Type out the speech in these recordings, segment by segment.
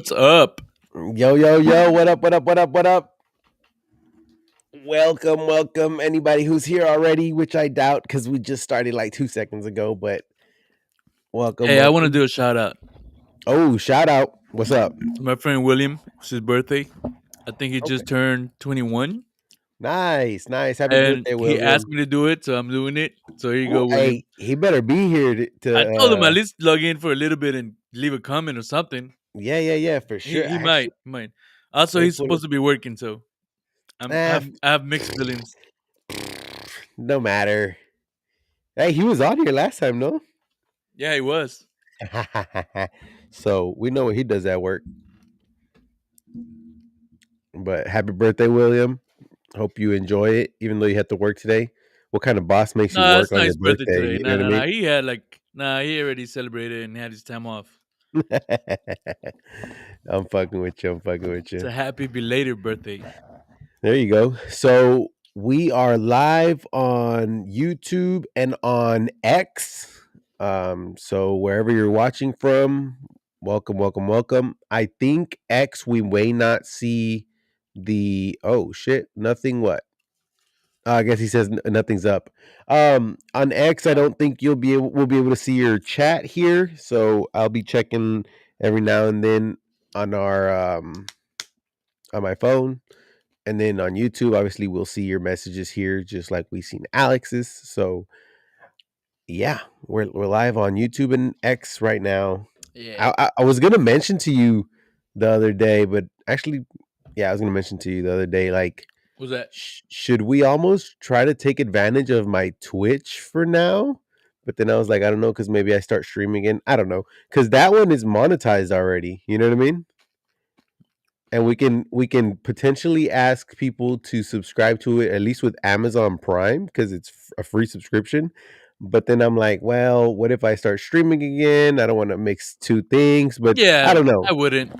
what's up? Yo, yo, yo, what up, what up, what up, what up? Welcome, welcome. Anybody who's here already, which I doubt because we just started like 2 seconds ago, but welcome, Hey, I want to welcome. do a shout out Oh, shout out. What's up? to my friend William. It's his birthday. I think he Okay. just turned 21, Nice, nice. Happy and birthday, he asked William. me to do it, so I'm doing it. So here you Oh, go, William. hey, he better be here I told him at least log in for a little bit and leave a comment or something. yeah, for He sure. he might, Actually, he might. Also, let me he's pull supposed to be working, so Ah, I have mixed feelings. no matter. Hey, he was on here last time, no? Yeah, he was. So we know what he does at work. But happy birthday, William. Hope you enjoy it, even though you had to work today. What kind of boss makes you Nah, work it's on not your his birthday birthday? today. You know Nah, what I nah, mean? nah. He already celebrated and had his time off. I'm fucking with you. I'm fucking with It's you. a happy belated birthday. There you go. So we are live on YouTube and on X. So wherever you're watching from, welcome, welcome, welcome. I think X we may not see the oh shit, nothing what? I guess he says nothing's up. On X, I don't think we'll be able to see your chat here. So I'll be checking every now and then on our on my phone, and then on YouTube, obviously we'll see your messages here, just like we seen Alex's. So yeah, we're live on YouTube and X right now. Yeah. I was gonna mention to you the other day, but actually, yeah, I was gonna mention to you the other day, like What's that? should we almost try to take advantage of my Twitch for now? But then I was like, I don't know, because maybe I start streaming again. I don't know, because that one is monetized already. You know what I mean? And we can potentially ask people to subscribe to it at least with Amazon Prime because it's a free subscription. But then I'm like, well, what if I start streaming again? I don't want to mix two things, but I Yeah, don't know. I wouldn't.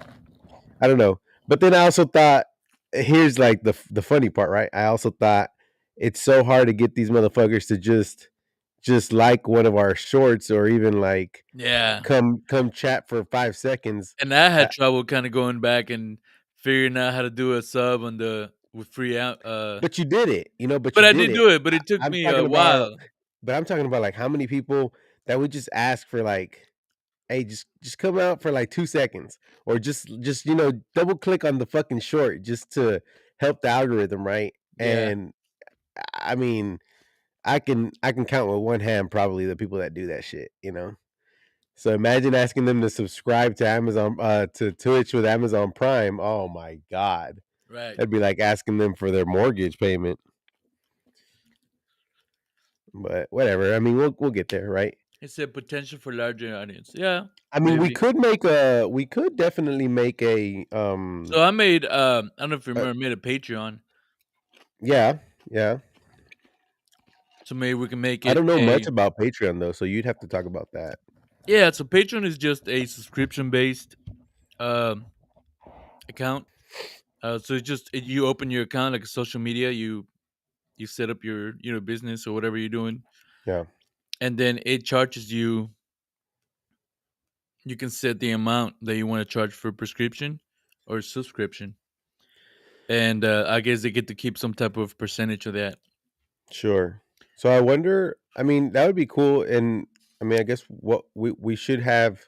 I don't know. But then I also thought, here's like the funny part, right? I also thought it's so hard to get these motherfuckers to just like one of our shorts or even like Yeah. come chat for 5 seconds. And I Uh, had trouble kind of going back and figuring out how to do a sub on the with free out. but you did it, you know. But But you I did did it. do it, but it took I'm me talking a about, while. but I'm talking about like how many people that would just ask for like, hey, just come out for like 2 seconds, or just double click on the fucking short just to help the algorithm, right? Yeah. And I mean, I can count with one hand probably the people that do that shit, you know. So imagine asking them to subscribe to Amazon to Twitch with Amazon Prime. Oh my god. Right. That'd be like asking them for their mortgage payment. But whatever. I mean, we'll get there, right? It said potential for larger audience. Yeah, I mean, maybe. we could definitely make a So I made I don't know if you uh, remember, I made a Patreon. yeah, yeah. So maybe we can make I it don't know a much about Patreon though, so you'd have to talk about that. yeah. So Patreon is just a subscription based um account. So it's just you open your account like a social media. You set up your business or whatever you're doing, Yeah. and then it charges you. You can set the amount that you want to charge for prescription or subscription, and I guess they get to keep some type of percentage of that. Sure. So I wonder, I mean, that would be cool. And I mean, I guess what we should have,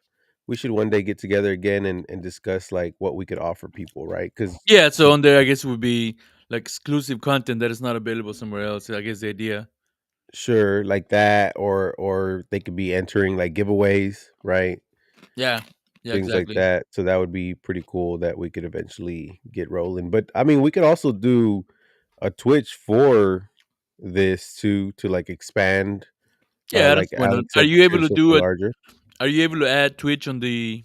we should one day get together again and discuss like what we could offer people, right? Because Yeah, so on there, I guess it would be like exclusive content that is not available somewhere else. I guess the idea. sure, like that, or they could be entering like giveaways, right? Yeah, yeah, Things like exactly. that. So that would be pretty cool that we could eventually get rolling. But I mean, we could also do a Twitch for this to like expand, Yeah, that's like going on. Alex said, potential for larger. Are you able to add Twitch on the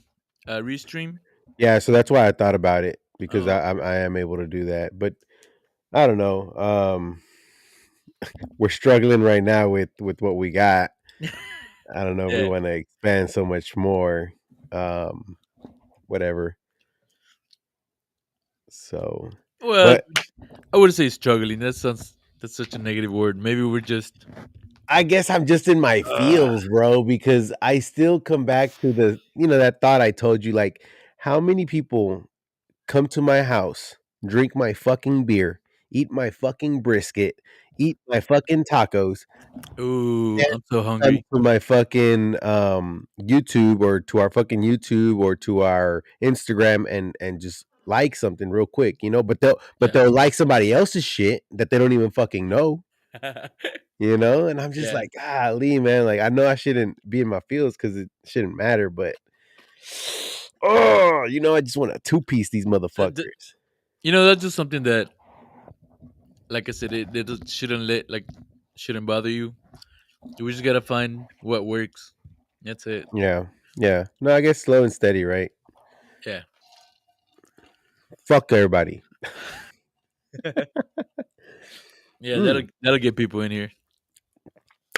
restream? Yeah, so that's why I thought about it because Oh, I am able to do that, but I don't know. We're struggling right now with what we got. I don't know if we yeah. want to expand so much more. Um, Whatever. So, Well, but I wouldn't say struggling. That's such a negative word. Maybe we're just. I guess I'm just in my Uh, feels, bro, because I still come back to the that thought I told you, like How many people come to my house, drink my fucking beer, eat my fucking brisket, eat my fucking tacos, Ooh, and I'm so come hungry. to my fucking YouTube or to our fucking YouTube or to our Instagram and just like something real quick, you know? But Yeah. they'll like somebody else's shit that they don't even fucking know, you know? And I'm just Yeah. like, golly, man. Like I know I shouldn't be in my fields because it shouldn't matter, but oh, you know, I just want to two piece these D motherfuckers. You know, that's just something that, like I said, it just shouldn't shouldn't bother you. We just gotta find what works. That's it. Yeah. Yeah. No, I guess slow and steady, right? Yeah. Fuck everybody. Yeah, Mm. that'll get people in here.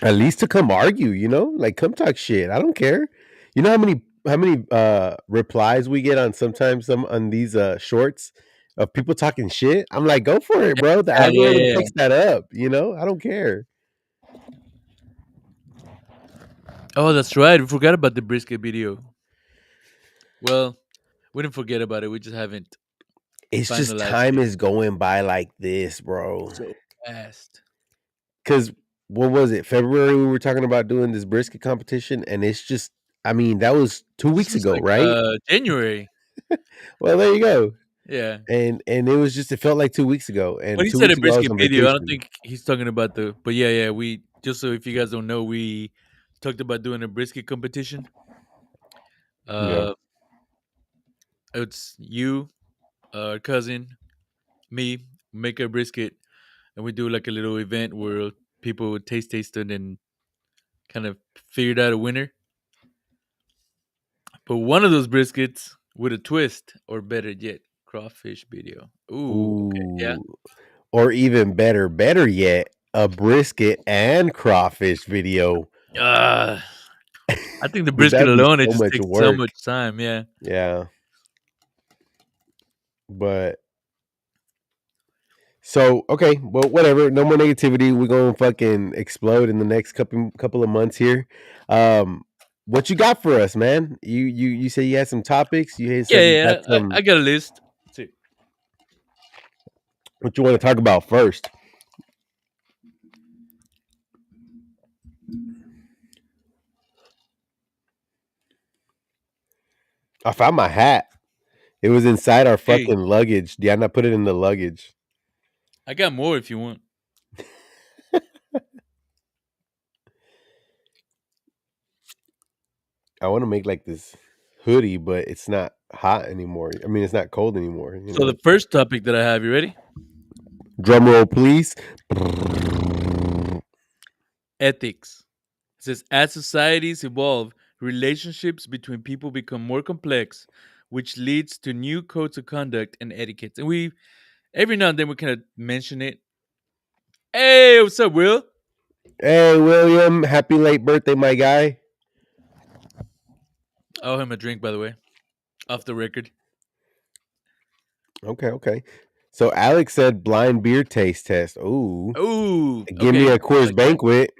At least to come argue, you know? Like come talk shit. I don't care. You know how many replies we get on sometimes some on these shorts of people talking shit? I'm like, go for it, bro. The Yeah, yeah, algorithm yeah, yeah. picks that up, you know? I don't care. Oh, that's right. We forgot about the brisket video. Well, we didn't forget about it. We just haven't It's just finalized time it. is going by like this, bro. So fast. Cause what was it? February we were talking about doing this brisket competition, and it's just I mean, that was 2 weeks This was ago, like right? January. Well, there you go. Yeah. And it was just it felt like 2 weeks ago, When and he two said a weeks ago I was brisket on video, I don't vacation. think he's talking about the. But yeah, yeah. We just so if you guys don't know, we talked about doing a brisket competition. Yeah. Uh, it's you, cousin, me, make a brisket, and we do like a little event where people would taste it and kind of figured out a winner. But one of those briskets with a twist, or better yet, crawfish video. Ooh, okay, yeah. Ooh. Or even better yet, a brisket and crawfish video. Uh, I think the Dude, brisket that'd be alone it so just much takes so work. much time. Yeah. Yeah. But so okay, well, whatever. No more negativity. We're gonna fucking explode in the next couple of months here. What you got for us, man? You said you had some topics. You had Yeah, said you yeah, got yeah. I some. got a list. Let's see. What you want to talk about first? I found my hat. It was inside our Hey, fucking luggage. Diana put it in the luggage. I got more if you want. I want to make like this hoodie, but it's not hot anymore. I mean, it's not cold anymore. You So know. the first topic that I have, you ready? Drum roll, please. Ethics. It says as societies evolve, relationships between people become more complex, which leads to new codes of conduct and etiquettes. And we every now and then we kind of mention it. Hey, what's up, Will? Hey, William. Happy late birthday, my guy. I owe him a drink, by the way, off the record. Okay, okay. So Alex said blind beer taste test. Ooh, Ooh, give me okay, a I Coors like that. Banquet.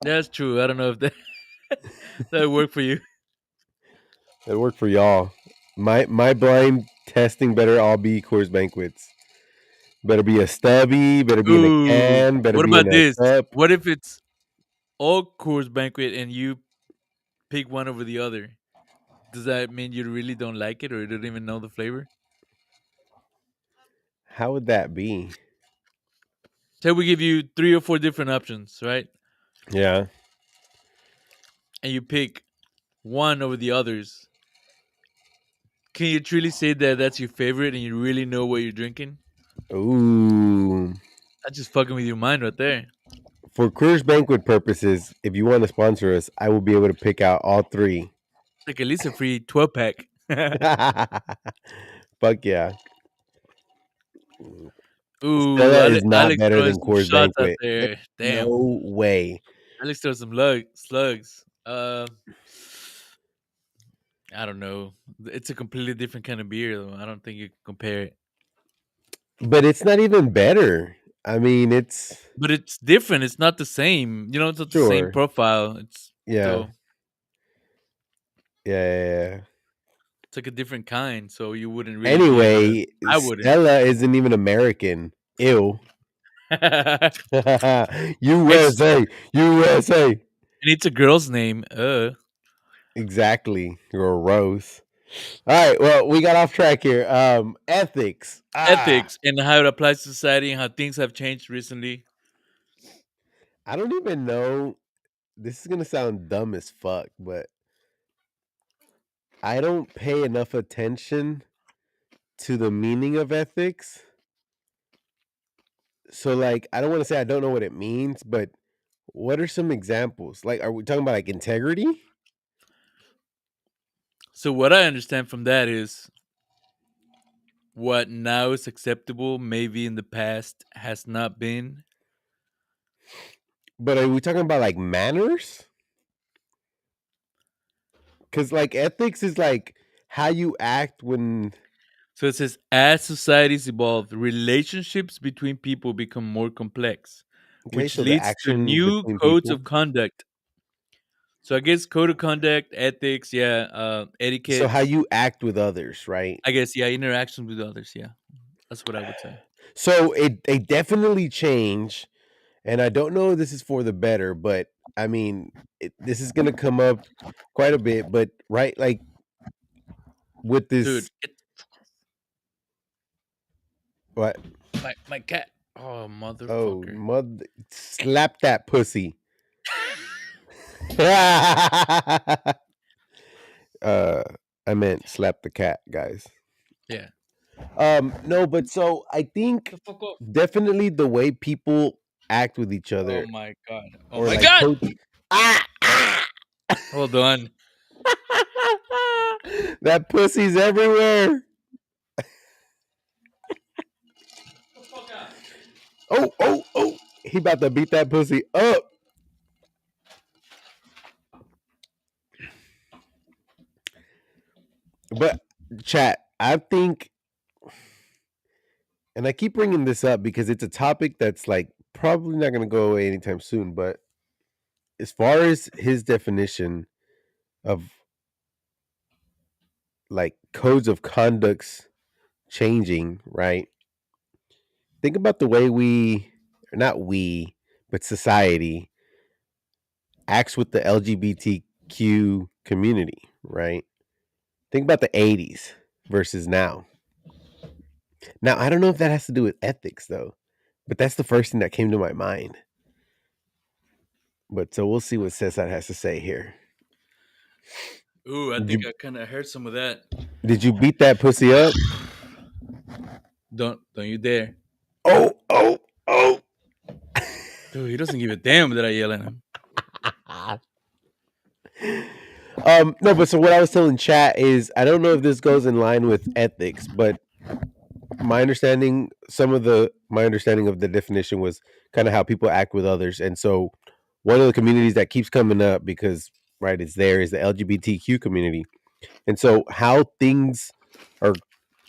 That's true. I don't know if that that would work for you. That worked for y'all. My blind testing better all be Coors Banquets. Better be a stubby. Better be in a Ooh, can. Better what be in about a this? cup. What if it's all Coors Banquet and you pick one over the other? Does that mean you really don't like it or you don't even know the flavor? How would that be? Say we give you three or four different options, right? Yeah. And you pick one over the others. Can you truly say that that's your favorite and you really know what you're drinking? Ooh. That's just fucking with your mind right there. For Coors Banquet purposes, if you want to sponsor us, I will be able to pick out all three. It's like at least a free 12 pack. Fuck yeah. Ooh, Stella is not Alex better throwing than some Coors shots out Banquet. There's there. Damn. no way. Alex throws some slugs. I don't know. It's a completely different kind of beer, though. I don't think you can compare it. But it's not even better. I mean, it's But it's different. It's not the same. You know, it's not the same sure. profile. It's Yeah. so Yeah. It's like a different kind, so you wouldn't really be able to. Anyway, I wouldn't. Stella isn't even American. Ew. it's USA, USA. and it's a girl's name. Exactly. Gross. All right. Well, we got off track here. Ethics. Ethics and how it applies to society and how things have changed recently. I don't even know. This is gonna sound dumb as fuck, but I don't pay enough attention to the meaning of ethics. So, like, I don't want to say I don't know what it means, but what are some examples? Like, are we talking about like integrity? So what I understand from that is what now is acceptable, maybe in the past has not been. But are we talking about like manners? Because like ethics is like how you act when. So it says, as societies evolve, relationships between people become more complex, Okay, which so the leads to action new between codes people. of conduct. So I guess code of conduct, ethics, yeah, So etiquette. how you act with others, right? I guess, yeah, interactions with others. Yeah, that's what I would say. So it they definitely change, and I don't know if this is for the better, but I mean, this is gonna come up quite a bit. But right, like with Dude, this, what? my cat. Oh, Oh, motherfucker. mother, slap that pussy. uh, I meant slap the cat, guys. Yeah. No, but so I think The fuck up. definitely the way people act with each Oh other my god. Oh or my like god. coach. Ah, ah! Hold on. That pussy's everywhere. The fuck out. Oh, oh, oh. He about to beat that pussy up. But chat, I think, and I keep bringing this up because it's a topic that's like probably not going to go away anytime soon. But as far as his definition of like codes of conducts changing, right? Think about the way we, not we, but society acts with the LGBTQ community, right? Think about the 80s versus now. Now, I don't know if that has to do with ethics though, but that's the first thing that came to my mind. But so we'll see what Cesar has to say here. Ooh, I Did think you I kind of heard some of that. did you beat that pussy up? Don't you dare. Oh, oh, oh. Dude, he doesn't give a damn that I yell at him. No, but so what I was telling chat is I don't know if this goes in line with ethics, but my understanding of the definition was kind of how people act with others. And so one of the communities that keeps coming up because right it's there is the LGBTQ community. And so how things or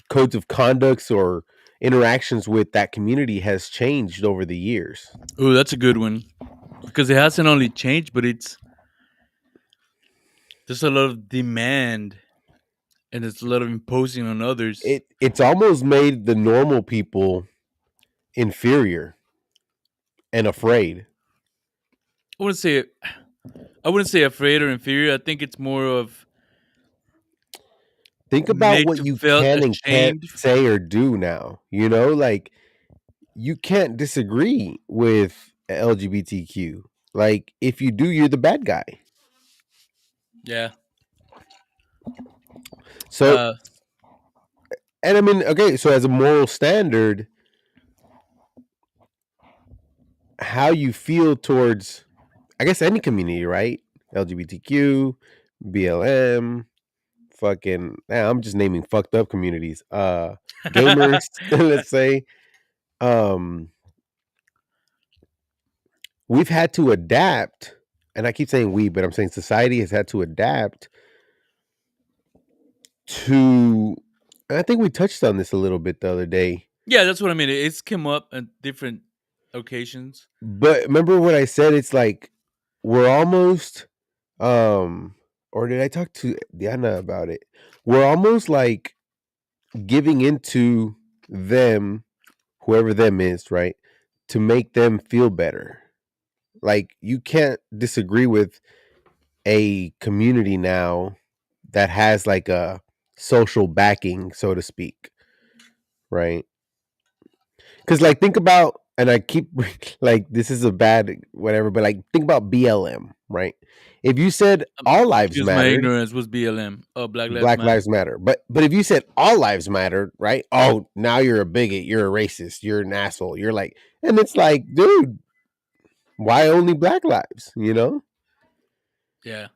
codes of conducts or interactions with that community has changed over the years. Ooh, that's a good one because it hasn't only changed, but there's a lot of demand and there's a lot of imposing on others. It's almost made the normal people inferior and afraid. I wouldn't say I wouldn't say afraid or inferior. I think it's more of Think about made what to you felt can and can't ashamed. say or do now. Like you can't disagree with LGBTQ. Like if you do, you're the bad guy. Yeah. So, Uh, and I mean, okay, so as a moral standard, how you feel towards, I guess, any community, right? LGBTQ, BLM, fucking, I'm just naming fucked up communities. Gamers, let's say. Um, we've had to adapt, and I keep saying we, but I'm saying society has had to adapt to. I think we touched on this a little bit the other day, yeah, that's what I mean. It's come up at different occasions. but remember what I said? It's like we're almost, or did I talk to Diana about it? we're almost like giving into them, whoever them is, right? To make them feel better. Like you can't disagree with a community now that has like a social backing, so to speak, right? Because like think about, and I keep like this is a bad whatever, but like think about BLM, right? If you said all lives Excuse my mattered, ignorance. What's BLM? Oh, Black Lives Black Matter. Lives Matter, but if you said all lives mattered, right? Oh, now you're a bigot, you're a racist, you're an asshole, you're like, and it's like, dude, why only Black lives? You know? Yeah.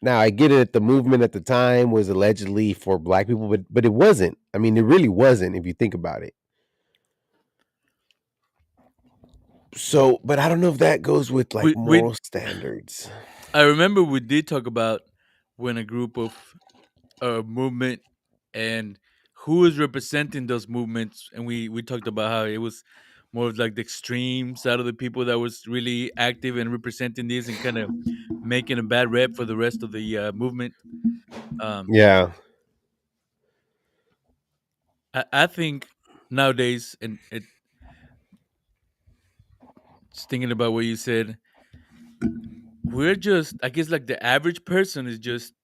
Now I get it. The movement at the time was allegedly for Black people, but it wasn't. I mean, it really wasn't if you think about it. So, but I don't know if that goes with like We moral standards. I remember we did talk about when a group of movement and who is representing those movements, and we talked about how it was more of like the extreme side of the people that was really active and representing this and kind of making a bad rep for the rest of the movement. Um, Yeah, I think nowadays, and just thinking about what you said, we're just, I guess, like the average person is just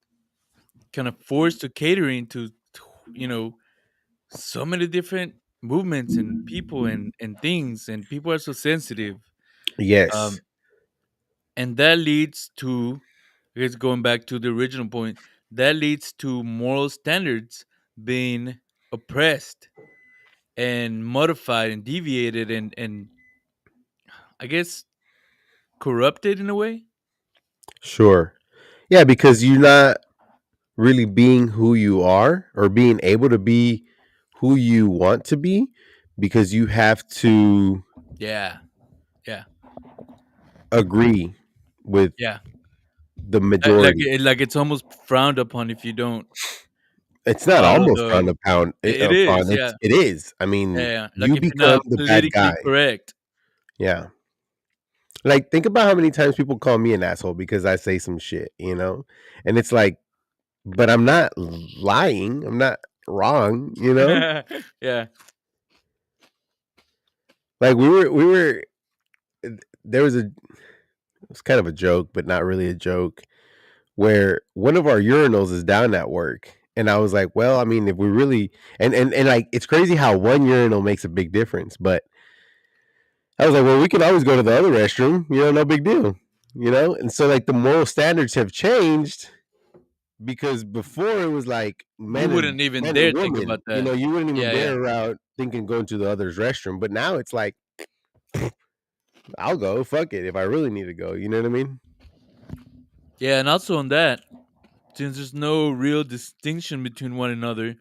kind of forced to catering to you know, so many different movements and people and things, and people are so sensitive. yes, Um, and that leads to, I guess, going back to the original point, that leads to moral standards being oppressed and modified and deviated and I guess corrupted in a way. sure. Yeah, because you're not really being who you are or being able to be who you want to be because you have to Yeah, yeah, agree with yeah. the Like majority. like it's almost frowned upon if you don't It's not follow almost the. frowned upon. It is, yeah, It is. I yeah, mean, yeah. Like you if you're become not the bad politically guy. correct. Yeah. Like think about how many times people call me an asshole because I say some shit, you know? And it's like, but I'm not lying. I'm not wrong, you know? Yeah, Like there was a it was kind of a joke, but not really a joke, where one of our urinals is down at work. And I was like, well, I mean, if we really and like it's crazy how one urinal makes a big difference. But I was like, well, we can always go to the other restroom, you know, no big deal. You know? And so like the moral standards have changed because before it was like you wouldn't even men and dare think about women, you that. know, you wouldn't even Yeah, yeah, dare out thinking going to the other's restroom. But now it's like, I'll go, fuck it, if I really need to go. You know what I mean? yeah. And also on that, since there's no real distinction between one another,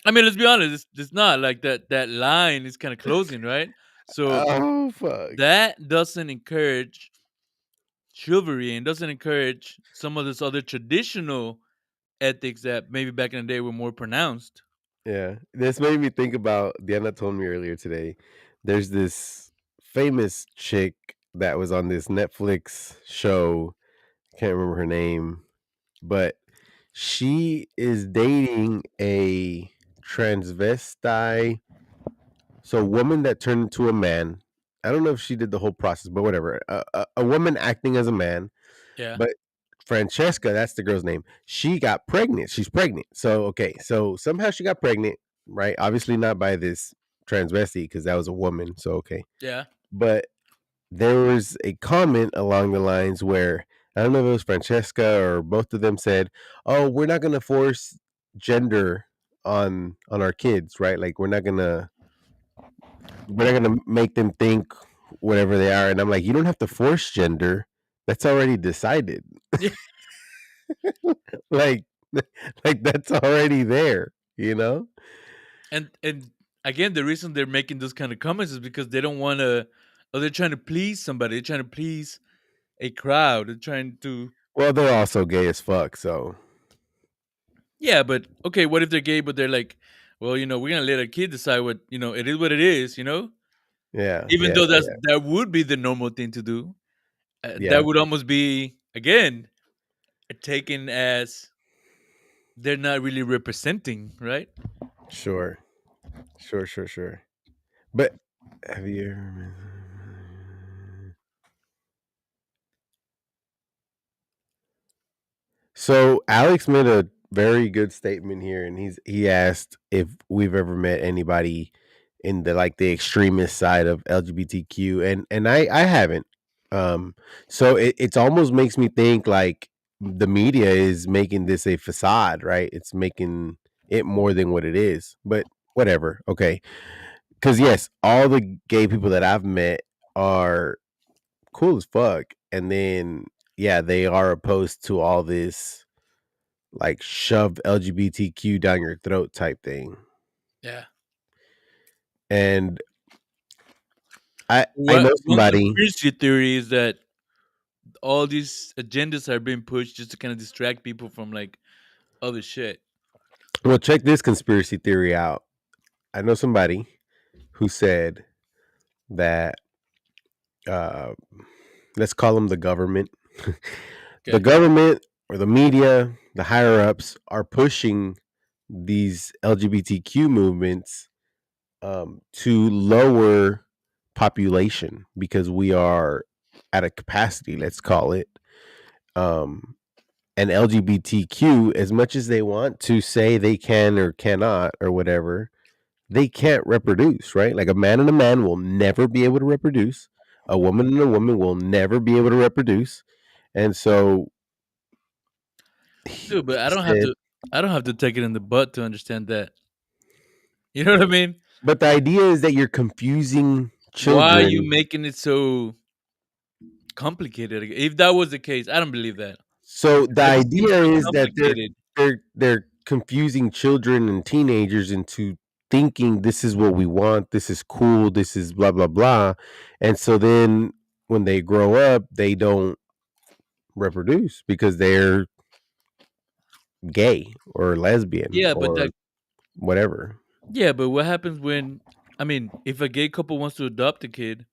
I mean, let's be honest, it's not like that. That line is kind of closing, right? So Oh fuck. that doesn't encourage chivalry and doesn't encourage some of this other traditional ethics that maybe back in the day were more pronounced. Yeah. This made me think about Diana told me earlier today. There's this famous chick that was on this Netflix show. Can't remember her name, but she is dating a transvestite, so woman that turned into a man. I don't know if she did the whole process, but whatever. A woman acting as a man, Yeah, but Francesca, that's the girl's name. She got pregnant. She's pregnant. So okay, so somehow she got pregnant, right? Obviously not by this transvestite because that was a woman. So okay, yeah. but there was a comment along the lines where I don't know if it was Francesca or both of them said, "Oh, we're not going to force gender on our kids, right? Like we're not going to make them think whatever they are." And I'm like, "You don't have to force gender. That's already decided." Yeah. Like like that's already there, you know? And again, the reason they're making those kind of comments is because they don't want to, or they're trying to please somebody. They're trying to please a crowd. They're trying to. Well, they're also gay as fuck, so Yeah, but okay, what if they're gay, but they're like, well, we're gonna let a kid decide what it is what it is, yeah, even yeah, though yeah, that would be the normal thing to do. yeah. That would almost be again taken as they're not really representing, right? Sure. Sure, sure, sure. But have you ever So Alex made a very good statement here, and he asked if we've ever met anybody in the like the extremist side of LGBTQ, and I haven't. So it almost makes me think like the media is making this a facade, right? It's making it more than what it is. But whatever, okay. Because yes, all the gay people that I've met are cool as fuck, and then yeah, they are opposed to all this like shove LGBTQ down your throat type thing. Yeah. And I What know one somebody. conspiracy theory is that all these agendas are being pushed just to kind of distract people from like other shit. Well, check this conspiracy theory out. I know somebody who said that uh, let's call them the government. The Okay. government or the media, the higher ups are pushing these LGBTQ movements to lower population because we are at a capacity, let's call it. Um, and LGBTQ, as much as they want to say they can or cannot or whatever, they can't reproduce, right? Like a man and a man will never be able to reproduce. A woman and a woman will never be able to reproduce. And so Dude, but he said, I don't have to take it in the butt to understand that. You know what I mean? but the idea is that you're confusing Why are you children. making it so complicated? If that was the case, I don't believe that. So the That just seems idea so is that complicated. they're confusing children and teenagers into thinking this is what we want, this is cool, this is blah blah blah. And so then when they grow up, they don't reproduce because they're gay or lesbian Yeah, but or that whatever. yeah, but what happens when I mean, if a gay couple wants to adopt a kid,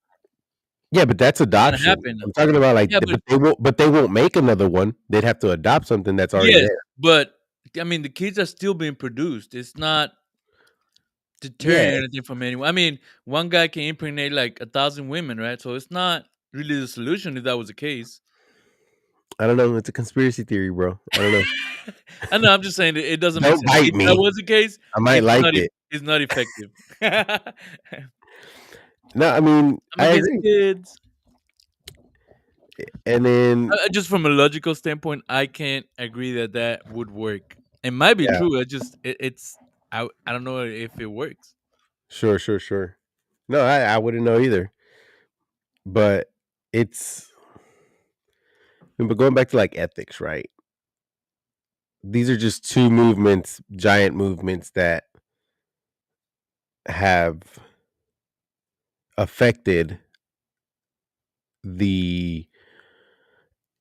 Yeah, but that's it's gonna adoption. happen. I'm talking about like Yeah, but but they won't make another one. They'd have to adopt something that's already yes, there. but I mean, the kids are still being produced. It's not deterring Yeah, anything from anyone. I mean, one guy can impregnate like 1,000 women, right? So it's not really the solution if that was the case. I don't know. It's a conspiracy theory, bro. I don't know. I know. I'm just saying that it doesn't make Don't sense. bite If that me. was the case, I might like it. it's not effective. I'm No, I mean, I against agree. kids. And then Just from a logical standpoint, I can't agree that that would work. It might be yeah, true. It's I don't know if it works. sure, sure, sure. No, I wouldn't know either. But it's but going back to like ethics, right? These are just two movements, giant movements that have affected the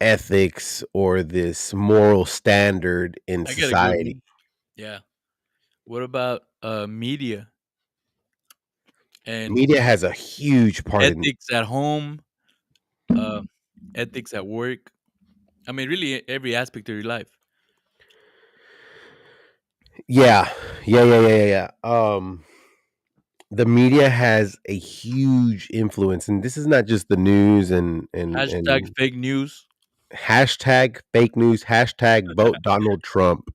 ethics or this moral standard in I got a good society. one. Yeah. What about media and Media has a huge part in. ethics at home, uh, ethics at work? I mean, really, every aspect of your life. Yeah. Yeah. The media has a huge influence, and this is not just the news Hashtag and fake news. hashtag fake news, hashtag vote Donald Trump.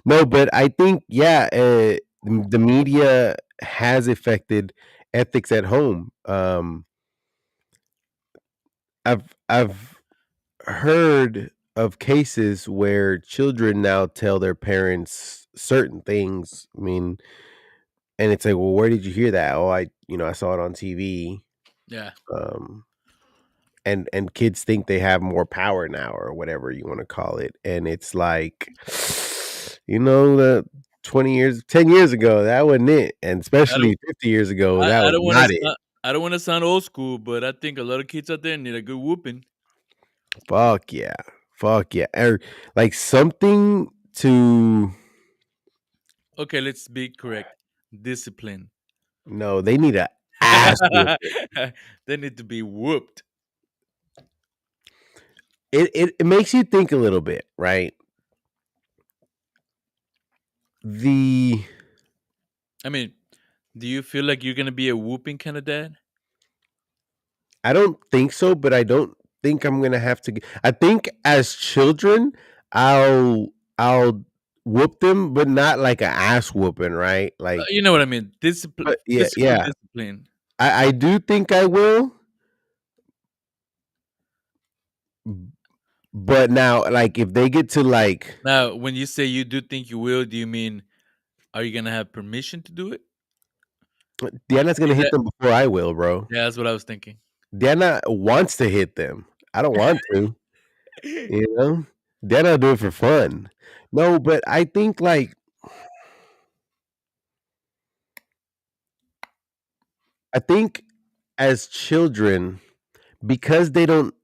No, but I think yeah, the media has affected ethics at home. I've heard of cases where children now tell their parents certain things. I mean, and it's like, well, where did you hear that? Oh, I saw it on TV. Yeah, Um, and kids think they have more power now or whatever you want to call it, and it's like, the 20 years, 10 years ago, that wasn't it, and I don't. especially 50 years ago, that I was don't want to. not it. I don't want to sound old school, but I think a lot of kids out there need a good whooping. Fuck yeah, fuck yeah, or like something to. Okay, let's be correct. Discipline. No, they need a ass whooping. They need to be whooped. it makes you think a little bit, right? The I mean, do you feel like you're gonna be a whooping kind of dad? I don't think so, but I don't think I'm gonna have to. I think as children, I'll I'll whoop them, but not like an ass whooping, right? Like, You know what I mean? but yeah, Physical yeah. discipline. I do think I will, but now, like, if they get to like, Now, when you say you do think you will, do you mean are you gonna have permission to do it? Diana's gonna Is hit that them before I will, bro. yeah? That's what I was thinking. Diana wants to hit them. I don't want to, you know. Diana do it for fun. No, but I think like I think as children, because they don't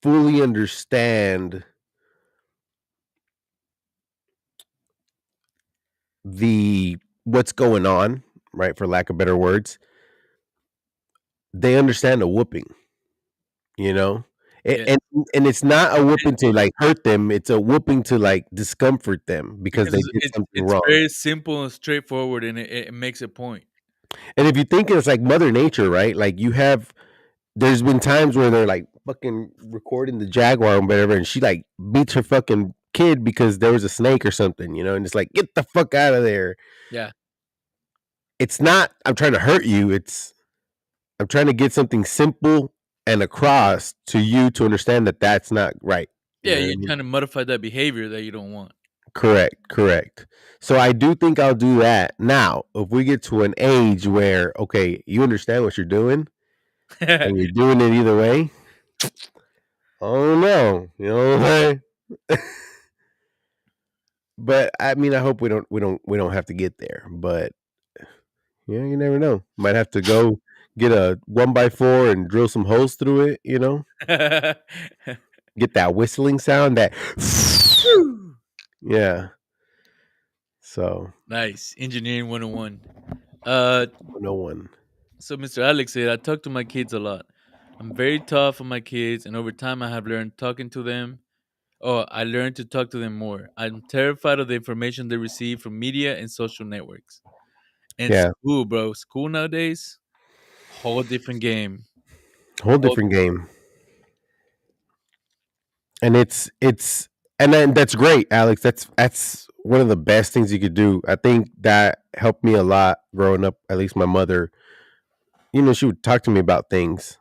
fully understand the what's going on, right? For lack of better words, they understand a whooping, you know, Yeah, and it's not a whooping to like hurt them; it's a whooping to like discomfort them because they because did something it's wrong. very simple and straightforward, and it makes a point. And if you think it's like Mother Nature, right? Like you have, there's been times where they're like fucking recording the jaguar or whatever, and she like beats her fucking kid because there was a snake or something, you know, and it's like get the fuck out of there. Yeah, It's not I'm trying to hurt you. It's I'm trying to get something simple and across to you to understand that that's not right. You yeah. know what I You're mean? trying to modify that behavior that you don't want. Correct, correct. So I do think I'll do that. Now, if we get to an age where okay, you understand what you're doing and you're doing it either way, I don't know. You know what I'm saying? But I mean, I hope we don't have to get there. But yeah, you never know. Might have to go get a 1x4 and drill some holes through it. You know, get that whistling sound. That yeah. So Nice engineering 101. Uh, no one. so Mr. Alex said, I talk to my kids a lot. I'm very tough on my kids, and over time, I have learned talking to them. Oh, I learned to talk to them more. I'm terrified of the information they receive from media and social networks. And Yeah, school, bro. School nowadays, whole different game. whole Whole different game. And it's and then that's great, Alex. That's one of the best things you could do. I think that helped me a lot growing up. At least my mother, you know, she would talk to me about things.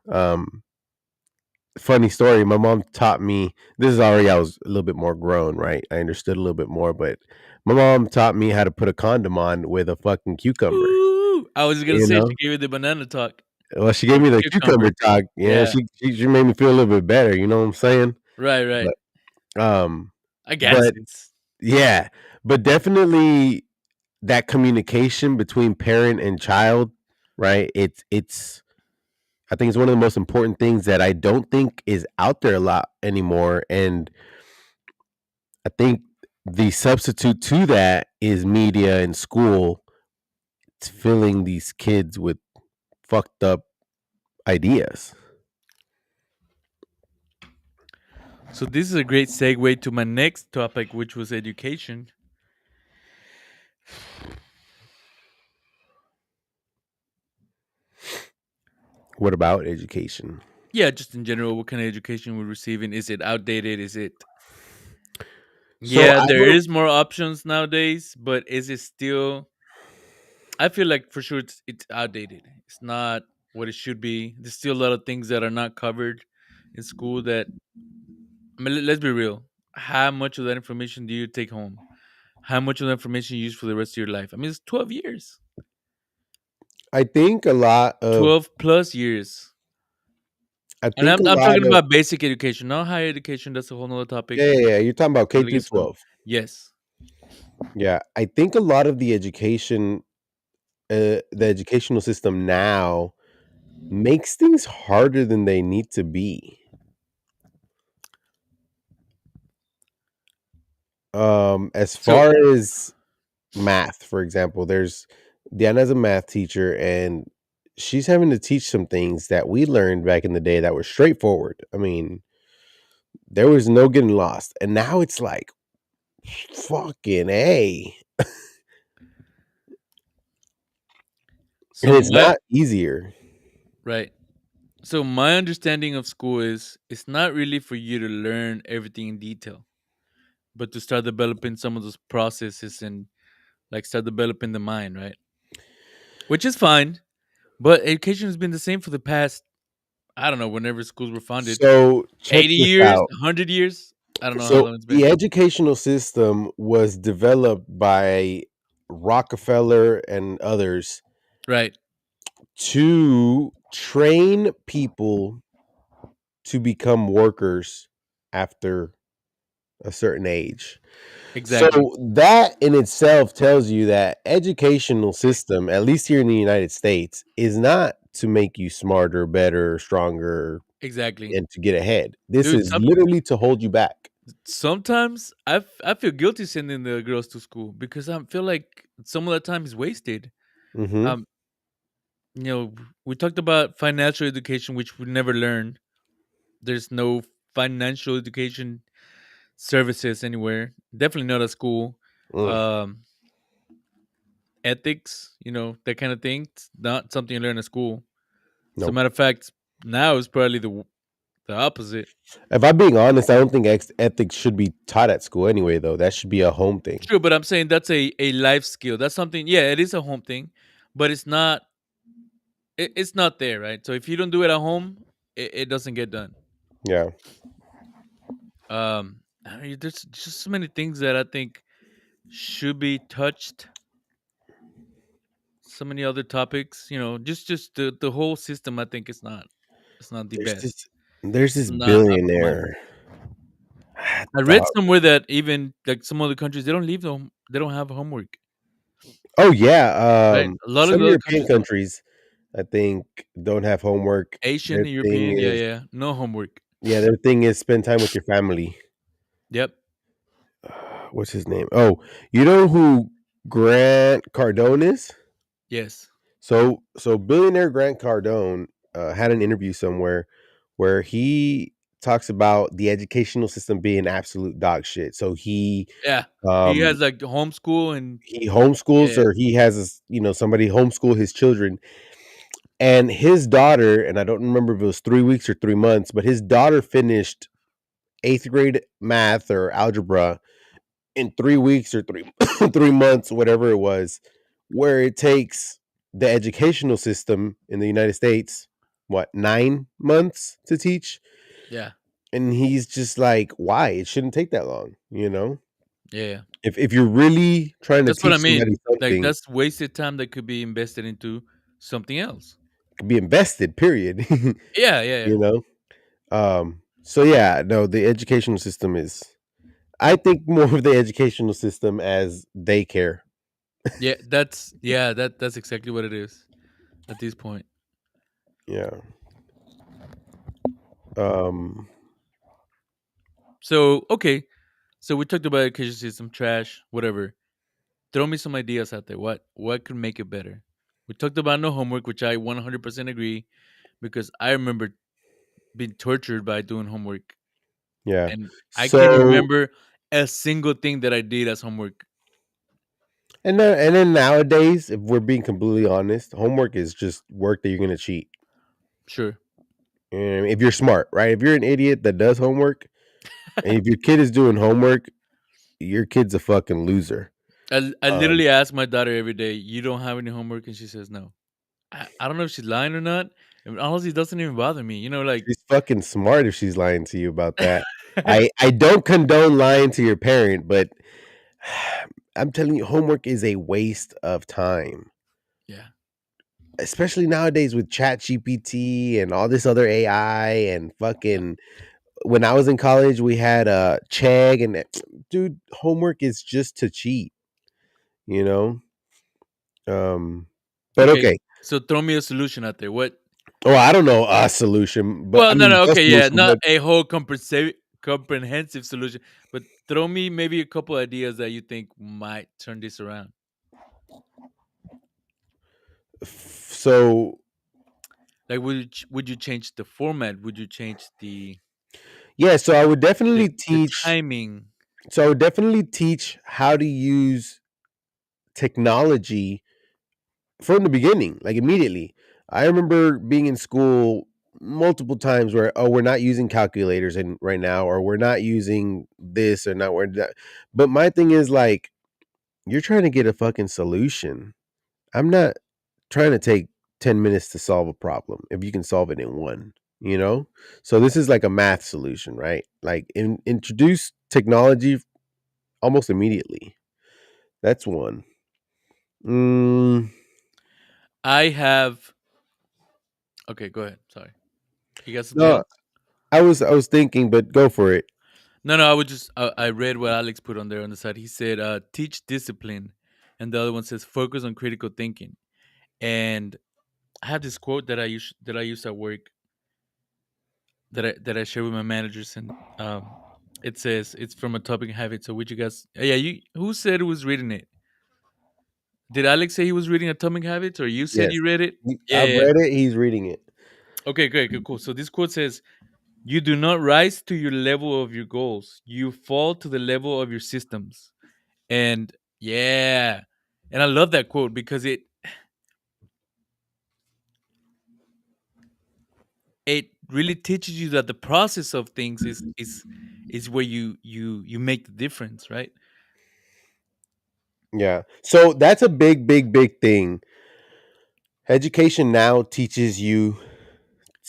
Funny story. My mom taught me. This is already. I was a little bit more grown, right? I understood a little bit more, but my mom taught me how to put a condom on with a fucking cucumber. Ooh, I was gonna You say she know, gave you the banana talk well, she or gave me the cucumber. cucumber talk. Yeah, Yeah, she made me feel a little bit better. You know what I'm saying? right, right. But um, I guess but it's yeah, but definitely that communication between parent and child, right? It's I think it's one of the most important things that I don't think is out there a lot anymore, and I think the substitute to that is media and school. It's filling these kids with fucked up ideas. so. This is a great segue to my next topic, which was education. What about education? Yeah, just in general, what kind of education we're receiving? Is it outdated? Is it So yeah, I there will is more options nowadays, but is it still I feel like for sure it's outdated. It's not what it should be. There's still a lot of things that are not covered in school that I mean let's be real. How much of that information do you take home? How much of that information you use for the rest of your life? I mean it's 12 years. I think a lot of 12 plus years. I And think a I'm lot talking of about basic education, not higher education. That's a whole nother topic. yeah. You're talking about K Totally through get some 12. yes. Yeah, I think a lot of the education, the educational system now makes things harder than they need to be. As So far as math, for example, there's Diana's a math teacher, and she's having to teach some things that we learned back in the day that were straightforward. I mean, There was no getting lost, and now it's like fucking a, and So it's my not easier. right. So my understanding of school is it's not really for you to learn everything in detail, but to start developing some of those processes and like start developing the mind, right? Which is fine, but education has been the same for the past, I don't know, whenever schools were founded. So check 80 this years, out. 100 years? I don't know how So long it's the been. educational system was developed by Rockefeller and others Right. to train people to become workers after a certain age. So Exactly. that in itself tells you that educational system, at least here in the United States, is not to make you smarter, better, stronger, Exactly. and to get ahead. This Dude, is literally to hold you back. sometimes I feel guilty sending the girls to school because I feel like some of the time is wasted. Mhm. Um, you know, we talked about financial education, which we never learned. There's no financial education services anywhere. Definitely not at school. Mm, Um, ethics, that kind of thing. It's not something you learn at school. As a nope. matter of fact, now it's probably the opposite. If I'm being honest, I don't think ethics should be taught at school anyway, though. That should be a home thing. True, but I'm saying that's a life skill. That's something. Yeah, it is a home thing, but it's not. It's not there, right? So if you don't do it at home, it doesn't get done. Yeah. I mean, there's just so many things that I think should be touched. So many other topics, just the whole system. I think it's not the There's best. this there's It's this not optimized. billionaire. I read Dog. somewhere that even like some other countries, they don't leave them. They don't have homework, Oh yeah. right? A lot of Some the other European countries don't. countries, I think, don't have homework. Asian, Their thing European, yeah, is yeah, no homework. their thing is spend time with your family. Yep. What's his name? Oh, you know who Grant Cardone is? Yes. So billionaire Grant Cardone had an interview somewhere where he talks about the educational system being absolute dog shit. So Yeah. He um has like homeschool and he homeschools, yeah, or he has somebody homeschool his children, and his daughter, and I don't remember if it was 3 weeks or 3 months, but his daughter finished eighth grade math or algebra in 3 weeks or three 3 months, whatever it was, where it takes the educational system in the United States, what, 9 months to teach? yeah, And he's just like, why? It shouldn't take that long, you know? yeah. If you're really trying to That's what I teach somebody mean. Like something, that's wasted time that could be invested into something else. it could be invested, period. Yeah, yeah, yeah. You know? So yeah, no, the educational system is, I think more of the educational system as daycare. That's exactly what it is at this point. Yeah. Um So okay, so we talked about education system trash, whatever. Throw me some ideas out there. What could make it better? We talked about no homework, which I 100% agree because I remember being tortured by doing homework, yeah. and I can't So remember a single thing that I did as homework. and then nowadays, if we're being completely honest, homework is just work that you're gonna cheat. Sure. And if you're smart, right? If you're an idiot that does homework, and if your kid is doing homework, your kid's a fucking loser. I Um, literally ask my daughter every day, "You don't have any homework?" And she says no. I don't know if she's lying or not. And honestly, it doesn't even bother me. Like she's fucking smart if she's lying to you about that. I don't condone lying to your parent, but I'm telling you, homework is a waste of time. yeah, Especially nowadays with Chat GPT and all this other AI and yeah. fucking, when I was in college, we had Chegg and dude, homework is just to cheat, you know? Um, but Okay, okay. so throw me a solution out there. What? Well, I don't know a solution, but I Well, no, mean no. the Okay, yeah, solution, not but a whole comprehensive solution, but throw me maybe a couple ideas that you think might turn this around. so Like, would you change the format? Would you change the? Yeah, so I would definitely The teach timing. so I would definitely teach how to use technology from the beginning, like immediately. I remember being in school multiple times where, oh, we're not using calculators and right now, or we're not using this or not we're that. But my thing is like, you're trying to get a fucking solution. I'm not trying to take 10 minutes to solve a problem if you can solve it in one, you know? So this is like a math solution, right? Like introduce technology almost immediately. That's one. Mm, I have. Okay, go ahead. Sorry, you got something no, else? I was thinking, but go for it. No, no. I would just. I read what Alex put on there on the side. He said, "Teach discipline," and the other one says, "Focus on critical thinking." And I have this quote that I use at work that I share with my managers, and it says it's from Atomic Habits. So, would you guys? Yeah, you. Who said who was reading it? Did Alex say he was reading Atomic Habits, or you said Yes. you read it? Yeah, I've yeah. read it, he's reading it. Okay, great, good, cool. So this quote says, "You do not rise to your level of your goals. You fall to the level of your systems." And yeah, and I love that quote because it really teaches you that the process of things is where you make the difference, right? Yeah. So that's a big, big, big thing. Education now teaches you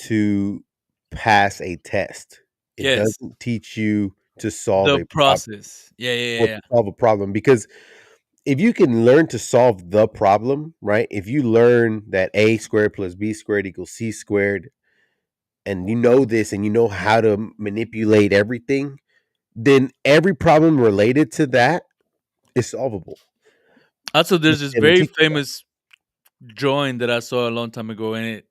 to pass a test. It Yes, doesn't teach you to solve the a problem process. Yeah, yeah, or yeah, to yeah. solve a problem because if you can learn to solve the problem, right? If you learn that a squared plus b squared equals c squared, and you know this and you know how to manipulate everything, then every problem related to that is solvable. Also, there's this And it very teaches that. famous drawing that I saw a long time ago, and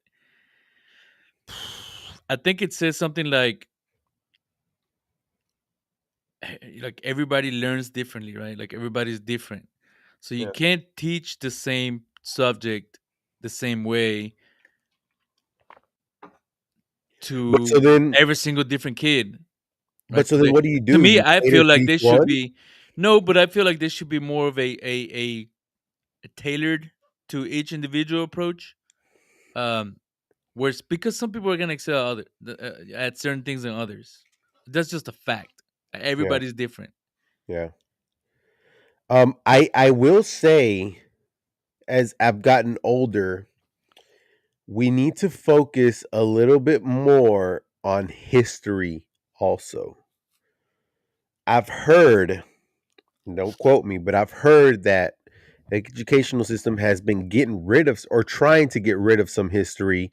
I think it says something like everybody learns differently, right? Like everybody's different. So you Yeah. can't teach the same subject the same way But so to then every single different kid, right? but so then what do? To me, You I cater feel to like each there should one? be no, but I feel like there should be more of a tailored to each individual approach. Um, where it's because some people are gonna excel at certain things than others. That's just a fact. Yeah, Everybody's different. yeah. I will say, as I've gotten older, we need to focus a little bit more on history also. I've heard, don't quote me, but I've heard that the educational system has been getting rid of or trying to get rid of some history.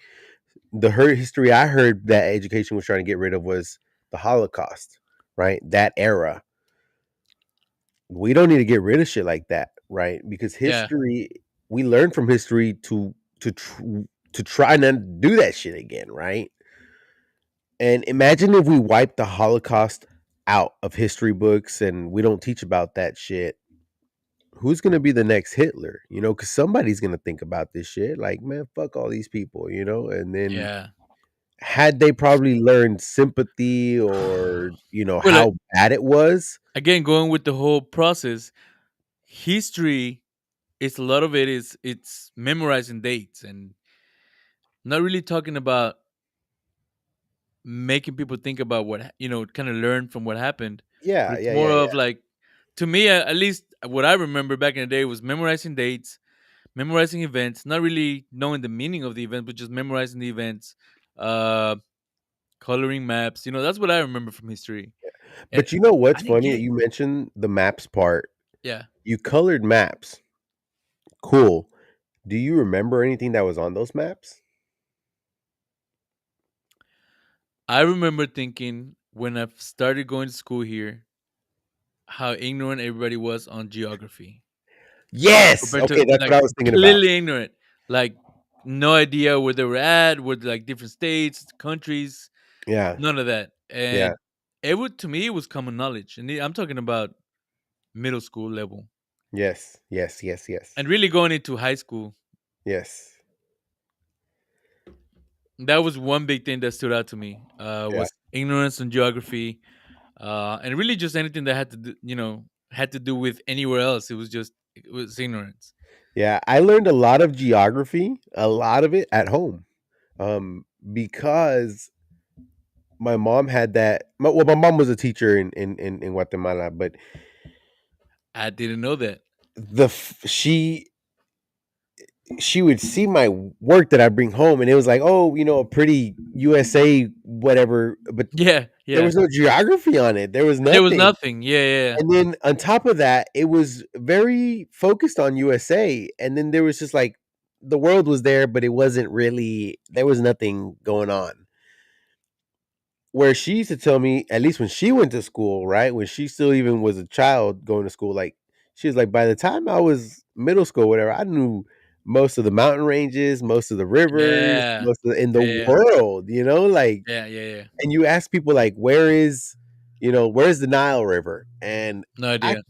The history I heard that education was trying to get rid of was the Holocaust, right? That era. We don't need to get rid of shit like that, right? Because Yeah. history, we learn from history to tr- to try not to do that shit again, right? And imagine if we wipe the Holocaust out of history books and we don't teach about that shit. Who's gonna be the next Hitler? Because somebody's gonna think about this shit. Like, man, fuck all these people, And then Yeah. had they probably learned sympathy or Well, how bad it was. again, going with the whole process, history is a lot of it is it's memorizing dates and not really talking about making people think about kind of learn from what happened. But Yeah, it's yeah, more yeah, of yeah, like, to me, at least what I remember back in the day was memorizing dates, memorizing events, not really knowing the meaning of the event, but just memorizing the events, uh, coloring maps. That's what I remember from history. And but you know I what's didn't funny? get, You mentioned the maps part. yeah. You colored maps. Cool. Do you remember anything that was on those maps? I remember thinking when I started going to school here how ignorant everybody was on geography Yes. compared to Okay, that's what like I was thinking about. completely ignorant, like no idea where they were at, where like different states, countries, Yeah, none of that. yeah. And it would to me it was common knowledge, and I'm talking about middle school level, Yes, yes, yes, yes. and really going into high school. Yes. That was one big thing that stood out to me. Yeah. Was ignorance on geography, and really just anything that had to do, had to do with anywhere else. It was ignorance. Yeah, I learned a lot of geography, a lot of it at home, because my mom had that. Well, my mom was a teacher in Guatemala, but I didn't know that. she would see my work that I bring home, and it was like, oh, a pretty USA whatever, but Yeah, there yeah. was no geography on it. There was There was nothing. nothing. Yeah, yeah, And then on top of that, it was very focused on USA. And then there was just like the world was there, but it wasn't really, there was nothing going on. Where she used to tell me, at least when she went to school, right? When she still even was a child going to school, like she was like, by the time I was middle school, whatever, I knew most of the mountain ranges, most of the rivers, yeah, most of in the yeah, yeah, world, like, yeah, yeah, yeah. and you ask people like, where's the Nile River? And No I idea.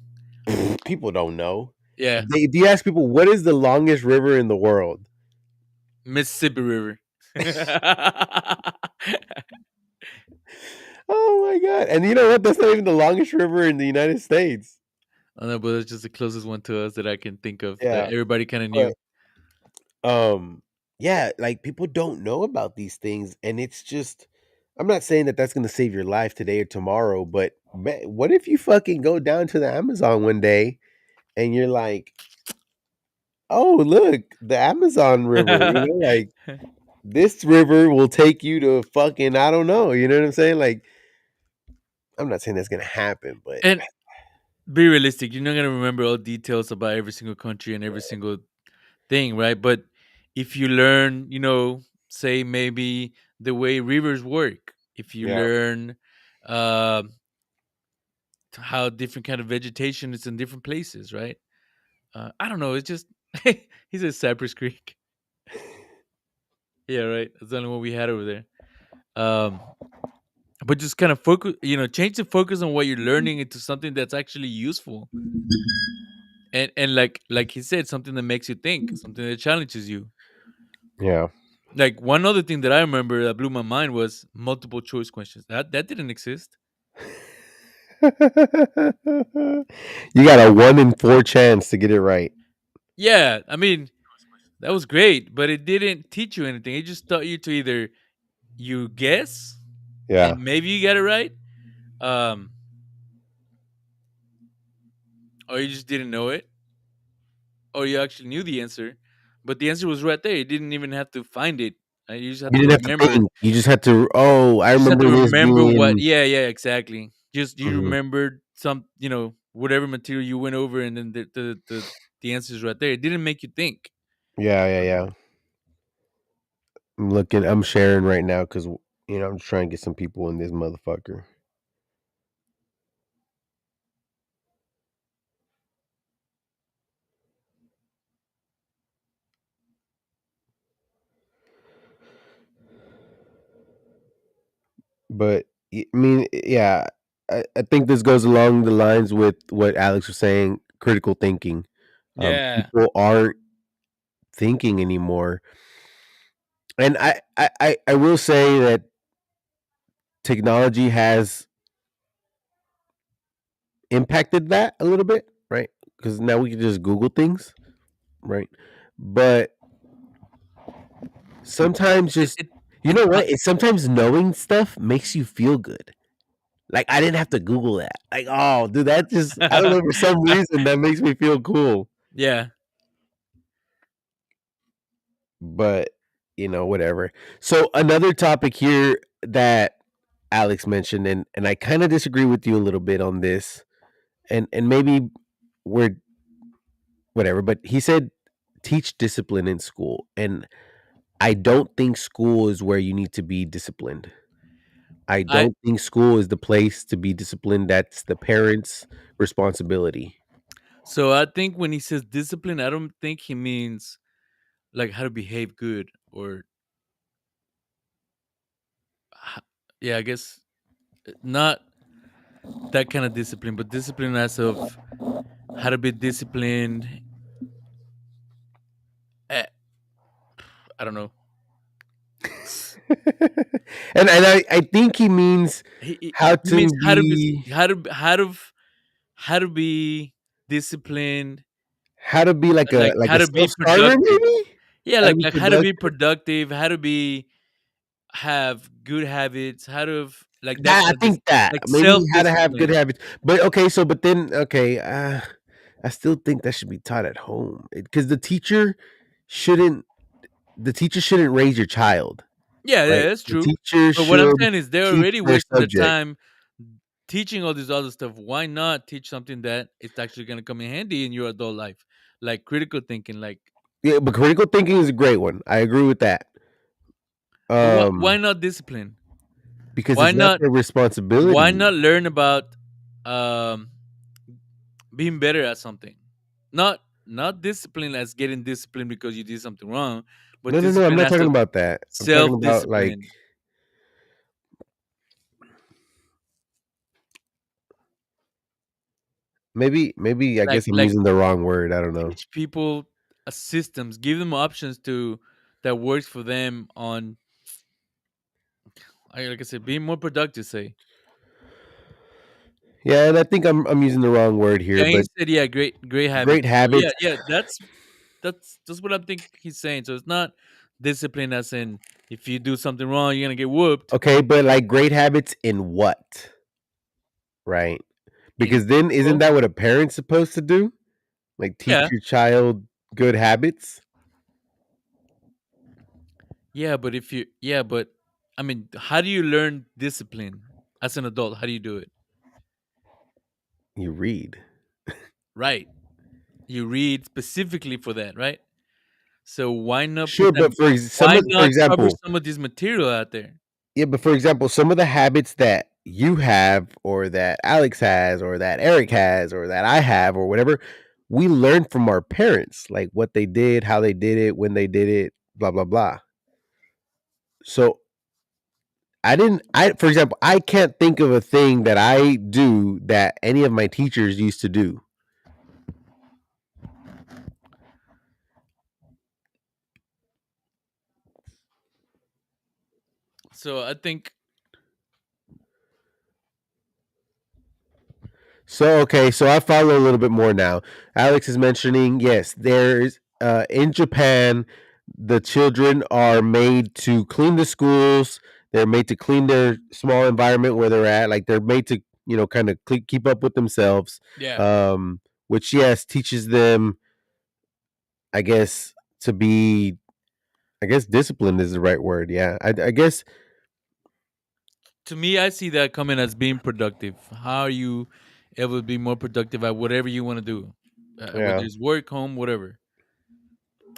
people don't know. Yeah, If you ask people what is the longest river in the world? Mississippi River. Oh my god! And you know what? That's not even the longest river in the United States. I know, but it's just the closest one to us that I can think of that Yeah, everybody kind of but knew. yeah, like people don't know about these things, and it's just. I'm not saying that that's going to save your life today or tomorrow, but what if you fucking go down to the Amazon one day and you're like, "Oh, look, the Amazon River," like this river will take you to fucking I don't know, you know what I'm saying? Like I'm not saying that's gonna happen, but And be realistic. You're not gonna remember all details about every single country and every single thing, right? But if you learn, say maybe the way rivers work, if you yeah. learn uh, how different kind of vegetation is in different places, right? I don't know. It's just he says Cypress Creek. Yeah, right. That's the only one we had over there. Um, but just kind of focus, change the focus on what you're learning into something that's actually useful, and like he said, something that makes you think, something that challenges you. Yeah. Like one other thing that I remember that blew my mind was multiple choice questions. That didn't exist. You got a 1 in 4 chance to get it right. Yeah, I mean that was great, but it didn't teach you anything. It just taught you to either you guess Yeah. and maybe you get it right, um, or you just didn't know it, or you actually knew the answer, but the answer was right there. You didn't even have to find it. You just had You to didn't have to remember. think. You just had to I You just had to remember this remember what. being Yeah, yeah, exactly. Just you Mhm. remembered some, whatever material you went over, and then the answer is right there. It didn't make you think. Yeah, yeah, yeah. I'm sharing right now because I'm just trying to get some people in this motherfucker. But I mean, yeah, I think this goes along the lines with what Alex was saying, critical thinking. Yeah, People aren't thinking anymore. And I will say that technology has impacted that a little bit, right? Because now we can just Google things, right? But sometimes it just it you it know uh, what? It's sometimes knowing stuff makes you feel good. Like I didn't have to Google that. Like, oh, dude, that just I don't know for some reason that makes me feel cool. yeah. But whatever. So another topic here that Alex mentioned, and I kind of disagree with you a little bit on this, and maybe we're whatever, but he said teach discipline in school, and I don't think school is where you need to be disciplined. I I don't think school is the place to be disciplined. That's the parents' responsibility. So I think when he says discipline, I don't think he means like how to behave good or h- yeah, I guess not that kind of discipline, but discipline as of how to be disciplined. eh, I don't know. And I think he means how He means to be how to be disciplined, like a like how to be self-starter, productive. maybe? Yeah, How to be how to be productive? productive, how to be have good habits, how to like that That kind I of think that like maybe self how to have good discipline. habits. But okay, so but then okay, I still think that should be taught at home because shouldn't the teacher shouldn't raise your child, Yeah, yeah, right? that's The true. teacher But what I'm should saying is they're teach already their wasting the subject. time teaching all this other stuff. Why not teach something that it's actually going to come in handy in your adult life, like critical thinking? Like, Yeah, but critical thinking is a great one. I agree with that. but why Um, not discipline? because Why it's not not their why responsibility. not learn about um, being better at something? Not discipline as getting disciplined because you did something wrong, but No, no, no. I'm discipline not as talking a about that. I'm talking self about like discipline. maybe I guess I'm Like using the wrong word. I don't know. teach people systems, give them options to that works for them on like I said, being more productive. Say, Yeah, and I think I'm using the wrong word here, yeah, he but said, yeah, great great habits. So yeah, habits. yeah, that's what I think he's saying. So it's not discipline as in if you do something wrong, you're gonna get whooped Okay, but like great habits in what? Right? in Because then isn't well, that what a parent's supposed to do? Like teach yeah, your child good habits? yeah, but if you yeah, but I mean, how do you learn discipline as an adult? How do you do it? You read. Right. You read specifically for that, right? So why not Sure, put but them some why of for not cover example, some of this material out there? yeah, but for example, some of the habits that you have or that Alex has or that Eric has or that I have or whatever, we learn from our parents, like what they did, how they did it, when they did it, blah blah blah. So I for example, I can't think of a thing that I do that any of my teachers used to do. So I think So okay, so I follow a little bit more now. Alex is mentioning yes, there's in Japan, the children are made to clean the schools. They're made to clean their small environment where they're at. Like they're made to kind of keep up with themselves. yeah. Um, which yes teaches them, I guess, to be. I guess disciplined is the right word. Yeah, I guess. To me, I see that coming as being productive. How are you able to be more productive at whatever you want to do, whether Yeah, it's work, home, whatever.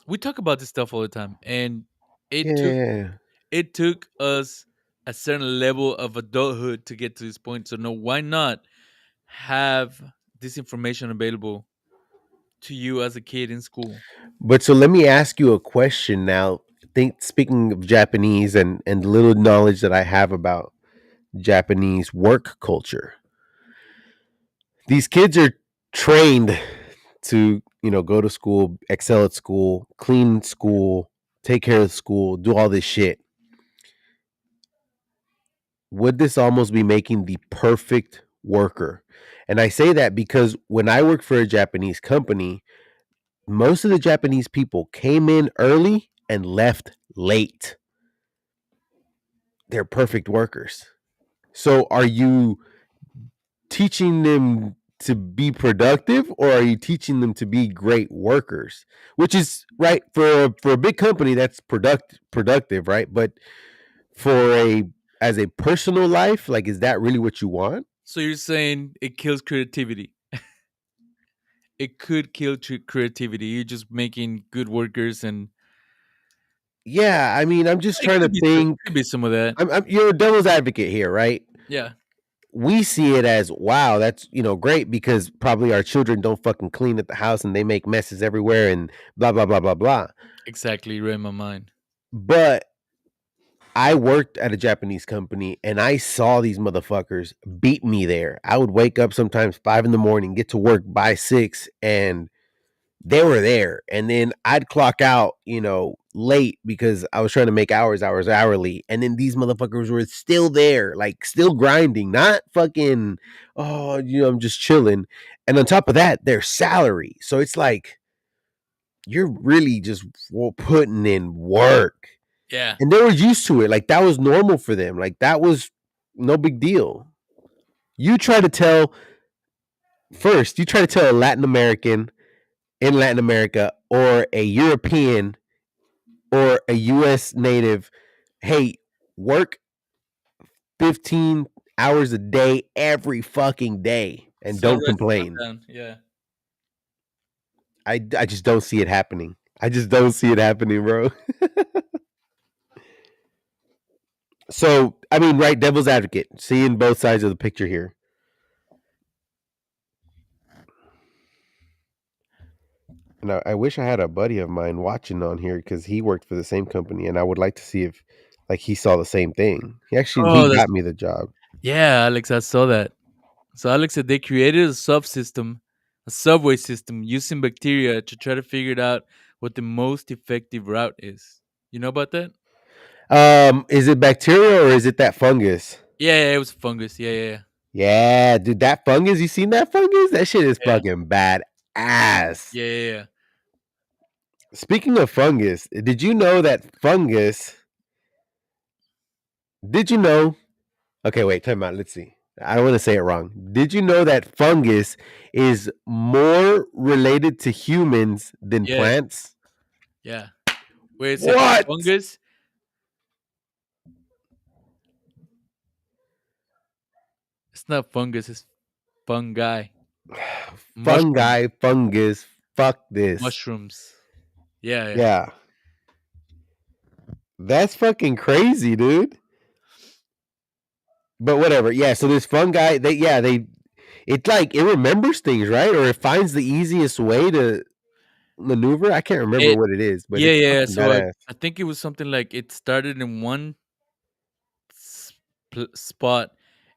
We talk about this stuff all the time, and it took yeah. it took us a certain level of adulthood to get to this point. So no, why not have this information available to you as a kid in school? But so let me ask you a question now. Think speaking of Japanese and the little knowledge that I have about Japanese work culture. These kids are trained to, go to school, excel at school, clean school, take care of school, do all this shit. Would this almost be making the perfect worker? And I say that because when I worked for a Japanese company, most of the Japanese people came in early and left late. They're perfect workers. So are you teaching them to be productive or are you teaching them to be great workers? Which is right for a big company that's productive, right? But for a as a personal life, like is that really what you want? So you're saying it kills creativity? It could kill creativity. You're just making good workers, and Yeah, I mean, I'm just it trying to could be think. some of that. I'm you're a devil's advocate here, right? Yeah, We see it as wow, that's great because probably our children don't fucking clean at the house and they make messes everywhere and blah blah blah blah blah. exactly. You read my mind. But I worked at a Japanese company and I saw these motherfuckers beat me there. I would wake up sometimes 5 in the morning, get to work by 6, and they were there. And then I'd clock out, late because I was trying to make hours hourly. And then these motherfuckers were still there, like still grinding, not fucking, oh, I'm just chilling. And on top of that, their salary. So it's like, you're really just putting in work. Yeah. And they were used to it. Like that was normal for them. Like that was no big deal. You try to tell First, you try to tell a Latin American in Latin America or a European or a US native, hey, work 15 hours a day every fucking day and don't Sunrise to complain. sundown. Yeah. I just don't see it happening. I just don't see it happening, bro. So, I mean, right, devil's advocate, seeing both sides of the picture here. And I wish I had a buddy of mine watching on here because he worked for the same company, and I would like to see if, like, he saw the same thing. He Oh, that's got me the job. yeah, Alex. I saw that. So Alex said they created a subsystem, a subway system using bacteria to try to figure it out what the most effective route is. You know about that? Is it bacteria or is it that fungus? Yeah, yeah, it was fungus. Yeah, yeah, Yeah, dude, that fungus. You seen that fungus? That shit is yeah, fucking badass. yeah, yeah, yeah. Speaking of fungus, did you know that fungus? Did you know? Okay, wait, time out. Let's see. I don't want to say it wrong. Did you know that fungus is more related to humans than Yeah, plants? yeah. Wait a second. What? Fungus? It's not fungus. It's fungi. Mushroom. Fungi, fungus, fuck this. Mushrooms. Yeah, yeah. Yeah. That's fucking crazy, dude. But whatever. Yeah, so this fungi, it's like it remembers things, right? Or it finds the easiest way to maneuver. I can't remember It. what it is, but Yeah, it's yeah. fucking So badass. I think it was something like it started in one spot,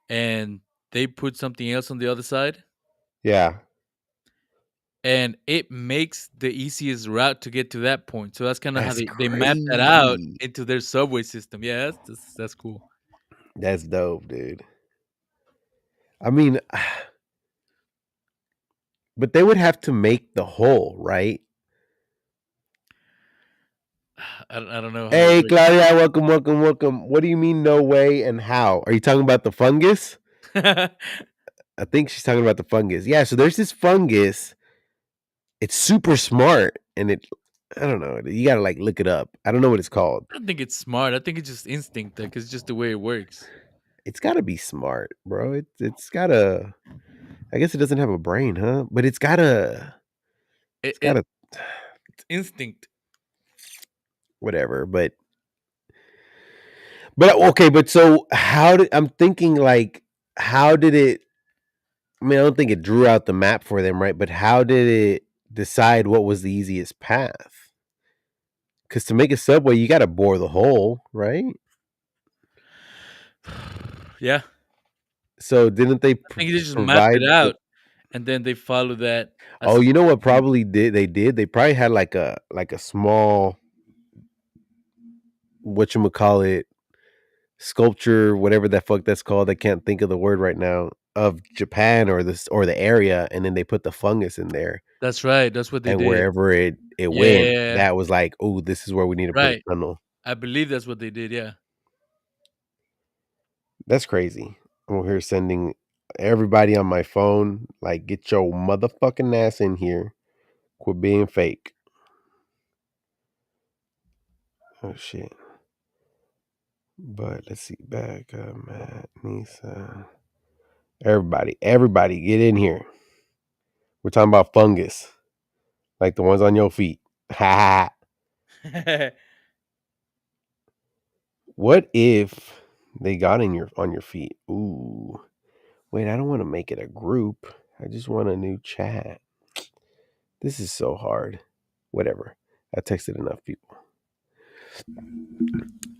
and they put something else on the other side, Yeah. and it makes the easiest route to get to that point. So that's kind of how That's they map that out crazy. into their subway system. Yeah, that's cool. That's dope, dude. I mean, but they would have to make the hole, right? I don't know how it Hey, works. Claudia, welcome, welcome, welcome. What do you mean, no way, and how? Are you talking about the fungus? I think she's talking about the fungus. Yeah, so there's this fungus. It's super smart, and I don't know. You gotta like look it up. I don't know what it's called. I don't think it's smart. I think it's just instinct. Like it's just the way it works. It's gotta be smart, bro. It's gotta. I guess it doesn't have a brain, huh? But it's gotta. It, It's it gotta. it's instinct. Whatever. But okay. But so how did I'm thinking like how did it? I mean, I don't think it drew out the map for them, right? But how did it decide what was the easiest path? Because to make a subway, you got to bore the hole, right? Yeah, So didn't they I think they just mapped provide it the? out, and then they follow that as Oh, a you know what? system. Probably did they did they probably had like a small what you call it sculpture, whatever the fuck that's called. I can't think of the word right now of Japan or this or the area, and then they put the fungus in there, That's right. That's what they and did. wherever it went, Yeah, that was like, oh, this is where we need to put a right. tunnel. I believe that's what they did. Yeah. That's crazy. I'm over here sending everybody on my phone, like, get your motherfucking ass in here. Quit being fake. Oh shit. But let's see. Back Matt, Nisa. Everybody, get in here. We're talking about fungus, like the ones on your feet. Ha! What if they got in your on your feet? Ooh. Wait, I don't want to make it a group. I just want a new chat. This is so hard. Whatever. I texted enough people.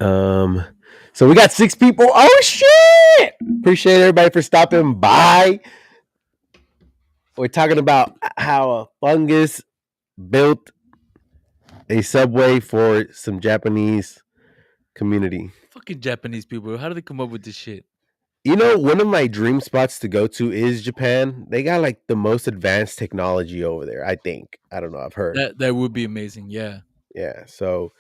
Um, so we got 6 people. Oh shit! Appreciate everybody for stopping by. We're talking about how a fungus built a subway for some Japanese community. Fucking Japanese people. How do they come up with this shit? You know, one of my dream spots to go to is Japan. They got like the most advanced technology over there, I think. I don't know, I've heard. That would be amazing. Yeah. Yeah. So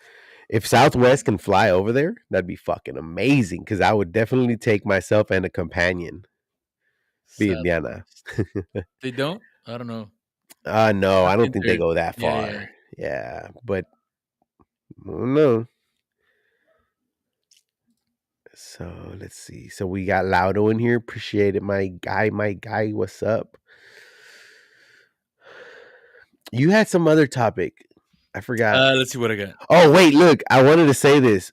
if Southwest can fly over there, that'd be fucking amazing because I would definitely take myself and a companion, be Indiana. Southwest. They don't? I don't know. No, I I've don't been think they there. go that Yeah, yeah. far. Yeah, but no. So let's see. So we got Laudo in here. Appreciate it, my guy. My guy, what's up? You had some other topic. I forgot. Let's see what I got. Oh wait, look. I wanted to say this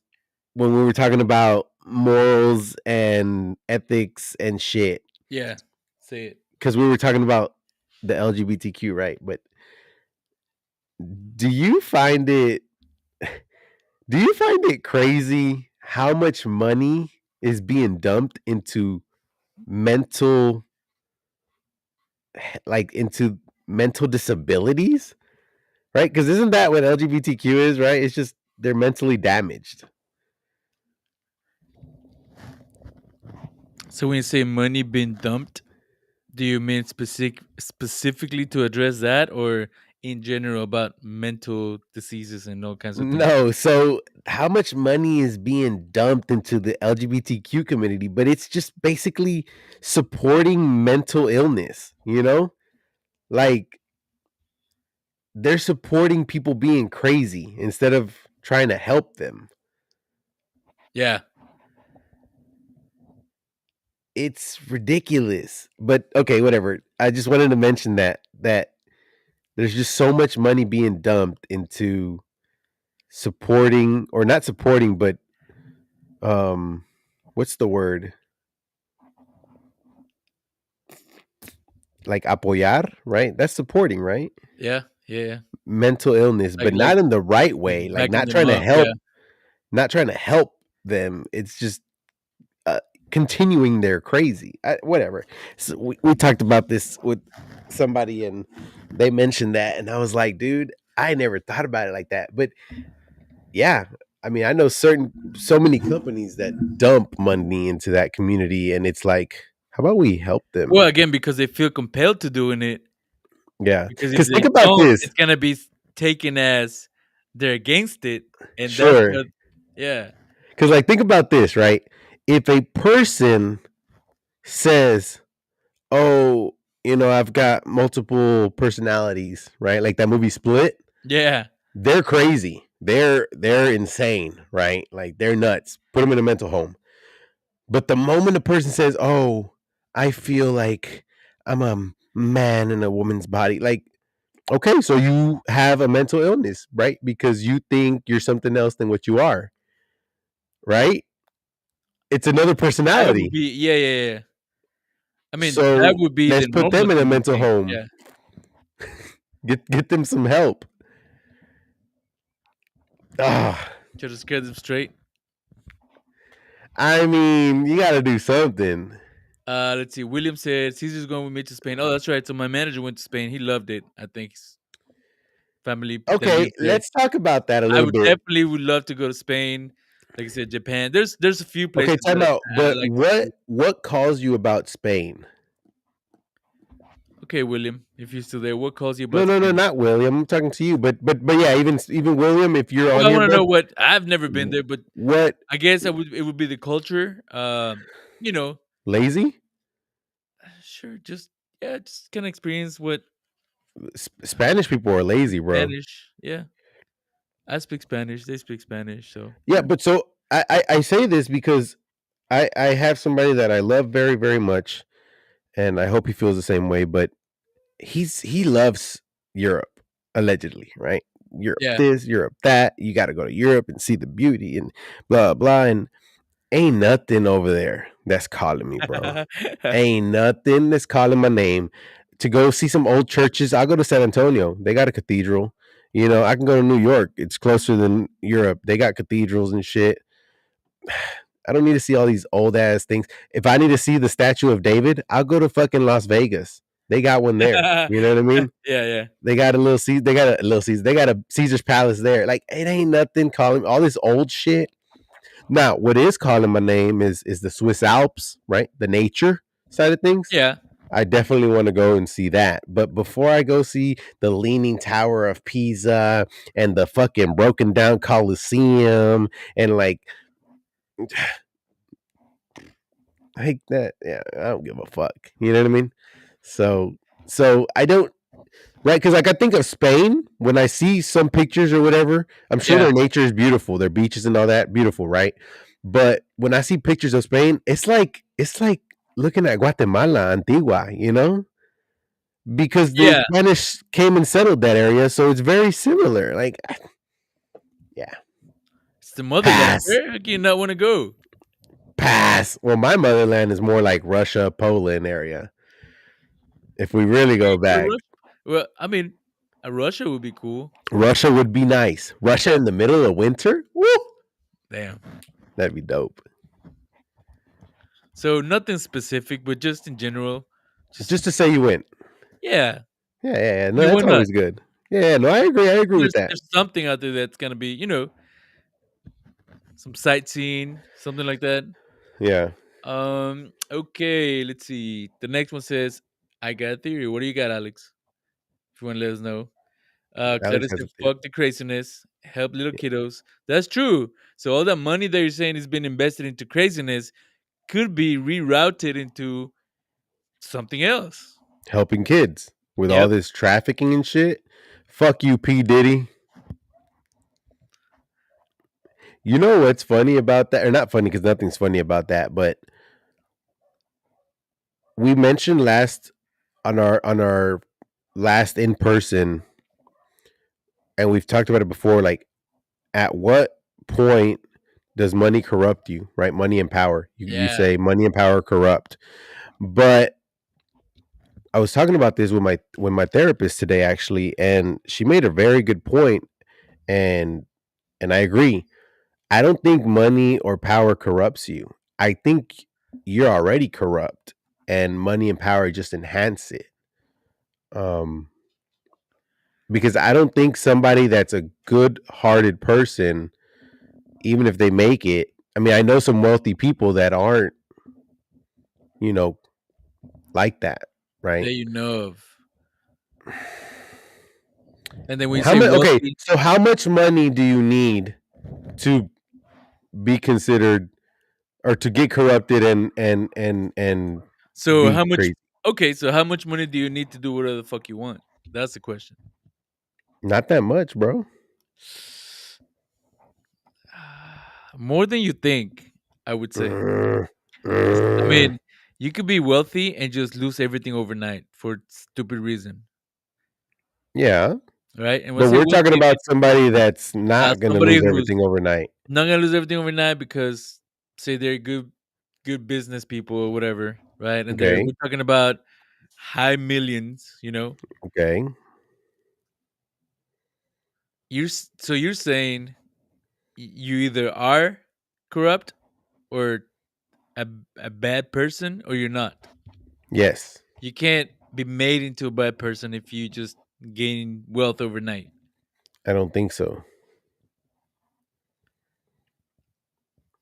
when we were talking about morals and ethics and shit Yeah. Say it. because we were talking about the LGBTQ, right? But do you find it? Do you find it crazy how much money is being dumped into mental, like into mental disabilities, right? Because isn't that what LGBTQ is, right? It's just they're mentally damaged. So when you say money being dumped, do you mean specifically to address that, or in general about mental diseases and all kinds of things? No, so how much money is being dumped into the LGBTQ community, but it's just basically supporting mental illness, you know? Like they're supporting people being crazy instead of trying to help them. Yeah. It's ridiculous. But okay, whatever. I just wanted to mention that there's just so much money being dumped into supporting or not supporting, but um what's the word? Like apoyar, right? That's supporting, right? Yeah. Yeah. Yeah. Mental illness, but Like not in the right way. Like backing them up. Yeah. not trying to help them. It's just uh, continuing their crazy. Whatever. So we talked about this with somebody, and they mentioned that, and I was like, dude, I never thought about it like that. But yeah, I mean, I know so many companies that dump money into that community, and it's like, how about we help them? Well, again, because they feel compelled to doing it. Yeah, Because if because think they about don't, this. it's gonna be taken as they're against it, and that's Sure, what. Yeah. because like think about this, right? If a person says, "Oh, I've got multiple personalities," right? Like that movie Split. Yeah. They're crazy. They're insane, right? Like they're nuts. Put them in a mental home. But the moment a person says, "Oh, I feel like I'm a man in a woman's body," like okay, so you have a mental illness, right? Because you think you're something else than what you are, right? It's another That would personality. be. Yeah. Yeah. Yeah. I mean, that So would be let's the put normal them in a thing to mental think. home. Yeah. Get them some help. Ah, Try to scare them straight. I mean, you got to do something. Let's see. William said Caesar's going with me to Spain. Oh, that's right. So my manager went to Spain. He loved it. I think his family that Okay, lives there. let's talk about that a I little would bit. definitely would love to go to Spain. Like I said, Japan. There's a few Okay, places time that out. I But like to see. what calls you about Spain? Okay, William, if you're still there, what calls you No, about no, no, Spain? not William. I'm talking to you. But yeah, even William, if you're on Well, I here, want to bud, know what I've never been there, but what I guess I would. It would be the culture. You know, lazy? sure, just yeah, just kind of experience what Spanish people are lazy, bro. Spanish. Yeah, I speak Spanish. They speak Spanish, so Yeah, yeah, but so I say this because I have somebody that I love very very much, and I hope he feels the same way. But he loves Europe allegedly, right? Europe yeah. this, Europe that. You got to go to Europe and see the beauty and blah blah. And ain't nothing over there that's calling me, bro. Ain't nothing that's calling my name to go see some old churches. I'll go to San Antonio. They got a cathedral. I can go to New York. It's closer than Europe. They got cathedrals and shit. I don't need to see all these old ass things. If I need to see the Statue of David, I'll go to fucking Las Vegas. They got one there. You know what I mean? Yeah, yeah, They got a little Caesar. They got a little Caesar. They got a Caesar's Palace there. Like it ain't nothing calling all this old shit. Now, what is calling my name is the Swiss Alps, right? The nature side of things. yeah, I definitely want to go and see that. But before I go see the Leaning Tower of Pisa and the fucking broken down Colosseum and like that, yeah, I don't give a fuck. You know what I mean? So I don't right because like I think of Spain when I see some pictures or whatever. I'm sure yeah, their nature is beautiful, their beaches and all that beautiful, right? But when I see pictures of Spain, it's like looking at Guatemala, Antigua, you know, because the yeah. Spanish came and settled that area, so it's very similar. Like, yeah, It's the motherland. pass, Where do you not want to go? pass. Well, my motherland is more like Russia, Poland area. If we really go Go to back, Russia. Well, I mean, Russia would be cool. Russia would be nice. Russia in the middle of winter, woo, Damn. that'd be dope. So nothing specific, but just in general, just Just to say you went. yeah. Yeah, yeah, yeah. I No, mean, why that's not? always good. Yeah, no, I agree. I agree with that. There's something out there that's gonna be, some sightseeing, something like that. Yeah, Okay, let's see. The next one says, "I got a theory." What do you got, Alex? If you want to let us know. Alex Cletus has said, a theory. "Fuck the craziness. Help little kiddos." That's true. So all that money that you're saying has been invested into craziness could be rerouted into something else. Helping kids with all Yep. this trafficking and shit. Fuck you, P Diddy. You know what's funny about that? Or not funny because nothing's funny about that. But we mentioned last on our last in person, and we've talked about it before. Like, at what point does money corrupt you? Right? Money and power. You Yeah. say money and power corrupt, but I was talking about this with my therapist today actually, and she made a very good point, and I agree. I don't think money or power corrupts you. I think you're already corrupt, and money and power just enhance it. Um, because I don't think somebody that's a good-hearted person, even if they make it. I mean, I know some wealthy people that aren't, you know, like that, right? That you know of. And then when you How say much? Okay, wealthy, so how much money do you need to be considered or to get corrupted and so be how much crazy? okay, so how much money do you need to do whatever the fuck you want? That's the question. Not that much, bro. More than you think, I would say. Mm, I mm. mean, you could be wealthy and just lose everything overnight for stupid reason, Yeah, right? And when I but say we're talking wealthy, I about mean somebody that's not gonna somebody lose who's everything overnight. not gonna lose everything overnight because say they're good business people or whatever, right? And Okay, we're talking about high millions, you know. okay. So you're saying you either are corrupt or a, a bad person or you're not. Yes, You can't be made into a bad person if you just gain wealth overnight. I don't think so.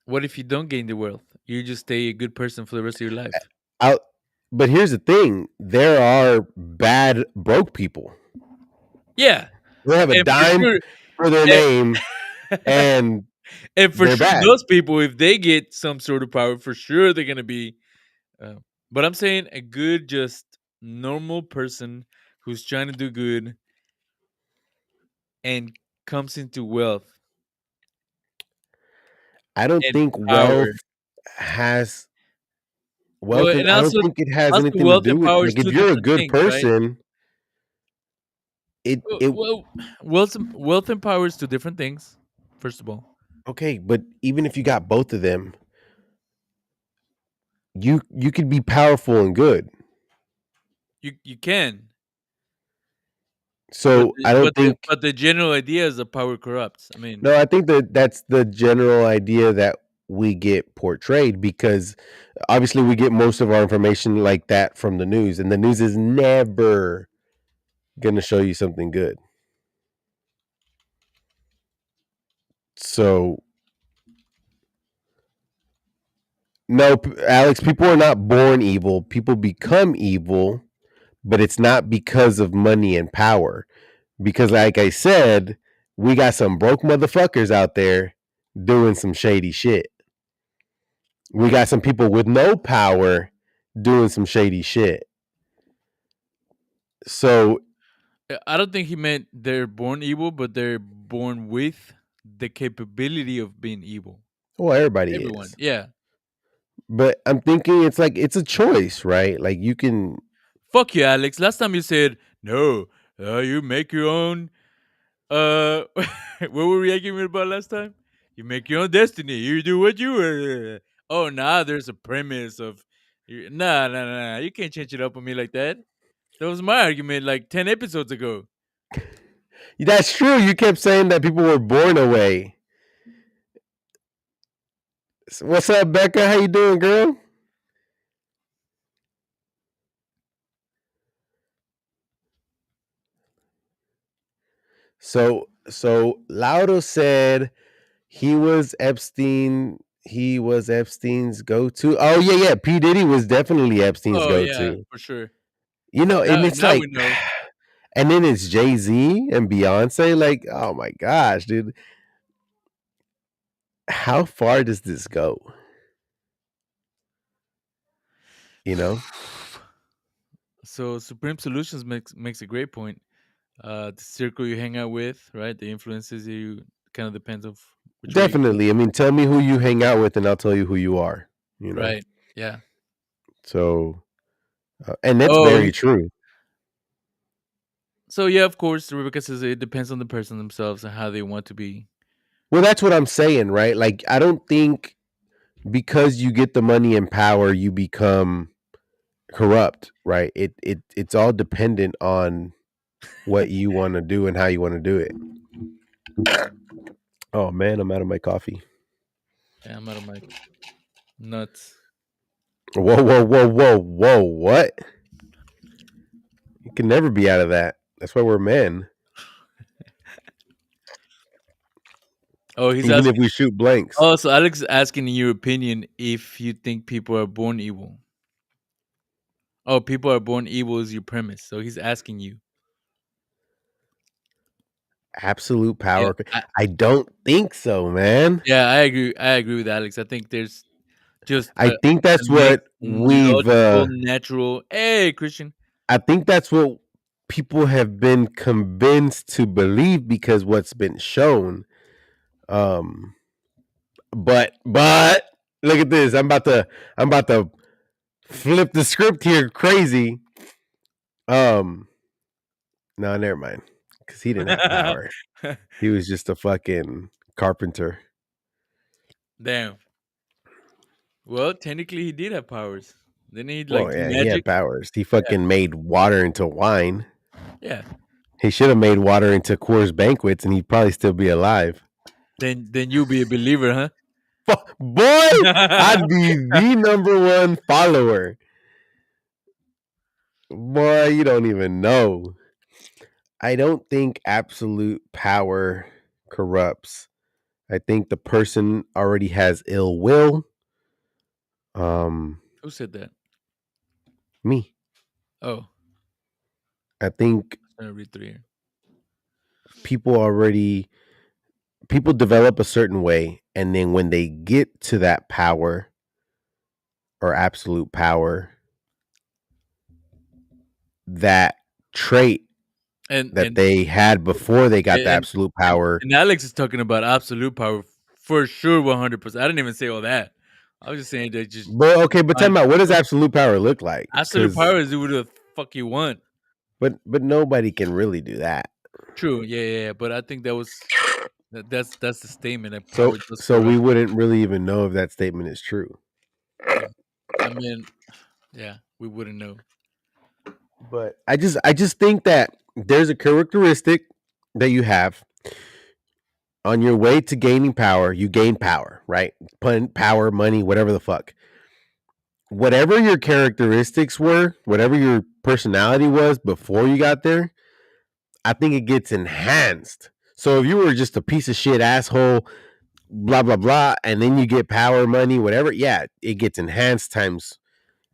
What if you don't gain the wealth? You just stay a good person for the rest of your life. I but here's the thing: there are bad broke people. Yeah, They have a and for dime sure, for their name, and, and and for they're sure, bad. those people, if they get some sort of power, for sure they're gonna be. Uh, but I'm saying a good, just normal person who's trying to do good and comes into wealth I don't and think power. Well, and I don't think it has also anything to wealth do and with power is like if two you're a different good things, right? person, Well, it well, wealth and power is two different things. First of all, okay, but even if you got both of them, you could be powerful and good. you can, but So I don't think the general idea is that power corrupts. I mean, no, I think that that's the general idea that we get portrayed, because obviously we get most of our information like that from the news, and the news is never going to show you something good. So, no, Alex, people are not born evil. People become evil, but it's not because of money and power. Because, like I said, we got some broke motherfuckers out there doing some shady shit. We got some people with no power doing some shady shit. So, I don't think he meant they're born evil, but they're born with the capability of being evil. well, everybody Everyone, is. yeah. But I'm thinking it's like it's a choice, right? Like you can. Fuck you, Alex. Last time you said no, you make your own. What were we arguing about last time? You make your own destiny. You do what you. Oh, now there's a premise of. Nah, nah, nah, nah. You can't change it up on me like that. That was my argument like 10 episodes ago. That's true. You kept saying that people were born away. What's up, Becca? How you doing, girl? So Laudo said he was Epstein. He was Epstein's go-to. Oh yeah, yeah. P Diddy was definitely Epstein's Oh, yeah, go-to. for sure. And it's Now we like, know. and then it's Jay Z and Beyonce. Like, oh my gosh, dude, how far does this go? You know, So Supreme Solutions makes a great point. The circle you hang out with, right? The influences you kind of depends of which way you go. definitely. I mean, tell me who you hang out with, and I'll tell you who you are. You know, Right. Yeah. so and that's Oh, very true. so yeah, of course, Rebecca says it depends on the person themselves and how they want to be. Well, that's what I'm saying, right? Like, I don't think because you get the money and power, you become corrupt, right? It's all dependent on what you want to do and how you want to do it. Oh man, I'm out of my coffee. Yeah, I'm out of my nuts. Whoa, whoa, whoa, whoa, whoa! What? You can never be out of that. That's why we're men, Oh, he's even if asking. we shoot blanks. Oh, so Alex is asking in your opinion if you think people are born evil. Oh, people are born evil is your premise. So he's asking you. Absolute Yeah, power. I don't think so, man. yeah, I agree. I agree with Alex. I think there's just I think a that's next what we've. logical, natural. Hey, Christian. I think that's what people have been convinced to believe because what's been shown. Um, but look at this. I'm about to flip the script here. Crazy. Um, no, never mind. Because he didn't have power. He was just a fucking carpenter. Damn. Well, technically, he did have powers. Didn't he like Well, do yeah, he had magic? powers. He Yeah, fucking made water into wine. yeah. He should have made water into Coors banquets, and he'd probably still be alive. Then you'll be a believer, Boy, huh? I'd be the number one follower. Boy, you don't even know. I don't think absolute power corrupts. I think the person already has ill will. Um, Who said that? me. Oh, I think I'm gonna read through here. people already people develop a certain way, and then when they get to that power or absolute power, that trait And that and they had before they got the and absolute and, power. and Alex is talking about absolute power for sure, 100%. I didn't even say all that. I was just saying that just But okay, but tell find me about what does absolute power look like? absolute Because power is do what the fuck you want. but nobody can really do that. True, yeah, yeah, yeah. But I think that's the statement that So power does so we corrupt. wouldn't really even know if that statement is true. Yeah, I mean, yeah, we wouldn't know. But I just think that there's a characteristic that you have On your way to gaining power, you gain power, right? Power, money, whatever the fuck. Whatever your characteristics were, whatever your personality was before you got there, I think it gets enhanced. So if you were just a piece of shit asshole, blah blah blah, and then you get power, money, whatever, yeah, it gets enhanced times,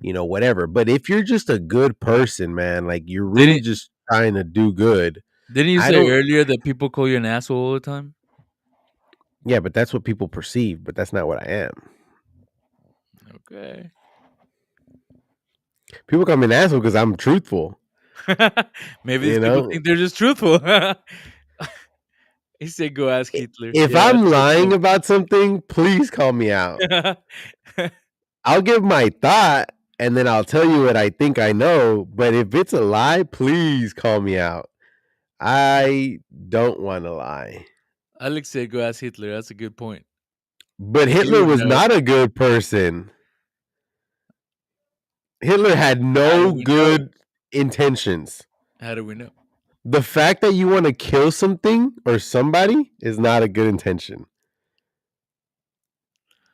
whatever. But if you're just a good person, man, like you're really Didn't just trying to do good, didn't you I say don't. earlier that people call you an asshole all the time? Yeah, but that's what people perceive, but that's not what I am. Okay. People call me an asshole because I'm truthful. Maybe these You people know, think they're just truthful. He said, "Go ask Hitler." if Yeah, I'm that's a good lying point. about something, please call me out. I'll give my thought and then I'll tell you what I think I know. But if it's a lie, please call me out. I don't want to lie. Alex said, "Go ask Hitler." That's a good point. But He Hitler would was know. not a good person. Hitler had How do no we know? good intentions. How do we know? The fact that you want to kill something or somebody is not a good intention.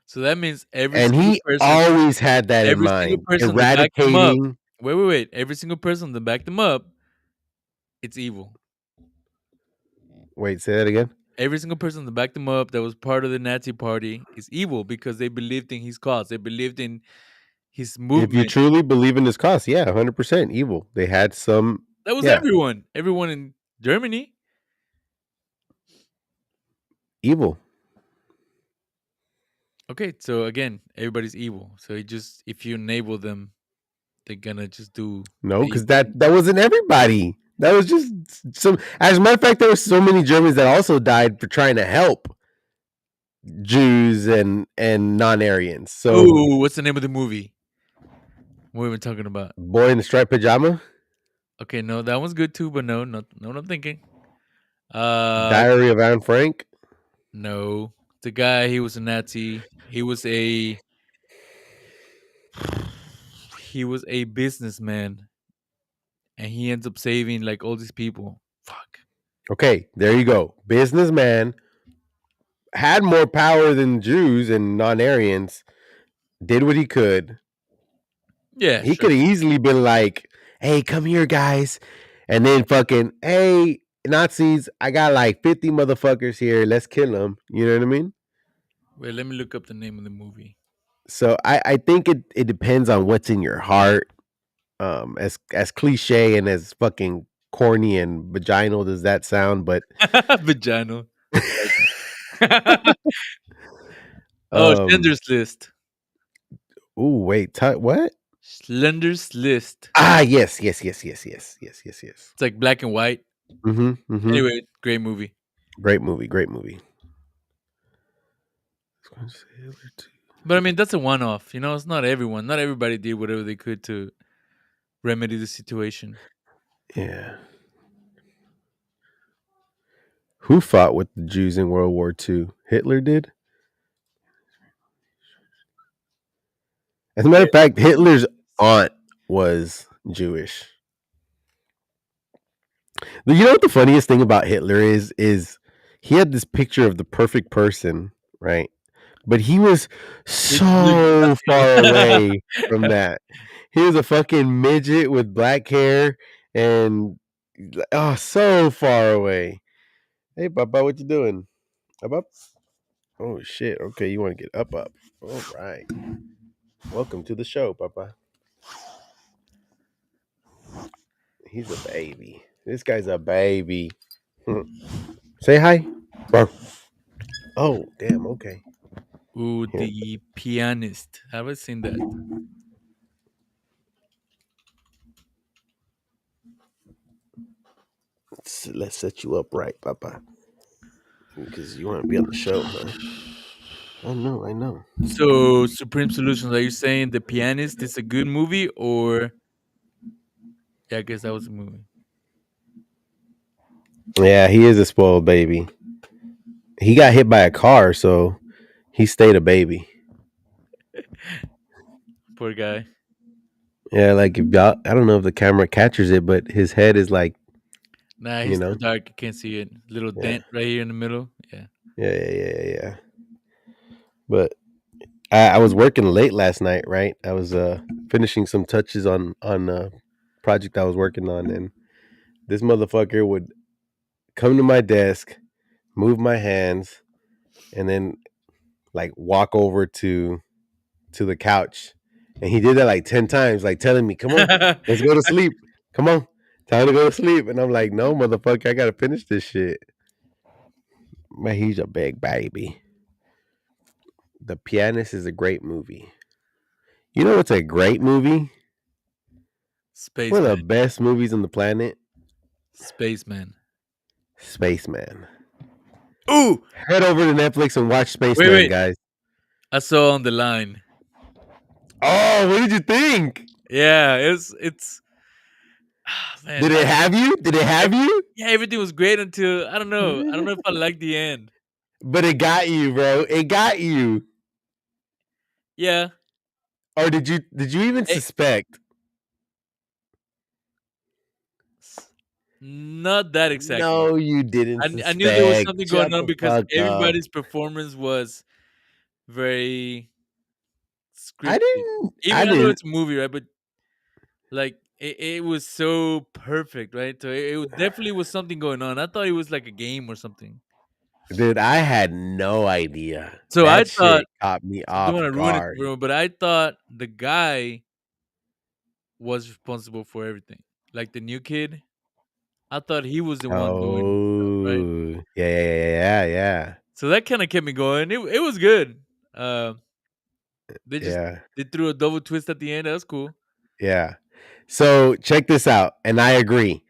So that means And he always had that in every single mind. person that backed them up. Eradicating. Wait. Every single person that backed them up, it's evil. Wait, say that again. Every single person that backed him up that was part of the Nazi party is evil because they believed in his cause. They believed in his If you movement. truly believe in this cause, yeah, 100% evil. They had some, That was yeah, everyone. Everyone in Germany. evil. Okay, so again, everybody's evil. So it just if you enable them, they're gonna just do No, the because evil thing. that wasn't everybody. That was just some. As a matter of fact, there were so many Germans that also died for trying to help Jews and non-Aryans. So, Oh, what's the name of the movie? What are we talking about? Boy in the Striped Pajama, Okay, no, that one's good too, but no, what I'm thinking. Uh, Diary of Anne Frank. no, the guy he was a Nazi. He was a businessman, and he ends up saving like all these people. Fuck. Okay, there you go. Businessman had more power than Jews and non-Aryans. Did what he could. Yeah, He sure. could have easily been like, "Hey, come here, guys," and then fucking, "Hey, Nazis, I got like 50 motherfuckers here. Let's kill them." You know what I mean? Wait, let me look up the name of the movie. So I think it depends on what's in your heart. As cliche and as fucking corny and vaginal does that sound, but Vagina. I like it. Oh, um, Schindler's List. ooh, wait, what? Schindler's List. Ah, yes, yes, yes, yes, yes, yes, yes, yes. It's like black and white. Mm-hmm. Mm-hmm. Anyway, great movie. Great movie. Great movie. But I mean, that's a one-off. You know, it's not everyone. Not everybody did whatever they could to remedy the situation. Yeah. Who fought with the Jews in World War II? Hitler did. As a matter Yeah. of fact, Hitler's aunt was Jewish. You know what the funniest thing about Hitler is he had this picture of the perfect person, right? But he was Literally so far nothing. away from that. He was a fucking midget with black hair and oh, so far away. Hey, Papa, what you doing? Up, up? Oh shit. Okay, you want to get up, up. All right. Welcome to the show, Papa. He's a baby. This guy's a baby. Say hi. Bro. Oh, damn. Okay. Ooh, Here, the pianist. Have I seen that? let's set you up right, Papa. Because you want to be on the show, huh? I know, I know. So, Supreme Solutions. Are you saying the pianist is a good movie, or yeah? I guess that was a movie. Yeah, he is a spoiled baby. He got hit by a car, so he stayed a baby. Poor guy. Yeah, like if y'all, I don't know if the camera captures it, but his head is like, Nah, you he's too know, dark. You can't see it. Little yeah. dent right here in the middle. Yeah. Yeah, yeah, yeah, yeah, yeah. But I was working late last night, right? I was finishing some touches on a project I was working on, and this motherfucker would come to my desk, move my hands, and then like walk over to the couch. And he did that like 10 times, like telling me, "Come on, let's go to sleep. Come on, time to go to sleep." And I'm like, "No, motherfucker, I gotta finish this shit." Man, he's a big baby. The Pianist is a great movie. You know what's a great movie? One of the Spaceman. best movies on the planet? Spaceman. Spaceman. Ooh, Head over to Netflix and watch wait, Spaceman, wait. guys. I saw on the line. Oh, what did you think? Yeah, it's man. Did it have you? Did it have you? Yeah, everything was great until I don't know. I don't know if I like the end. But it got you, bro. It got you. Yeah, Or did you even it, suspect? not that exactly. No, you didn't I knew there was suspect. something going Shut on the because fuck up. everybody's performance was very I scripted. didn't. I Even I know didn't. it's a movie, right? But like it was so perfect, right? So it definitely was something going on. I thought it was like a game or something. Dude, I had no idea. So I That thought, shit caught me so don't off want to ruin it for guard. everyone, but I thought the guy was responsible for everything. Like the new kid, I thought he was the one doing stuff, right? Oh, yeah, yeah, yeah, yeah, yeah. So that kind of kept me going. It was good. Uh, they just Yeah. they threw a double twist at the end. That was cool. Yeah. So check this out, and I agree.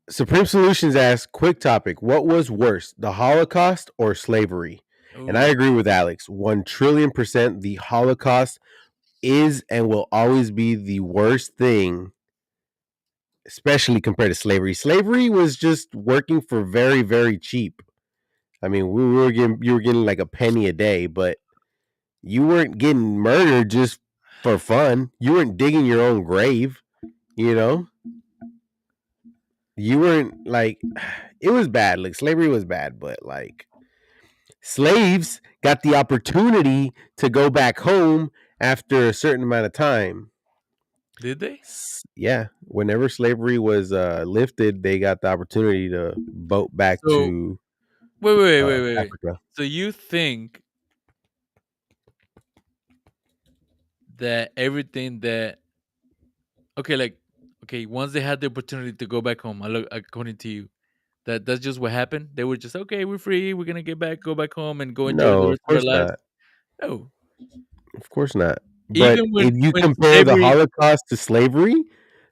Supreme Solutions asks, quick topic: what was worse, the Holocaust or slavery? And I Oh, agree with Alex. 1 trillion%. The Holocaust is and will always be the worst thing, especially compared to slavery. Slavery was just working for very, very cheap. I mean, we were getting you were getting like a penny a day, but you weren't getting murdered just for fun. You weren't digging your own grave, you know? You weren't like it was bad. Like slavery was bad, but like slaves got the opportunity to go back home after a certain amount of time. did they? Yeah, whenever slavery was lifted, they got the opportunity to boat back So to wait. Africa. So you think that everything that okay, like okay, once they had the opportunity to go back home, I look according to you, that's just what happened. They were just okay, we're free, we're gonna go back home and go enjoy the No, of rest of our course lives. not. No, Of course not. But even if you when compare the slavery, Holocaust to slavery,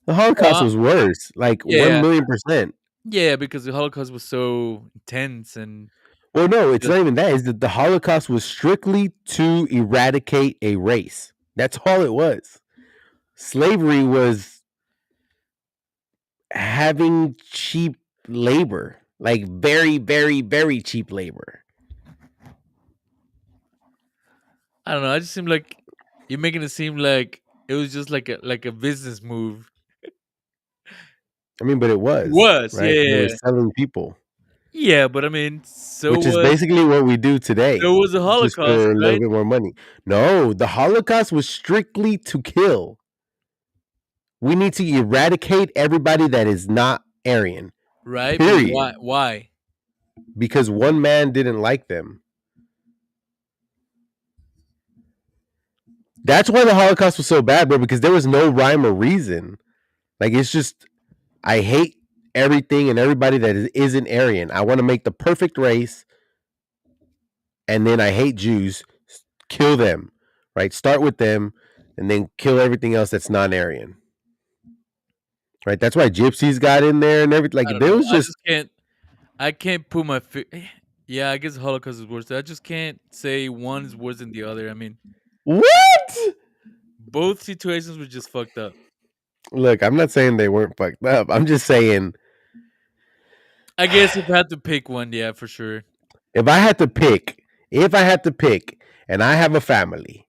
the oh, Holocaust was worse, like one yeah, million percent. yeah, because the Holocaust was so intense and Well, no, it's just not even that. Is that the Holocaust was strictly to eradicate a race. That's all it was. Slavery was having cheap labor, like very, very, very cheap labor. I don't know. I just seem like you're making it seem like it was just like a business move. I mean, but it It was was, right. They were yeah, selling people, yeah. But I mean, which is basically what we do so today, was the just Holocaust, for a little right? bit more money. No, the Holocaust was strictly to kill. We need to eradicate everybody that is not Aryan. Right, but Period. why? Why? Because one man didn't like them. That's why the Holocaust was so bad, bro. Because there was no rhyme or reason. Like it's just I hate everything and everybody that isn't Aryan. I want to make the perfect race, and then I hate Jews. Kill them, right? Start with them, and then kill everything else that's non-Aryan, right? That's why gypsies got in there and everything. I Like don't there know. was I just just can't. I can't put my. Yeah, I guess the Holocaust is worse. I just can't say one is worse than the other. I mean, what? both situations were just fucked up. Look, I'm not saying they weren't fucked up. I'm just saying I guess if I had to pick one, yeah, for sure. if I had to pick, if I had to pick, and I have a family,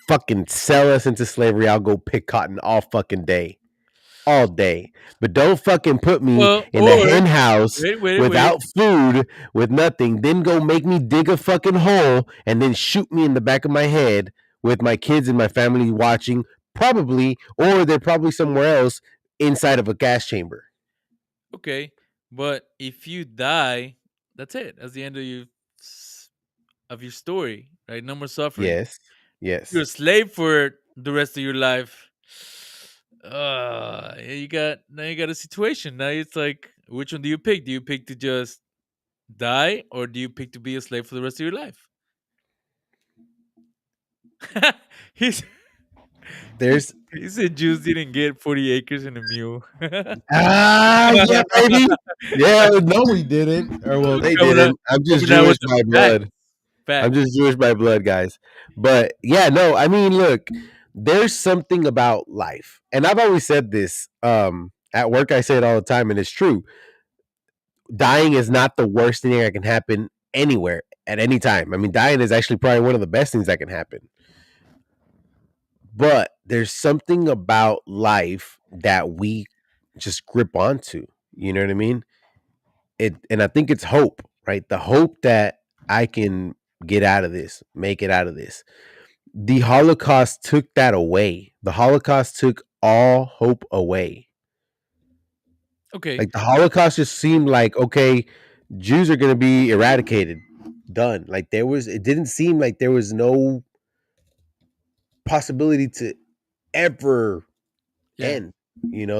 fucking sell us into slavery, I'll go pick cotton all fucking day. all day. But don't fucking put me Well, in a hen or house wait. without food, with nothing, then go make me dig a fucking hole and then shoot me in the back of my head with my kids and my family watching, probably, or they're probably somewhere else inside of a gas chamber. Okay, but if you die, that's it. That's the end of your story, right? No more suffering. Yes. You're Yes. a slave for the rest of your life. Now you got a situation. Now it's like, which one do you pick? Do you pick to just die, or do you pick to be a slave for the rest of your life? he's he, There's he said Jews didn't get 40 acres and a mule. yeah, baby. Yeah, no, we didn't. Or well, they coming out didn't. I'm just coming out Jewish with the by facts. blood. I'm Facts. just Jewish by blood, guys. But yeah, no, I mean, look, there's something about life. And I've always said this. At work I say it all the time, and it's true. Dying is not the worst thing that can happen anywhere at any time. I mean, dying is actually probably one of the best things that can happen. But there's something about life that we just grip onto. You know what I mean? And I think it's hope, right? The hope that I can get out of this, make it out of this. The Holocaust took that away. The Holocaust took all hope away. Okay. Like the Holocaust just seemed like, okay, Jews are going to be eradicated, done. Like it didn't seem like there was no possibility to ever Yeah. end.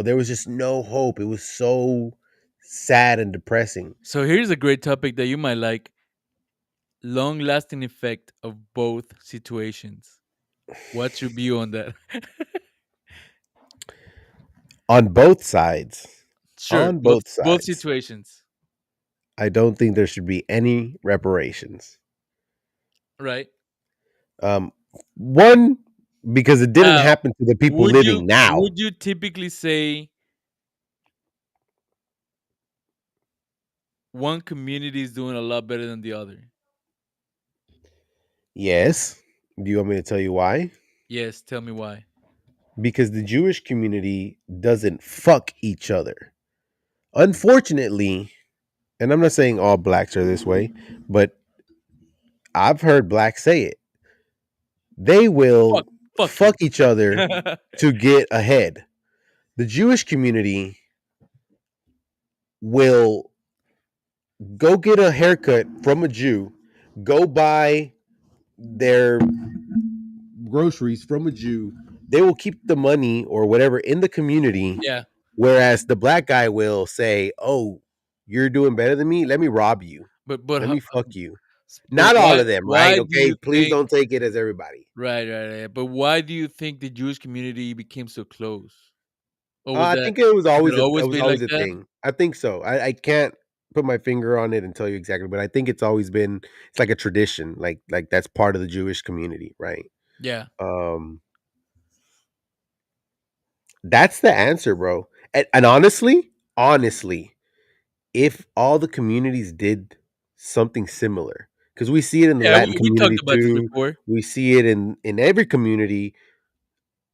There was just no hope. It was so sad and depressing. So here's a great topic that you might like: long lasting effect of both situations. What's your view on that? On both sides, Sure, on both both both sides, situations, I don't think there should be any reparations. right? Um, one, because it didn't Now, happen to the people would you living now. would you typically say one community is doing a lot better than the other? Yes. Do you want me to tell you why? Yes, tell me why. Because the Jewish community doesn't fuck each other. Unfortunately, and I'm not saying all blacks are this way, but I've heard blacks say it. They Fuck, will fuck fuck you. each other to get ahead. The Jewish community will go get a haircut from a Jew, go buy their groceries from a Jew. They will keep the money or whatever in the community, Yeah, whereas the black guy will say, "Oh, you're doing better than me. Let me rob you. but Let me fuck you." but Not all of them, right? why do Okay, you please think don't take it as everybody. right? But why do you think the Jewish community became so close? Or was I that think it was has always it always it was been always like a that? thing. I think so. I can't put my finger on it and tell you exactly, but I think it's always been. It's like a tradition, like that's part of the Jewish community, right? Yeah. Um, that's the answer, bro. And honestly, if all the communities did something similar, because we see it in the Yeah, Latin we talked community about this too, before. we see it in every community.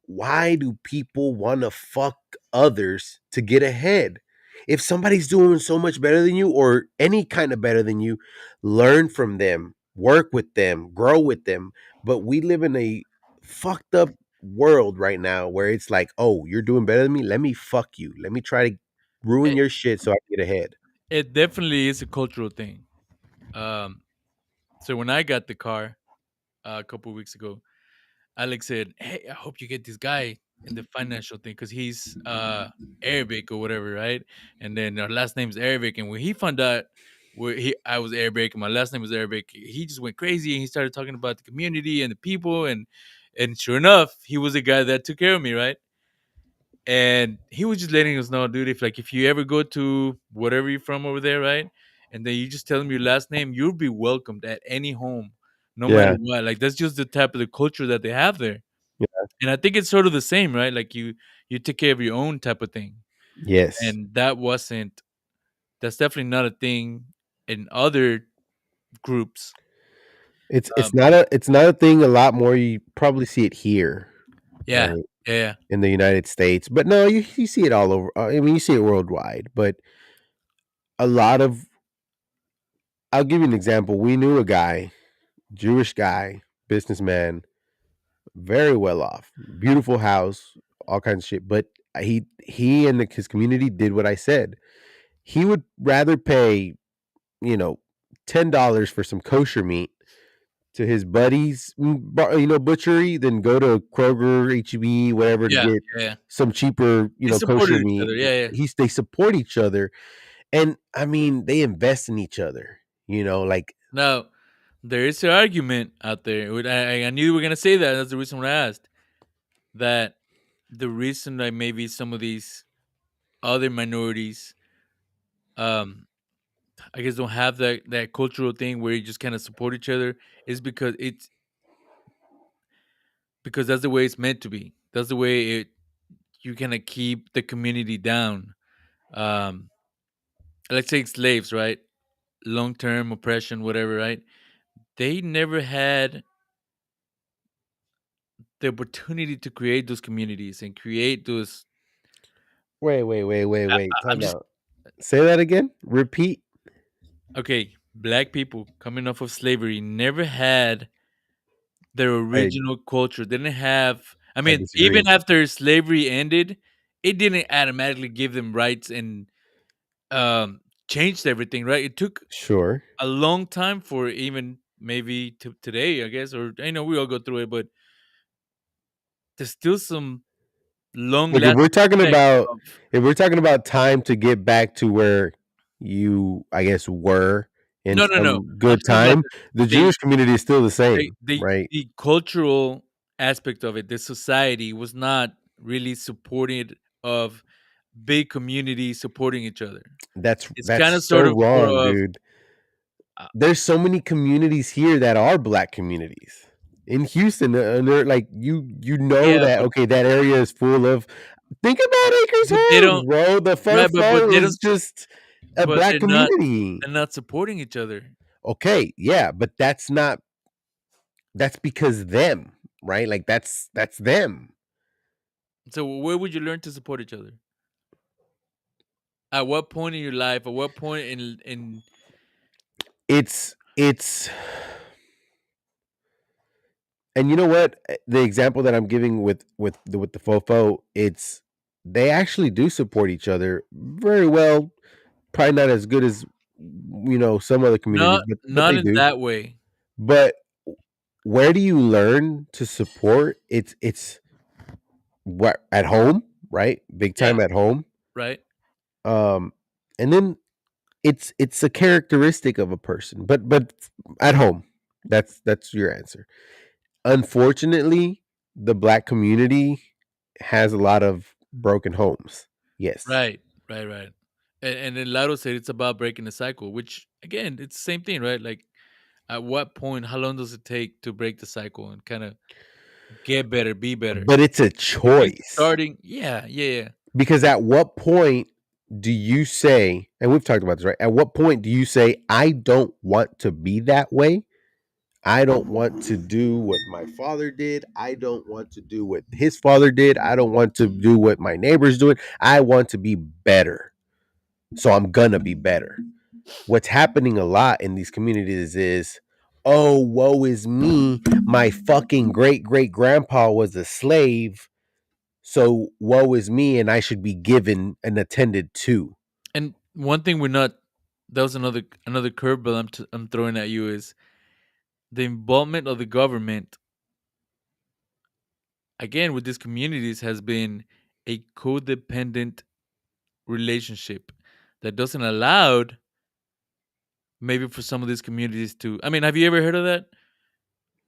Why do people want to fuck others to get ahead? If somebody's doing so much better than you or any kind of better than you, learn from them, work with them, grow with them. But we live in a fucked up world right now where it's like, oh, you're doing better than me. Let me fuck you. Let me try to ruin It your shit so I can get ahead. it definitely is a cultural thing. Um, so when I got the car a couple of weeks ago, Alex said, "Hey, I hope you get this guy in the financial thing because he's Arabic or whatever, right?" And then our last name is Arabic, and when he found out I was Arabic and my last name was Arabic, he just went crazy and he started talking about the community and the people and sure enough, he was the guy that took care of me, right? And he was just letting us know, dude, if you ever go to whatever you're from over there, right? And then you just tell them your last name, you'll be welcomed at any home, no matter Yeah. what. Like that's just the type of the culture that they have there. Yeah. And I think it's sort of the same, right? Like you take care of your own type of thing. Yes. And that's definitely not a thing in other groups. It's Um not a thing a lot more. You probably see it here, yeah. right? Yeah. in the United States, but no, you see it all over. I mean, you see it worldwide, but a lot of. I'll give you an example. We knew a guy, Jewish guy, businessman, very well off, beautiful house, all kinds of shit. But he and his community did what I said. He would rather pay, you know, $10 for some kosher meat to his buddies, butchery than go to Kroger, HEB, whatever to Yeah. get Yeah. some cheaper, They kosher supported each meat. other. Yeah. Yeah. They support each other, and I mean they invest in each other. Like Now, there is an argument out there. I knew you were gonna say that. That's the reason why I asked. That the reason that maybe some of these other minorities, um, I guess, don't have that cultural thing where you just kind of support each other is because that's the way it's meant to be. That's the way it you kind of keep the community down. Um, let's take slaves, right? Long term oppression, whatever, right? They never had the opportunity to create those communities and create those. wait. I'm Time just out. Say that again. Repeat. okay. Black people coming off of slavery never had their I original culture. They didn't have. I I mean, even disagree. after slavery ended, it didn't automatically give them rights and changed everything. Right? It took Sure. a long time for even maybe to today, I guess, or I know we all go through it, but there's still some long Like lasting effect of if we're talking about time to get back to where you, I guess, were in no, no, no. some I'm good talking about time, the the Jewish community is still the the same, the, right? the cultural aspect of it. The society was not really supported of big communities supporting each other. It's kind of That's sort so of more wrong, of dude. uh, There's so many communities here that are black communities in Houston, and they're like you know yeah, that okay, that area is full of. Think about Acres but they Homes, don't bro. The right, but Fofo they don't is just a but black community. they're not supporting each other. Okay, yeah, but that's because them, right? Like that's them. So where would you learn to support each other? At what point in your life? At what point in It's and you know what? The example that I'm giving with the Fofo, it's they actually do support each other very well. Probably not as good as some other communities, but not they in do. that way, But where do you learn to support? It's what at home, right? Big yeah, time at home. right, Um, and then it's a characteristic of a person, but at home, that's your answer. Unfortunately, the black community has a lot of broken homes. Yes, right, right. And then Laro said it's about breaking the cycle, which again, it's the same thing, right? Like, at what point, how long does it take to break the cycle and kind of get better, be better? but it's a It's choice starting, yeah, yeah, yeah. because at what point do you say, and we've talked about this, right? At what point do you say, I don't want to be that way? I don't want to do what my father did. I don't want to do what his father did. I don't want to do what my neighbor's doing. I want to be better. So I'm going to be better. What's happening a lot in these communities is, oh, woe is me. My fucking great great grandpa was a slave. So woe is me, and I should be given and attended to. And one thing we're not, that was another curveball I'm throwing at you is the involvement of the government again with these communities has been a codependent relationship that doesn't allow maybe for some of these communities to. I mean, have you ever heard of that?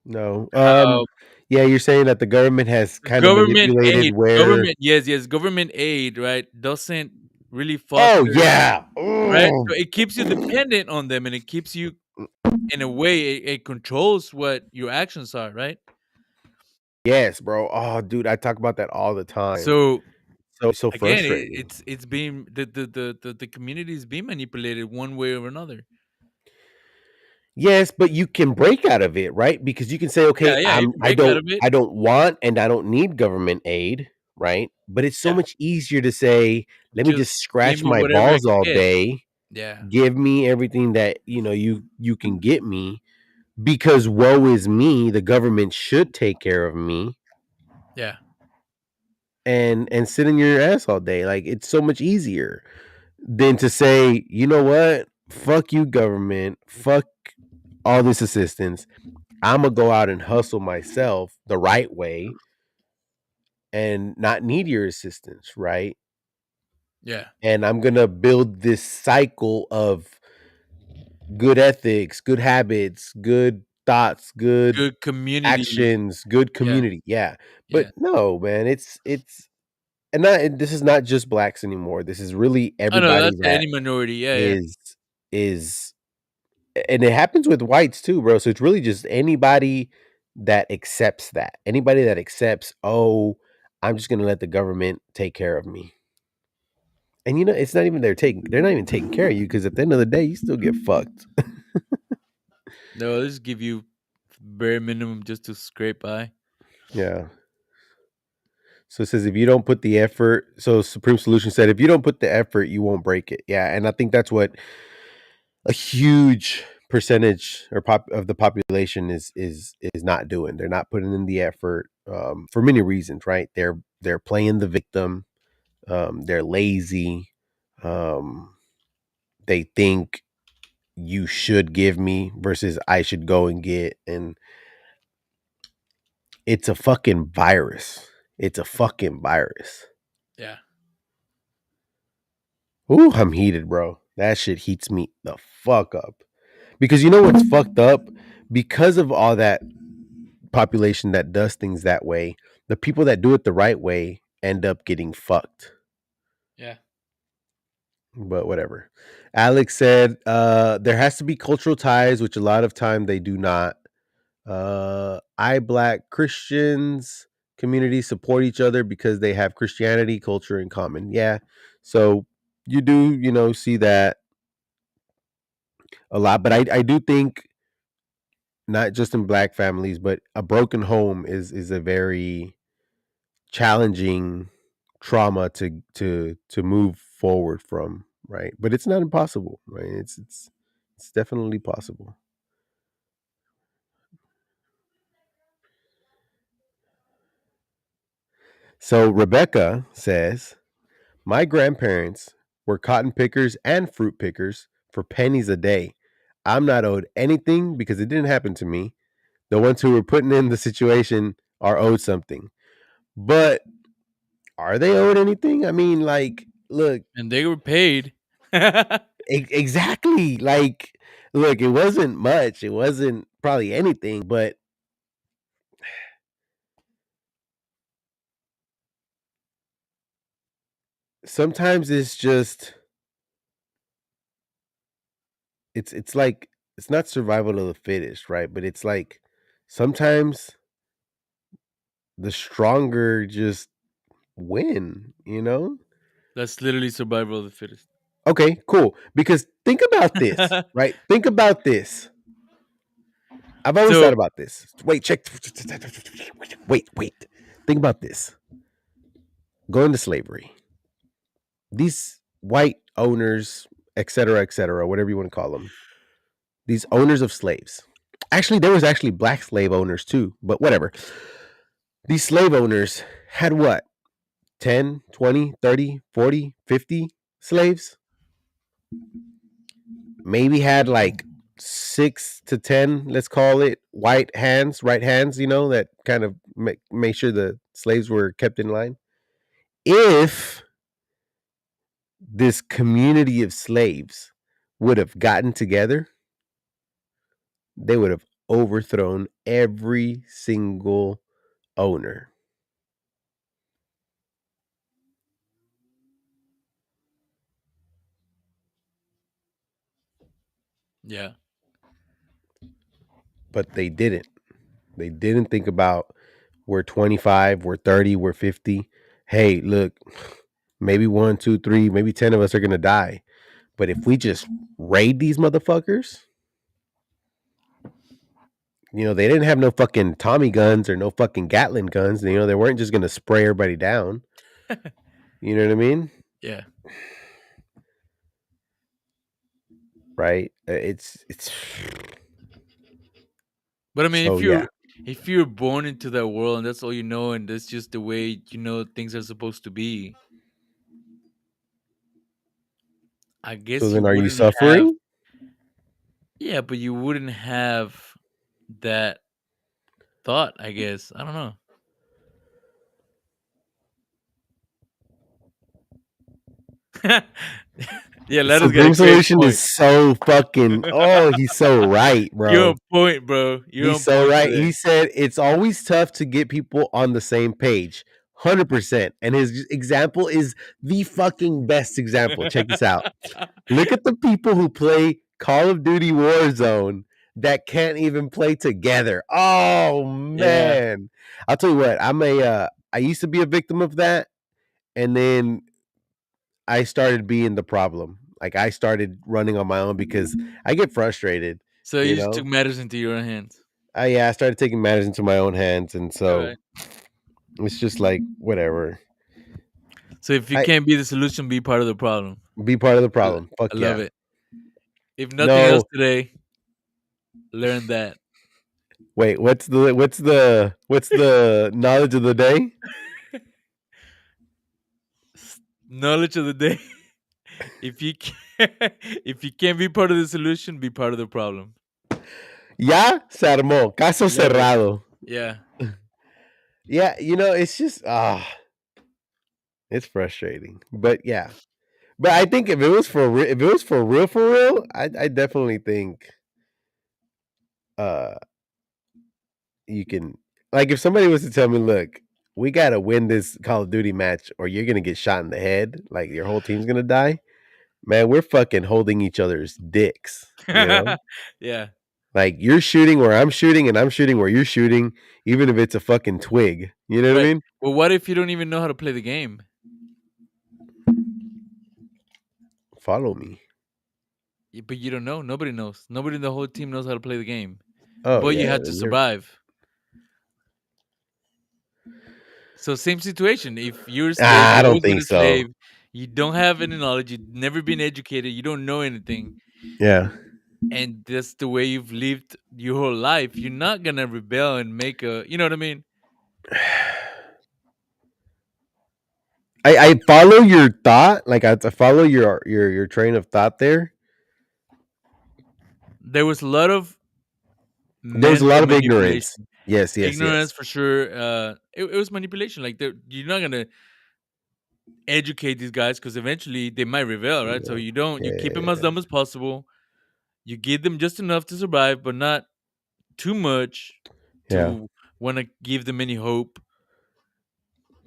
No. How Yeah, you're saying that the government has kind of government manipulated aid, where. government, yes, government aid, right, doesn't really Oh foster, yeah. right? Oh, So it keeps you dependent on them, and it keeps you in a way. It controls what your actions are, right? yes, bro. Oh, dude, I talk about that all the time. So So again, frustrating. it's being the community is being manipulated one way or another. Yes, but you can break out of it, right? Because you can say, Yeah, "Okay, yeah, you can I break out don't of it. I don't want and I don't need government aid," right? But it's so Yeah, much easier to say, "Let me just just give scratch me my whatever I balls can all get. day, Yeah, give me everything that, you can get me because woe is me, the government should take care of me." yeah, And sit in your ass all day. Like, it's so much easier than to say, "You know what? Fuck you, government. Fuck all this assistance. I'm gonna go out and hustle myself the right way and not need your assistance, right? yeah. And I'm gonna build this cycle of good ethics, good habits, good thoughts, good Good community. actions, good Yeah, community." Yeah. But yeah. no, man, it's and not and this is not just blacks anymore. This is really Oh no, everybody that's that any minority. Yeah, yeah. is is and it happens with whites too, bro. So it's really just anybody that accepts that. Anybody that accepts, "Oh, I'm just gonna let the government take care of me." And it's not even they're not even taking care of you because at the end of the day, you still get fucked. No, they'll just give you bare minimum just to scrape by. Yeah. So it says if you don't put the effort, so Supreme Solution said if you don't put the effort, you won't break it. Yeah, and I think that's what a huge percentage of the population is not doing. They're not putting in the effort for many reasons, right? They're playing the victim. They're lazy. Um, they think you should give me versus I should go and get, and it's a fucking virus. It's a fucking virus. Yeah, Ooh, I'm heated, bro. That shit heats me the fuck up. Because you know what's fucked up? Because of all that population that does things that way, the people that do it the right way end up getting fucked. yeah. But whatever. Alex said there has to be cultural ties, which a lot of time they do not. I black Christians communities support each other because they have Christianity culture in common. Yeah. So you do, see that a lot. But I do think not just in black families, but a broken home is a very challenging trauma to move forward from, right? But it's not impossible, right? It's definitely possible. So Rebecca says, "My grandparents were cotton pickers and fruit pickers for pennies a day. I'm not owed anything because it didn't happen to me. The ones who were putting in the situation are owed something." But are they owed anything? I mean, like, look, And they were paid. Yeah, exactly. Like, look, it wasn't much. It wasn't probably anything, but sometimes it's like it's not survival of the fittest, right? But it's like sometimes the stronger just win. that's literally survival of the fittest. Okay, cool. Because think about this, right? Think about this. I've always thought So about this. Wait, check. Wait. Think about this. Going to slavery. These white owners, et cetera, whatever you want to call them, these owners of slaves. Actually, there was actually black slave owners too, but whatever. These slave owners had what? 10, 20, 30, 40, 50 slaves? Maybe had like 6 to 10, let's call it, white hands, right hands, that kind of make sure the slaves were kept in line. If this community of slaves would have gotten together, they would have overthrown every single owner. yeah, But they didn't. They didn't think about, we're 25, we're 30, we're 50. Hey, look, maybe one, two, three, maybe 10 of us are going to die. But if we just raid these motherfuckers, they didn't have no fucking Tommy guns or no fucking Gatling guns. They weren't just gonna spray everybody down. You know what I mean? Yeah. Right? It's But I mean, so yeah. if you're born into that world and that's all you know, and that's just the way things are supposed to be, I So guess you then, are you wouldn't have. suffering? Yeah, but you wouldn't have that thought. I guess I don't know. Yeah, Lattice got a Supreme great Solution is point. so fucking. Oh, he's so right, You're bro. on point, bro. You're He's on so point for right. that. He said it's always tough to get people on the same page. 100%. And his example is the fucking best example. Check this out. Look at the people who play Call of Duty Warzone that can't even play together. Oh Yeah. man. I'll tell you what, I used to be a victim of that, and then I started being the problem. Like, I started running on my own because I get frustrated, So you you just took know. matters into your own hands. I started taking matters into my own hands, and All so right. it's just like whatever. So if you I can't be the solution, be part of the problem. Be part of the I, lo- problem. I Fuck love yeah. it. If nothing else No, today, learn that. wait. What's the knowledge of the day? Knowledge of the day. If you can, if you can't be part of the solution, be part of the problem. Ya se armó. Caso Love it. cerrado. Yeah. Yeah, it's just it's frustrating. But yeah. But I think if it was for real, I definitely think uh you can, like, if somebody was to tell me, look, we got to win this Call of Duty match or you're going to get shot in the head, like your whole team's going to die. Man, we're fucking holding each other's dicks. Yeah. Like, you're shooting where I'm shooting and I'm shooting where you're shooting, even if it's a fucking twig. You know what I Right. mean? Well, what if you don't even know how to play the game? Follow me. But you don't know. Nobody knows. Nobody in the whole team knows how to play the game. Oh But you yeah, had to then you're survive. So same situation. If you're a slave, ah, I you've don't always been think a so. slave. You don't have any knowledge. You've never been educated. You don't know anything, Yeah. and that's the way you've lived your whole life. You're not gonna rebel and make a. You know what I mean? I follow your thought, like I follow your train of thought there. There was a lot of There was a mental lot of ignorance. manipulation, Yes, yes, ignorance yes. for sure. It was manipulation. Like you're not gonna educate these guys because eventually they might rebel, right? So Yeah, you don't. You keep them as yeah, dumb as possible. You give them just enough to survive, but not too much yeah. to want to give them any hope.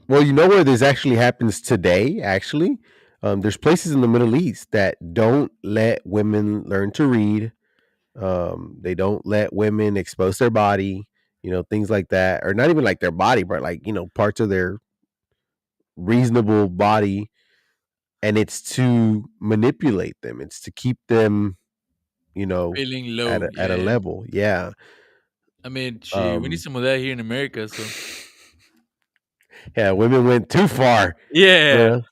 Well, you know where this actually happens today. Actually, there's places in the Middle East that don't let women learn to read. They don't let women expose their body. Things like that, or not even like their body, but like parts of their reasonable body, and it's to manipulate them. It's to keep them, you know, Feeling at low, a yeah. level. Yeah. I mean, she we need Um, some of that here in America. So yeah, women went too far. You yeah, know?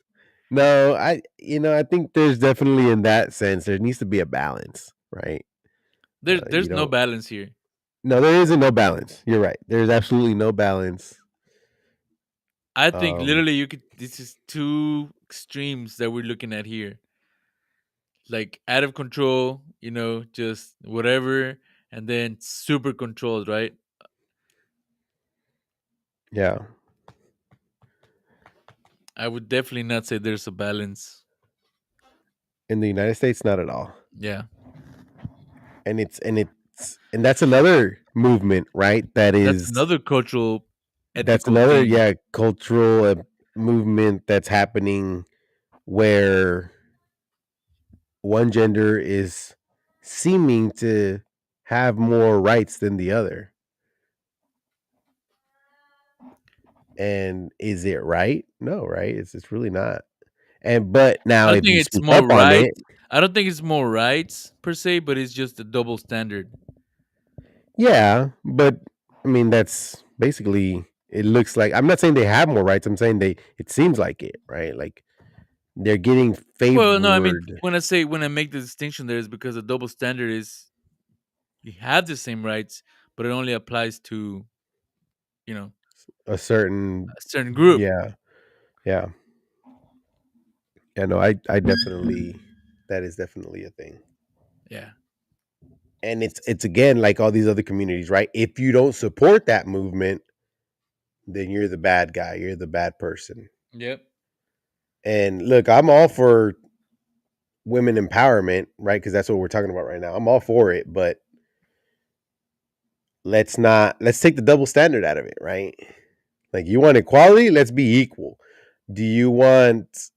No, I think there's definitely, in that sense, there needs to be a balance, right? You there's no don't. balance here. No, there isn't no balance. You're right. There's absolutely no balance. I think Um, literally you could. This is two extremes that we're looking at here, like out of control, just whatever, and then super controlled, right? yeah. I would definitely not say there's a balance. In the United States, not at all. Yeah, And that's another movement, right? that's another cultural, That's ethical another, thing. yeah, cultural movement that's happening where one gender is seeming to have more rights than the other. And is it right? No, right? It's really not. And but I now don't if think you it's speak more up on right. it, I don't think it's more rights per se, but it's just a double standard. Yeah, but I mean that's basically it looks like I'm not saying they have more rights. I'm saying they it seems like it, right? Like they're getting Well, no, I mean favored when I make the distinction there is because the double standard is you have the same rights, but it only applies to you know a certain a certain group. yeah, yeah. Yeah, no, I definitely that is definitely a thing. Yeah. And it's again like all these other communities, right? If you don't support that movement, then you're the bad guy, you're the bad person. Yep. And look, I'm all for women empowerment, right? Because that's what we're talking about right now. I'm all for it, but let's take the double standard out of it, right? Like you want equality, let's be equal. Do you want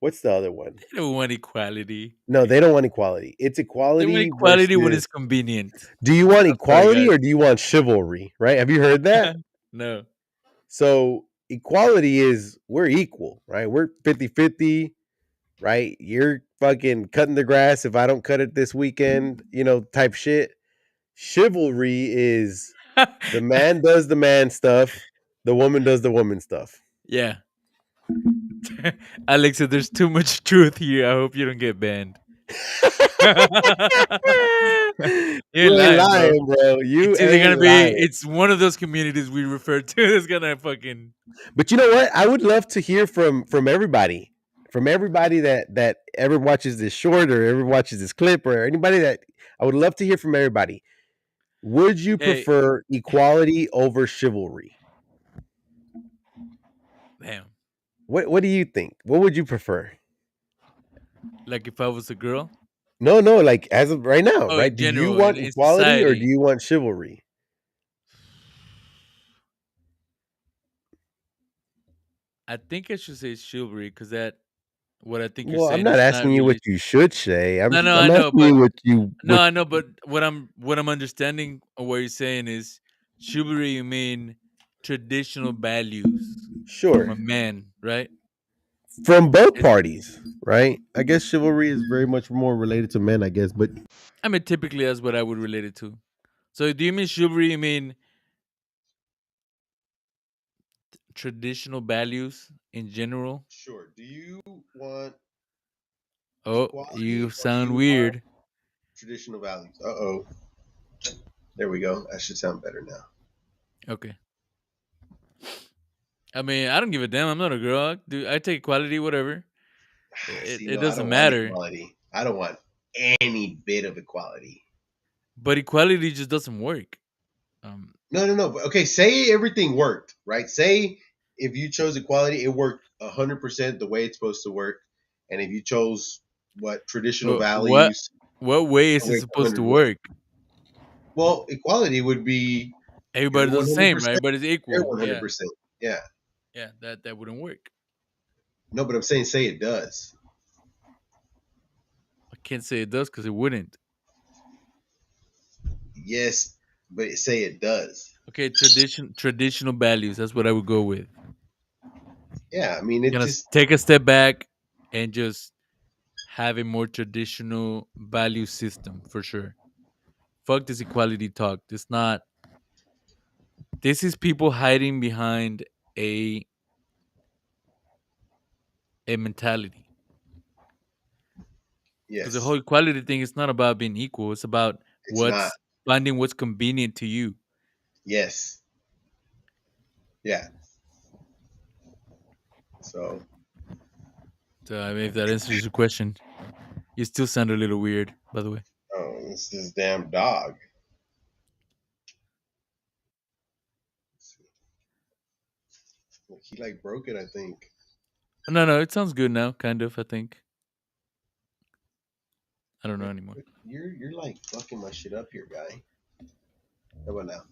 what's the other one? They don't want equality. No, they don't want equality. It's They want equality equality when versus it's convenient. do you want I'm sorry, equality guys. or do you want chivalry, right? Have you heard that? No. So equality is we're equal, right? We're 50-50, right? You're fucking cutting the grass if I don't cut it this weekend, type shit. Chivalry is the man does the man stuff, the woman does the woman stuff. Yeah. Alexa, there's too much truth here. I hope you don't get banned. You ain't You ain't lying, bro. lying, bro. You It's either ain't gonna be lying. it's one of those communities we refer to that's gonna fucking But you know what? I would love to hear from everybody, from everybody that ever watches this short or ever watches this clip or anybody that I would love to hear from everybody. Would you hey, prefer equality over chivalry? damn. What do you think? What would you prefer? Like if I was a girl? No, no, like as of right now, Oh, right? in Do you general, want in equality or do society. you want chivalry? I think I should say chivalry because that what I think you're Well, I'm saying not is not asking you what really. you should say. I'm No, no, I I'm know, asking but you what you no, what I know, but what I'm understanding of what you're saying is chivalry. You mean traditional values from sure. a man, right? From both Is parties, right? I guess chivalry is very much more related to men, I guess, but I mean, typically that's what I would relate it to. So, do you mean chivalry? You mean traditional values in general? sure. Do you want Oh, equality you or do sound you want weird. traditional values? Uh-oh. There we go. That should sound better now. Okay. I mean, I don't give a damn. I'm not a girl. I take equality, whatever. It, See, it no, I doesn't don't want matter. equality. I don't want any bit of equality. But equality just doesn't work. Um, No, no, no. Okay, say everything worked, right? Say if you chose equality, it worked 100% the way it's supposed to work, and if you chose what traditional but what values, what way the is it way it's supposed to 100 work. work? Well, equality would be you're Everybody does the same, right? 100%, But it's they're equal. Yeah, 100%. Yeah. yeah. That wouldn't work. No, but I'm saying say it does. I can't say it does because it wouldn't. Yes, but say it does. Okay, traditional values. That's what I would go with. Yeah, I mean, it Gonna just take a step back and just have a more traditional value system for sure. Fuck this equality talk. It's not. This is people hiding behind a a mentality. Because the whole yes, equality thing is not about being equal. It's about it's not. finding what's convenient to you. Yes, yeah. So, So I mean, if that answers your question, you still sound a little weird, by the way. oh, it's this damn dog. He like broke it, I think. No, no, it sounds good now, kind of. I think I don't know anymore. You're like fucking my shit up here, guy. How about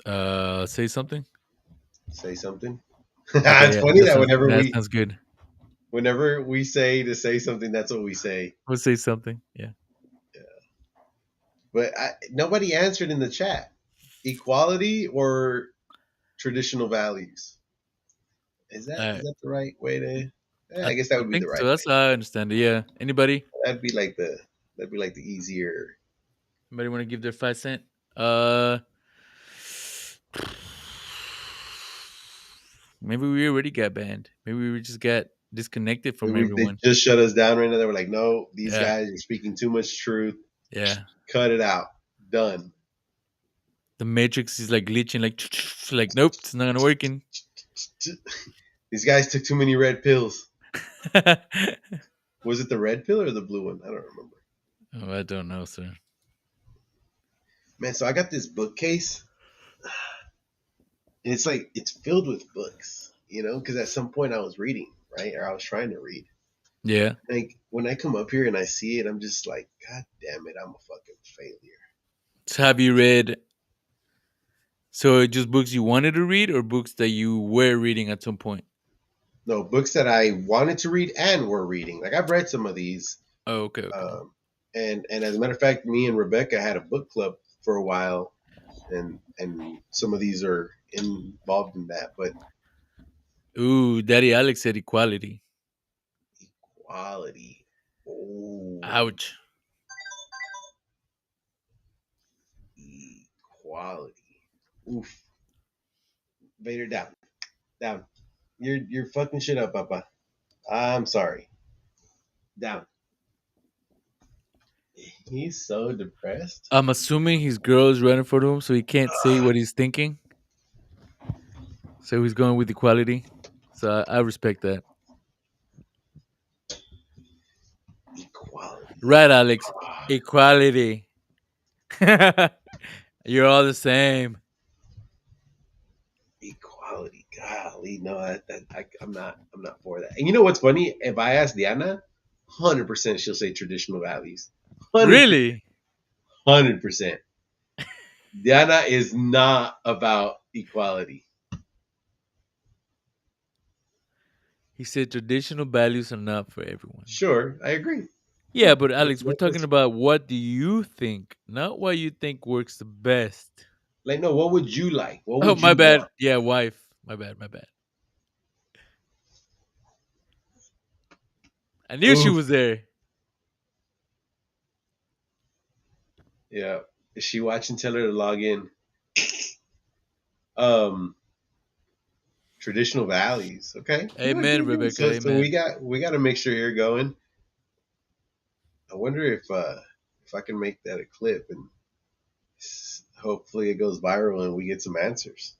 now? Say something. Say something. Okay, It's yeah, funny that whenever that we sounds good. whenever we say to say something, that's what we say. We'll say something. Yeah. But nobody answered in the chat. Equality or traditional values? Is I that the right way to? Yeah, I I guess that I would be think the so. right That's way. how I understand it. Yeah. Anybody? That'd be like the easier. Anybody want to give their 5 cent? Uh, maybe we already got banned. Maybe we just got disconnected from They everyone. just shut us down right now. They were like, no, these Yeah, guys are speaking too much truth. yeah. Cut it out. Done. The Matrix is like glitching, like like nope, it's not gonna working. These guys took too many red pills. Oh, Was it the red pill or the blue one? I don't remember. I don't know, sir. Man, so I got this bookcase, and it's like it's filled with books, because at some point I was reading, right, or I was trying to read. Yeah. Like when I come up here and I see it, I'm just like, God damn it, I'm a fucking failure. So have you read? So just books you wanted to read, or books that you were reading at some point? No, books that I wanted to read and were reading. Like I've read some of these, Oh, okay, okay. and as a matter of fact, me and Rebecca had a book club for a while, and some of these are involved in that. But Ooh, Daddy Alex said equality. quality, oh, Ouch. equality, oof, Vader down, down. You're fucking shit up, Papa. I'm sorry. Down. He's so depressed. I'm assuming his girl is running for him, so he can't say what he's thinking. So he's going with equality. So I respect that. Equality. Right, Alex. Ah, Equality. You're all the same. equality. Golly, no, I'm not for that. And you know what's funny? If I ask Diana, 100% she'll say traditional values. 100%. Really? 100%. Diana is not about equality. He said traditional values are not for everyone. Sure, I agree. Yeah, but Alex, we're Like, talking about what do you think, not what you think works the best. no, what would you like? What Oh, would my you bad. want? Yeah, wife. My bad. My bad. I knew she Oof. was there. Yeah. Is she watching? Tell her to log in. Um, traditional values. Okay. Amen, Good. Rebecca. So Amen. we got a mixture here going. I wonder if I can make that a clip and hopefully it goes viral and we get some answers.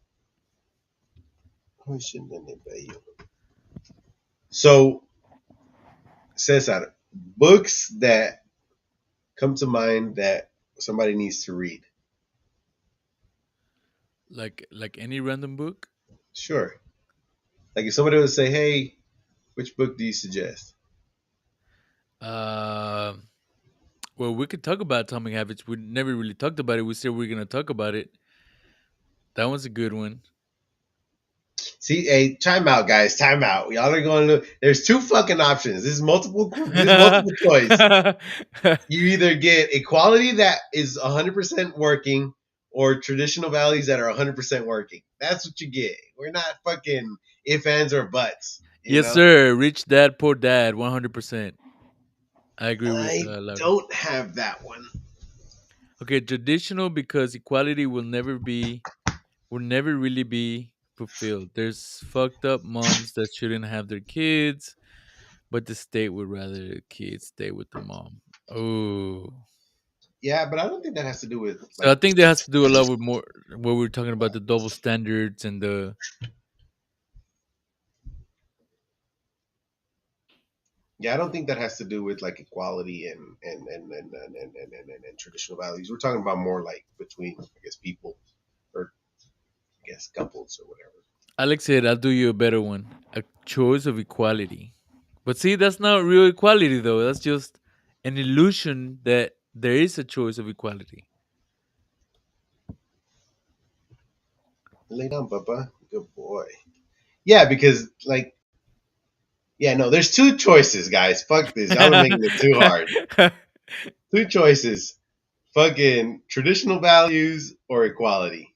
Oh, shouldn't anybody you? So, Cesar, books that come to mind that somebody needs to read. Like any random book. Sure. Like if somebody would say, "Hey, which book do you suggest?" Uh, well, we could talk about Atomic Habits. We never really talked about it. We said we are gonna talk about it. That one's a good one. See, hey, time out, guys. Time out. Y'all are going to. There's two fucking options. This is multiple. This is multiple choice. You either get equality that is 100% working, or traditional values that are 100% working. That's what you get. We're not fucking if ands or buts. You Yes, know. sir. Rich dad, poor dad. 100%. I agree with I Laura. don't have that one. Okay, traditional because equality will never really be fulfilled. There's fucked up moms that shouldn't have their kids, but the state would rather the kids stay with the mom. Oh. Yeah, but I don't think that has to do with So I like. think that has to do a lot with more what we are talking about the double standards and the Yeah, I don't think that has to do with like equality and traditional values. We're talking about more like between, I guess, people or I guess couples or whatever. Alex said, I'll do you a better one. A choice of equality. But see, that's not real equality though. That's just an illusion that there is a choice of equality. Lay down, Papa. Good boy. Yeah, because like, yeah, no, there's two choices, guys. Fuck this. Y'all are making it too hard. Two choices. Fucking traditional values or equality.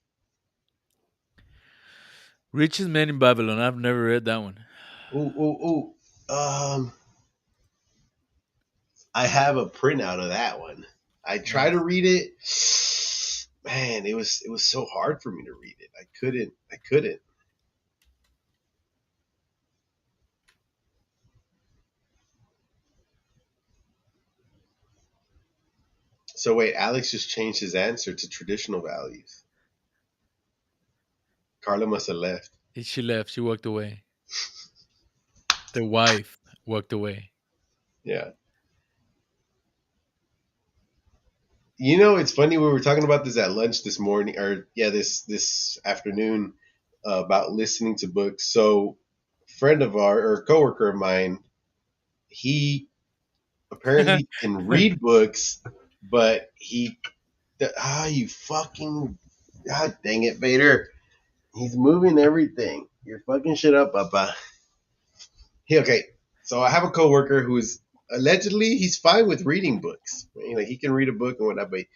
Richest Man in Babylon. I've never read that one. Ooh, ooh, ooh. I have a printout of that one. I try to Nice. read it. Man, it was so hard for me to read it. I couldn't. So wait, Alex just changed his answer to traditional values. Carla must have left. She left. She walked away. The wife walked away. Yeah. You know, it's funny. We were talking about this at lunch this morning, or yeah, this afternoon, about listening to books. So, friend of our or coworker of mine, he apparently can read books, but you fucking god dang it, Vader, he's moving everything. You're fucking shit up, Papa. Okay, so I have a coworker who's allegedly he's fine with reading books. Right? Like he can read a book and whatnot, but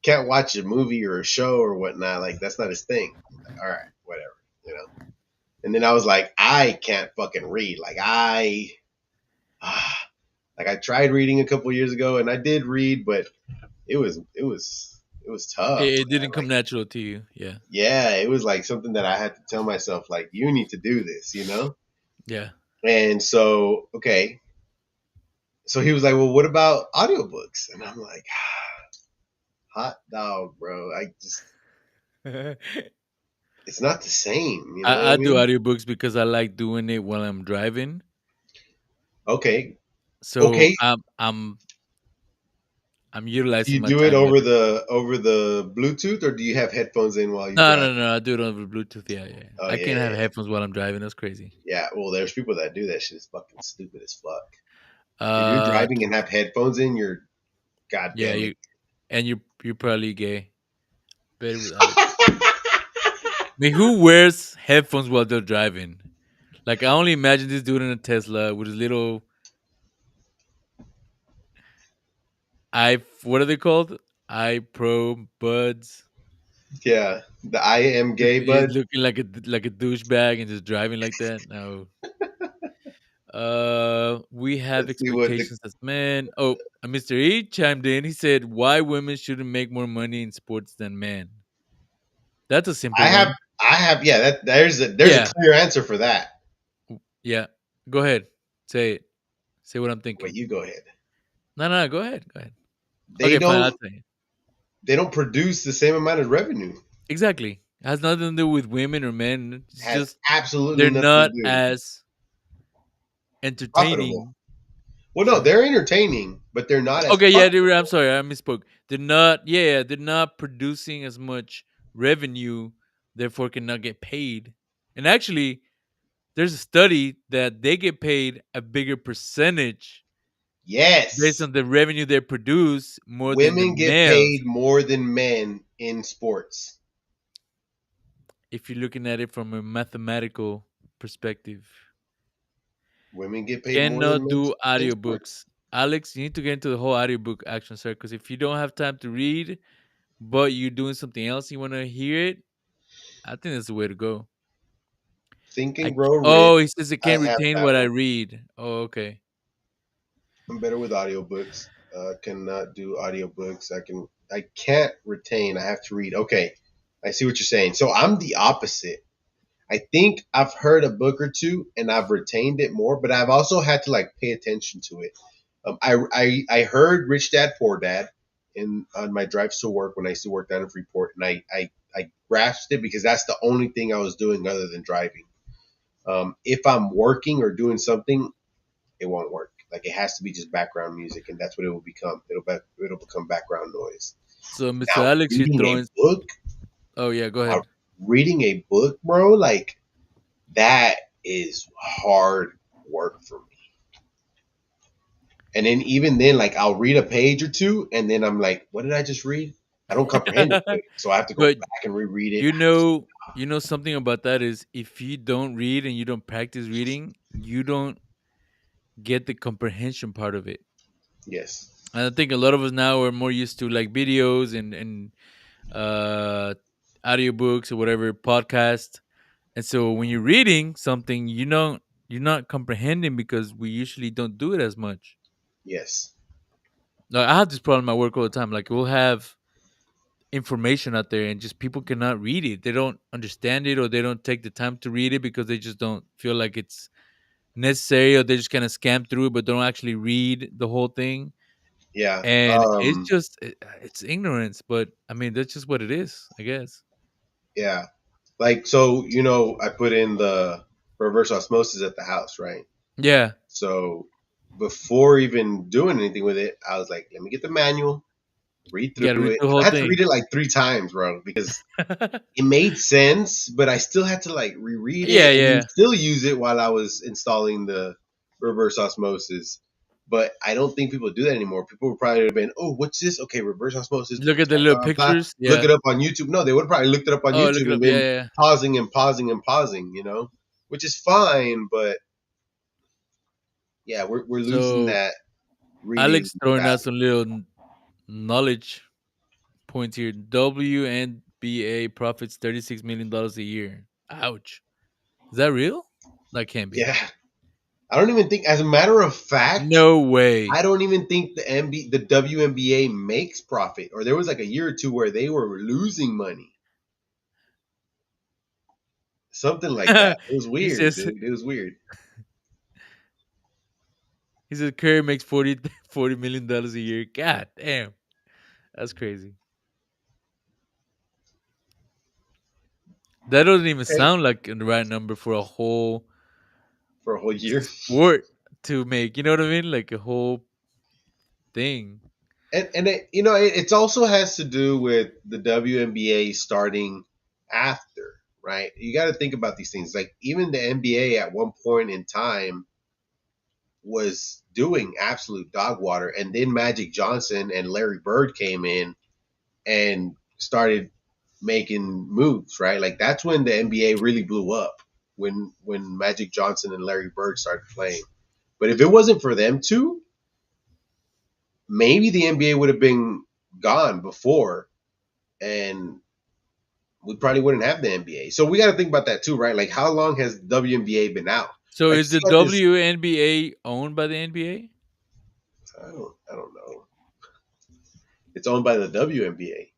can't watch a movie or a show or whatnot. Like that's not his thing. Like, all right, whatever, you know. And then I was like, I can't fucking read. Ah, like I tried reading a couple years ago, and I did read, but it was tough, It man. didn't come Like natural to you. Yeah. yeah, it was like something that I had to tell myself, like you need to do this, you know. Yeah. And so okay, so he was like, well, what about audiobooks? And I'm like, hot dog, bro. I just I, it's not the same. You know what I I do mean? audiobooks because I like doing it while I'm driving. Okay, So okay. I'm Do utilizing you my do it time better. over the Bluetooth, or do you have headphones in while you No, drive? no, no. I do it over Bluetooth. Yeah, yeah. Oh I yeah, can't have yeah, yeah. headphones while I'm driving. That's crazy. Yeah, well, there's people that do that shit. It's fucking stupid as fuck. If you're Uh, driving and have headphones in, you're yeah. goddamn it. You're probably gay. Better with audio. I mean, who wears headphones while they're driving? Like, I only imagine this dude in a Tesla with his little what are they called? iPro buds. Yeah, the I am gay, He's bud. looking like a douchebag and just driving like that. No. We have Let's see what the expectations as men. Oh, Mr. E chimed in. He said, "Why women shouldn't make more money in sports than men?" That's a I simple have. one. I have. Yeah, that there's a Yeah, clear answer for that. yeah. Go ahead. Say it. Say what I'm Wait, thinking. you go ahead. No, no, no. Go ahead. Go ahead. They Okay, fine. I'll don't. tell you. They don't produce the same amount of revenue. Exactly. It has nothing to do with women or men. It's Has just absolutely they're nothing to not do. as Profitable. entertaining. Well, no, Sorry. they're entertaining, but they're not as Okay, yeah, I'm profitable. sorry, I misspoke. They're not, yeah, they're not producing as much revenue, therefore cannot get paid. And actually, there's a study that they get paid a bigger percentage based Yes, on the revenue they produce more than the women get males. paid more than men in sports. If you're looking at it from a mathematical perspective, Women get paid more than cannot men do in sports. audiobooks. Alex, you need to get into the whole audiobook action, sir. Because if you don't have time to read, but you're doing something else, you want to hear it, I think that's the way to go. Think and Grow Rich. Oh, he says I I can't have retain that what I one. read. Oh, okay. I'm better with audiobooks. Cannot do audiobooks. I can't retain. I have to read. Okay. I see what you're saying. So I'm the opposite. I think I've heard a book or two and I've retained it more, but I've also had to like pay attention to it. I heard Rich Dad Poor Dad in on my drives to work when I used to work down in Freeport, and I grasped it because that's the only thing I was doing other than driving. If I'm working or doing something, it won't work. Like it has to be just background music, and that's what it will become. It'll become background noise. So, Mr. Now, Alex, you're throwing. Oh, yeah, go ahead. reading a book, bro, like that is hard work for me. And then even then, like I'll read a page or two, and then I'm like, what did I just read? I don't comprehend it quick, so I have to go But back and reread it. you know something about that is if you don't read and you don't practice reading, you don't get the comprehension part of it. Yes, And I think a lot of us now are more used to like videos and uh audiobooks or whatever podcast. And so when you're reading something, you're not comprehending because we usually don't do it as much. yes. Like, I have this problem at work all the time. Like we'll have information out there and just people cannot read it. They don't understand it or they don't take the time to read it because they just don't feel like it's necessary or they just kind of scam through it but don't actually read the whole thing. Yeah. And it's just it's ignorance, but I mean that's just what it is, I guess. Yeah. Like, so, I put in the reverse osmosis at the house, right? Yeah. So before even doing anything with it, I was like, let me get the manual, read You gotta through read it. the And whole I had to read thing. it like 3 times, bro, because it made sense, but I still had to like reread Yeah, it and then yeah. still use it while I was installing the reverse osmosis. But I don't think people do that anymore. People would probably have been, oh, what's this? Okay, reverse osmosis, Look at the blah, little blah, blah. pictures. Look Yeah. it up on YouTube. No, they would have probably looked it up on Oh, look YouTube it and up. Yeah, been yeah, yeah. pausing and pausing and pausing, which is fine. But yeah, we're losing So that reading Alex throwing out value. some little knowledge points here. WNBA profits $36 million a year. Ouch. Is that real? That can't be. Yeah. I don't even think, as a matter of fact, No way. I don't even think the WNBA makes profit. Or there was like a year or two where they were losing money, something like that. It was he weird, says dude. It was weird. he says Curry makes 40 million dollars a year. God damn. That's crazy. That doesn't even Okay, sound like the right number for a whole for a whole year, sport to make. You know what I mean? Like a whole thing. and it also has to do with the WNBA starting after, right? You got to think about these things. Like even the NBA at one point in time was doing absolute dog water, and then Magic Johnson and Larry Bird came in and started making moves, right? Like that's when the NBA really blew up, when Magic Johnson and Larry Bird started playing. But if it wasn't for them two, maybe the NBA would have been gone before, and we probably wouldn't have the NBA. So we got to think about that too, right? Like how long has WNBA been out? So Like is you the got this. WNBA owned by the NBA? I don't know. It's owned by the WNBA.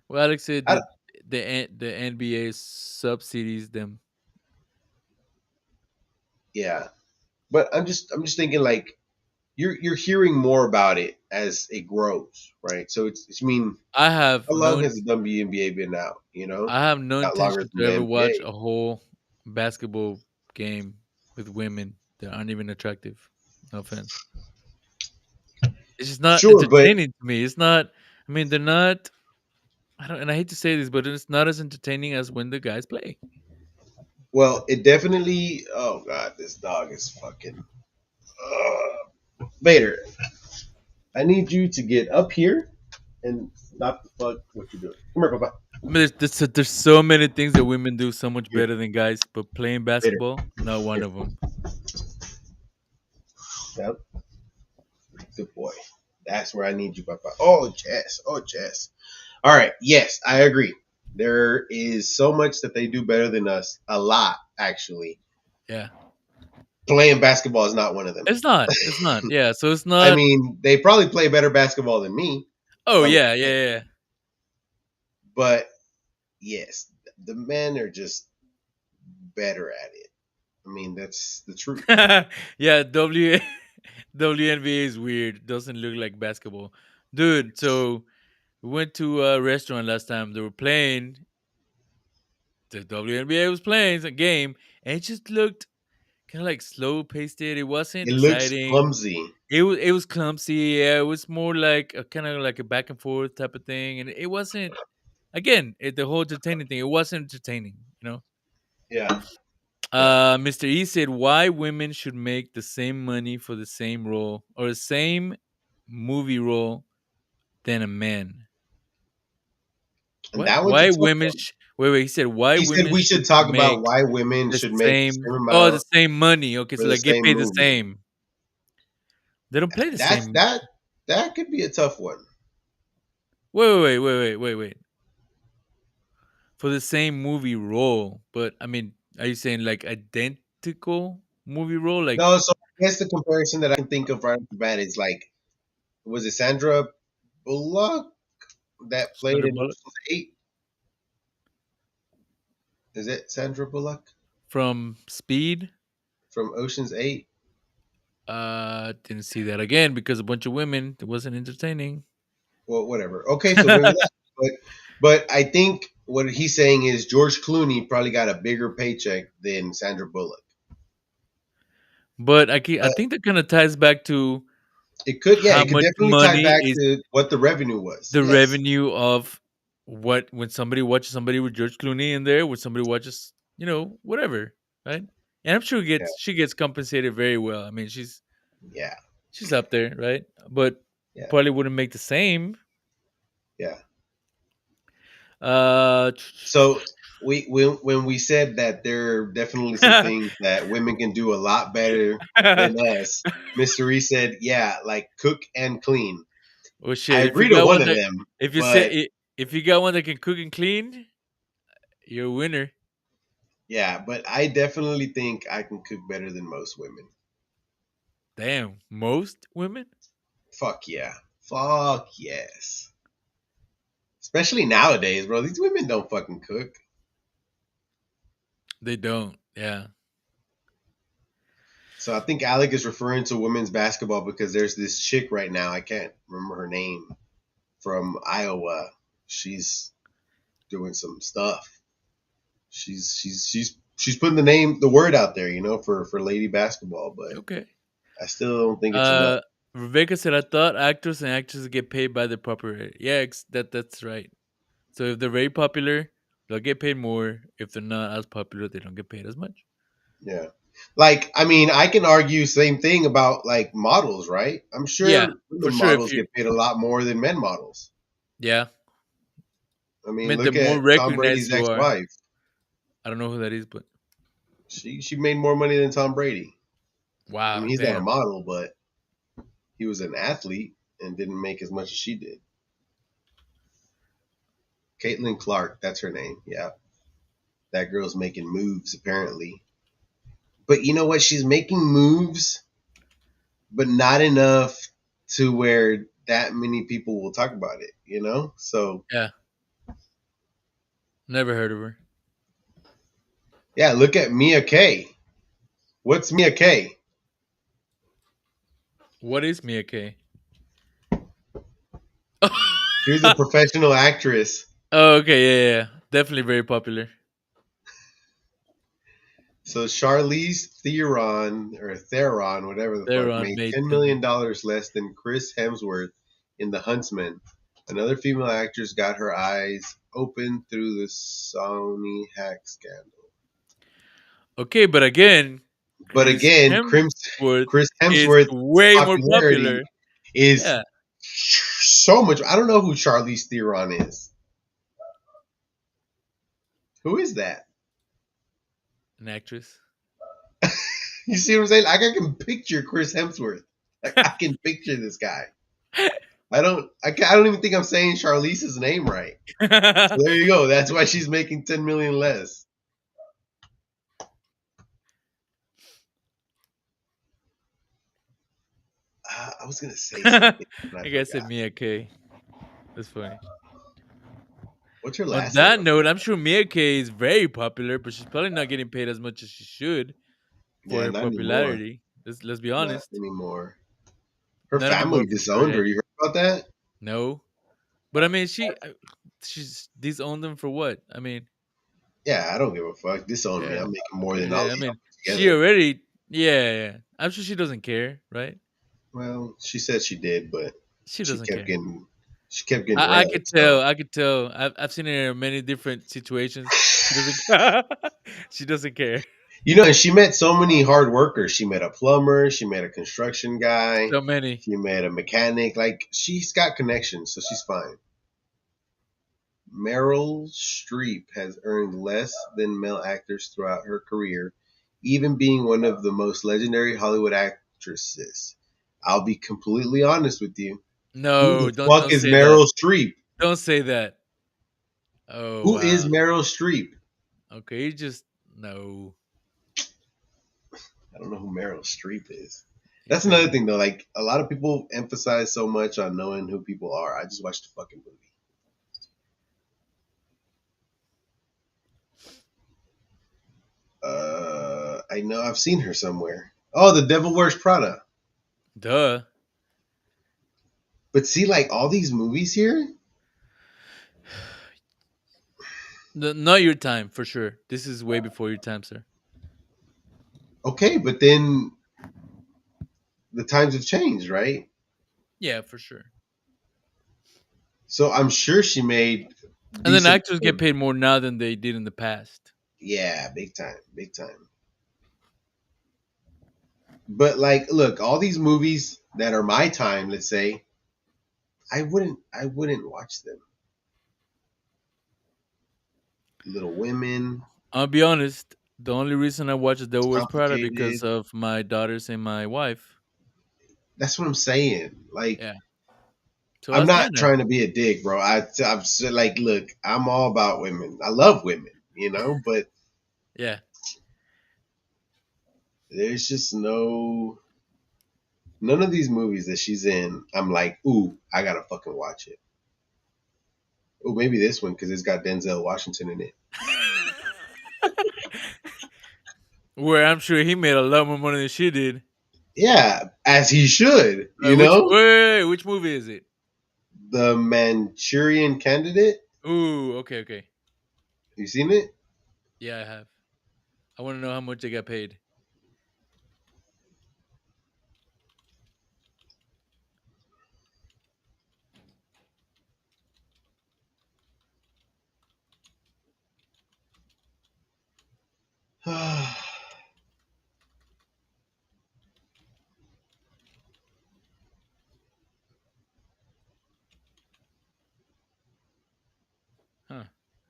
Well, Alex said I, that the NBA subsidies them. yeah, but I'm just thinking like you're hearing more about it as it grows, right? So I mean, I have how long no has the WNBA been out? I have no Not longer intention than to the ever watch NBA. a whole basketball game with women that aren't even attractive. No offense. It's just not Sure, but entertaining to me. It's not. I mean, they're not. I don't, and I hate to say this, but it's not as entertaining as when the guys play. well, it definitely. Oh God, this dog is fucking. Vader, I need you to get up here and stop the fuck what you're doing. Come here, Papa. I mean, there's so many things that women do so much Here, better than guys, but playing Vader. basketball, not one Here. of them. Yep. Good boy. That's where I need you, Papa. Oh, Jess. Oh, Jess. All right. Yes, I agree. There is so much that they do better than us. A lot, actually. Yeah, Playing basketball is not one of them. it's not. It's not. Yeah, so it's I not. mean, they probably play better basketball than me, Oh yeah, 100%. yeah, But yes, the men are just better at it. I mean, that's the truth. yeah. yeah, WNBA is weird. Doesn't look like basketball, dude. So we went to a restaurant last time. They were playing. The WNBA was playing a game, and it just looked kind of like slow paced. It wasn't It looks exciting. clumsy. It was clumsy. Yeah, it was more like a kind of like a back and forth type of thing, and it wasn't. Again, the whole entertaining thing. It wasn't entertaining. Yeah, yeah. Mr. E said why women should make the same money for the same role or the same movie role than a man. And What? that one's a Why tough women? one. Wait, wait. He said why He said women we should should talk about make why women the should make the same. same Oh, the amount same money. Okay, for so the like get same paid the movie. same. They don't play the That's same. that could be a tough one. Wait. For the same movie role, but I mean, are you saying like identical movie role? Like No, so guess the comparison that I can think of right off the bat is like, was it Sandra Bullock that played Sandra in Bullock Ocean's 8? Is it Sandra Bullock from Speed. from Ocean's 8? Didn't see that again because a bunch of women. It wasn't entertaining. Well, whatever. Okay, so maybe that. But I think what he's saying is George Clooney probably got a bigger paycheck than Sandra Bullock. But I But think that kind of ties back to it could, yeah, how it could much definitely tie money back is to what the revenue was. the Yes, revenue of what when somebody watches somebody with George Clooney in there, when somebody watches, whatever, right? And I'm sure yeah, she gets compensated very well. I mean, yeah, she's up there, right? But yeah, probably wouldn't make the same. yeah. Uh, So when we said that there are definitely some things that women can do a lot better than us, Mr. Reese said, yeah, like cook and clean. well, I shit. agree to one of them, but If you got one that can cook and clean, you're a winner. yeah, but I definitely think I can cook better than most women. Damn, most women Fuck yeah. Fuck yes. Especially nowadays, bro. These women don't fucking cook. they don't. Yeah. So I think Alec is referring to women's basketball because there's this chick right now, I can't remember her name, from Iowa. She's doing some stuff. She's putting the word out there, for lady basketball, but Okay. I still don't think it's enough. Uh, Rebecca said, "I thought actors and actresses get paid by the popularity." Yeah, that's right. So if they're very popular, they'll get paid more. If they're not as popular, they don't get paid as much. Yeah. Like, I mean, I can argue same thing about like models, right? I'm Yeah, sure for women sure. If models you, get paid a lot more than men models. yeah, I I mean, mean, the look more at Tom recognized Brady's you are, ex-wife. I don't know who that is, but She made more money than Tom Brady. I mean, wow, he's not a damn. model, but he was an athlete and didn't make as much as she did. Caitlin Clark, that's her name. Yeah, that girl's making moves apparently. But you know what? She's making moves, but not enough to where that many people will talk about it. So Yeah, never heard of her. yeah, look at Mia K. What's Mia K? What is Mia K? She's a professional actress. Oh, okay, yeah, yeah, definitely very popular. So Charlize Theron, whatever the fuck, Theron made made $10 million less than Chris Hemsworth in The Huntsman. Another female actress got her eyes open through the Sony hack scandal. Okay, but again, But Chris again, Hemsworth Chris is Hemsworth's way more popularity popular. is Yeah, so much. I don't know who Charlize Theron is. Who is that? an actress. You see what I'm saying? Like I can picture Chris Hemsworth. Like I can picture this guy. I don't even think I'm saying Charlize's name right. So there you go. That's why she's making 10 million less. I was gonna say I something and I guess I said forgot. Mia K. That's funny. What's her On last name? that note, I'm sure Mia K is very popular, but she's probably not getting paid as much as she should for Yeah, her not anymore. popularity. Let's be Not honest. anymore. Her Not family anymore for sure. disowned Yeah. her. You heard about that? No, but I mean, she's disowned them for what? I mean, Yeah, I don't give a fuck. Disown me. yeah, I'm making more than all yeah. of I y'all mean, put she together. already, yeah, yeah. I'm sure she doesn't care, right? Well, she said she did, but She she doesn't kept care. getting she kept getting I red. could So tell. I could tell. I've seen her in many different situations. She doesn't. She doesn't care. and she met so many hard workers. She met a plumber, she met a construction guy, So many. she met a mechanic. Like she's got connections, so she's fine. Meryl Streep has earned less than male actors throughout her career, even being one of the most legendary Hollywood actresses. I'll be completely honest with you. Who No, the fuck don't is say that. Meryl Streep? Don't say that. Oh Who is wow. Meryl Streep? Okay, you just no. I don't know who Meryl Streep is. That's Exactly. another thing though. Like a lot of people emphasize so much on knowing who people are. I just watched the fucking movie. I know I've seen her somewhere. Oh, The Devil Wears Prada. Duh. But see, like all these movies here, Not your time for sure. This is way before your time, sir. okay, but then the times have changed, right? Yeah, for sure. So I'm sure she made And then decent. actors get paid more now than they did in the past. Yeah, big time, big time. But like, look, all these movies that are my time, let's say, I wouldn't watch them. Little Women, I'll be honest. The only reason I watch The Devil Wears Prada because Complicated. of my daughters and my wife. That's what I'm saying. Like, Yeah. So I'm that's not fine then. trying to be a dick, bro. I'm like, look, I'm all about women. I love women, but Yeah. there's just none of these movies that she's in. I'm like, ooh, I gotta fucking watch it. Oh, maybe this one because it's got Denzel Washington in it. Where I'm sure he made a lot more money than she did. Yeah, as he should, Which wait, which movie is it? The Manchurian Candidate. Ooh, okay, okay. You seen it? Yeah, I have. I want to know how much they got paid. Huh.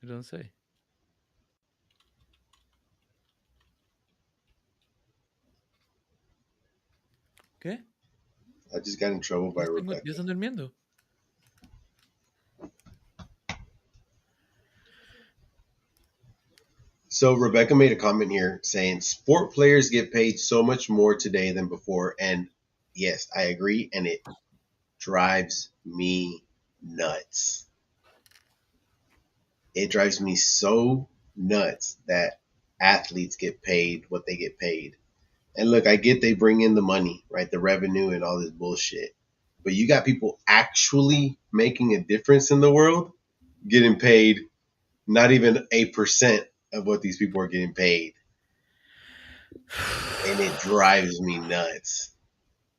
It doesn't say. ¿Qué? I just got in trouble by Ya Rebecca. están durmiendo. So Rebecca made a comment here saying sport players get paid so much more today than before, and yes, I agree, and it drives me nuts. It drives me so nuts that athletes get paid what they get paid. And look, I get they bring in the money, right? The revenue and all this bullshit. But you got people actually making a difference in the world getting paid not even 8% of what these people are getting paid. And it drives me nuts.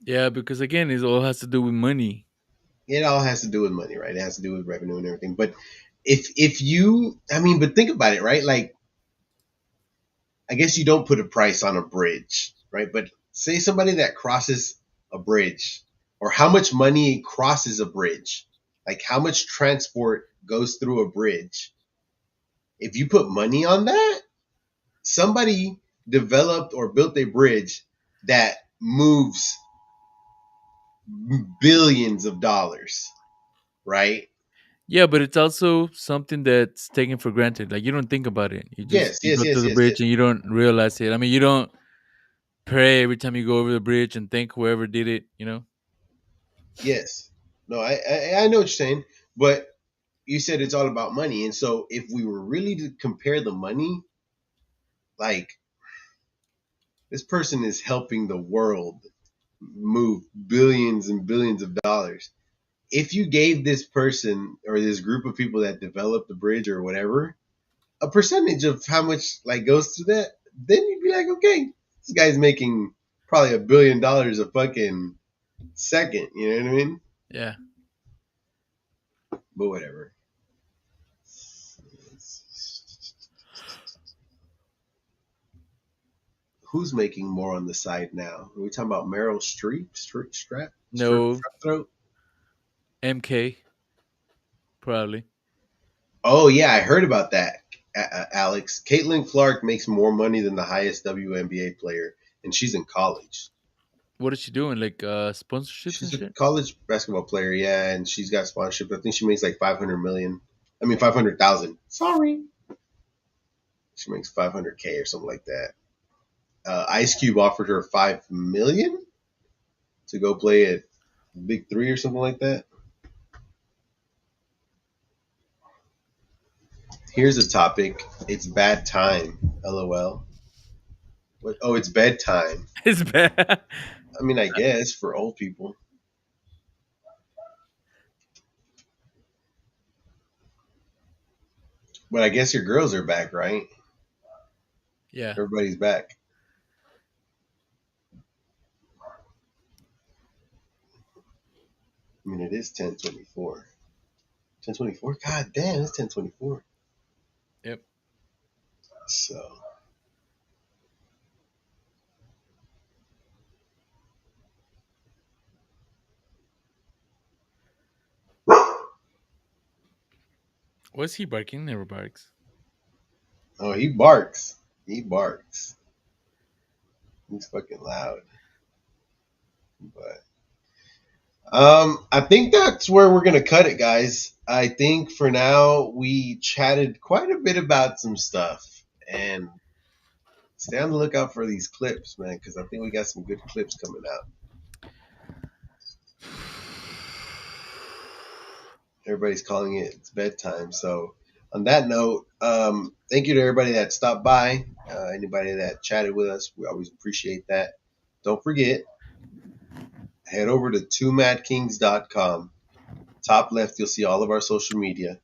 Yeah, because again, it all has to do with money. It all has to do with money, right? It has to do with revenue and everything. But if you, I mean, but think about it, right? Like, I guess you don't put a price on a bridge, right? But say somebody that crosses a bridge, or how much money crosses a bridge, like how much transport goes through a bridge. If you put money on that, somebody developed or built a bridge that moves billions of dollars, right? Yeah, but it's also something that's taken for granted. Like you don't think about it. Yes, You yes, go to yes, the yes, bridge yes, and you don't realize it. I mean, you don't pray every time you go over the bridge and thank whoever did it. You know. yes. No, I know what you're saying, but you said it's all about money, and so if we were really to compare the money, like this person is helping the world move billions and billions of dollars. If you gave this person or this group of people that developed the bridge or whatever a percentage of how much like goes to that, then you'd be like, okay, this guy's making probably $1 billion a fucking second. You know what I mean? Yeah. But whatever. Who's making more on the side now? Are we talking about Meryl Streep? No. Strap throat? MK probably. Oh yeah, I heard about that. Alex, Caitlin Clark makes more money than the highest WNBA player, and she's in college. What is she doing? Like sponsorships and She's a shit. college basketball player, yeah, and she's got sponsorship. I think she makes like 500 million. I mean 500,000. Sorry, she makes 500K or something like that. Ice Cube offered her 5 million. to go play at Big Three or something like that. Here's a topic. It's bad time. LOL. What? Oh, it's bedtime. It's bad. I mean, I guess for old people. But I guess your girls are back, right? Yeah. Everybody's back. I mean, it is 10:24. 10:24. God damn, it's 10:24. Yep. So, What's he barking? Never barks. oh, he barks. He barks. He's fucking loud. But I think that's where we're gonna cut it, guys. I think for now we chatted quite a bit about some stuff, and stay on the lookout for these clips, man, because I think we got some good clips coming out. Everybody's calling it it's bedtime. So, on that note, thank you to everybody that stopped by, anybody that chatted with us. We always appreciate that. Don't forget, head over to 2madkings.com. Top left, you'll see all of our social media.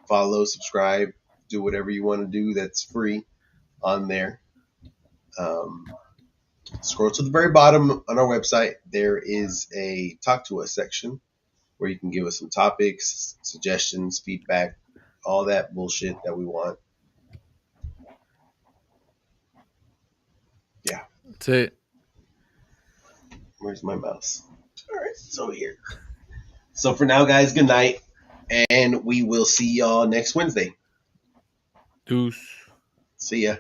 Follow, subscribe, do whatever you want to do that's free on there. Um, Scroll to the very bottom on our website. There is a talk to us section where you can give us some topics, suggestions, feedback, all that bullshit that we want. Yeah. That's it. Where's my mouse? All right, it's over here. So for now, guys, good night, and we will see y'all next Wednesday. Deuce. See ya.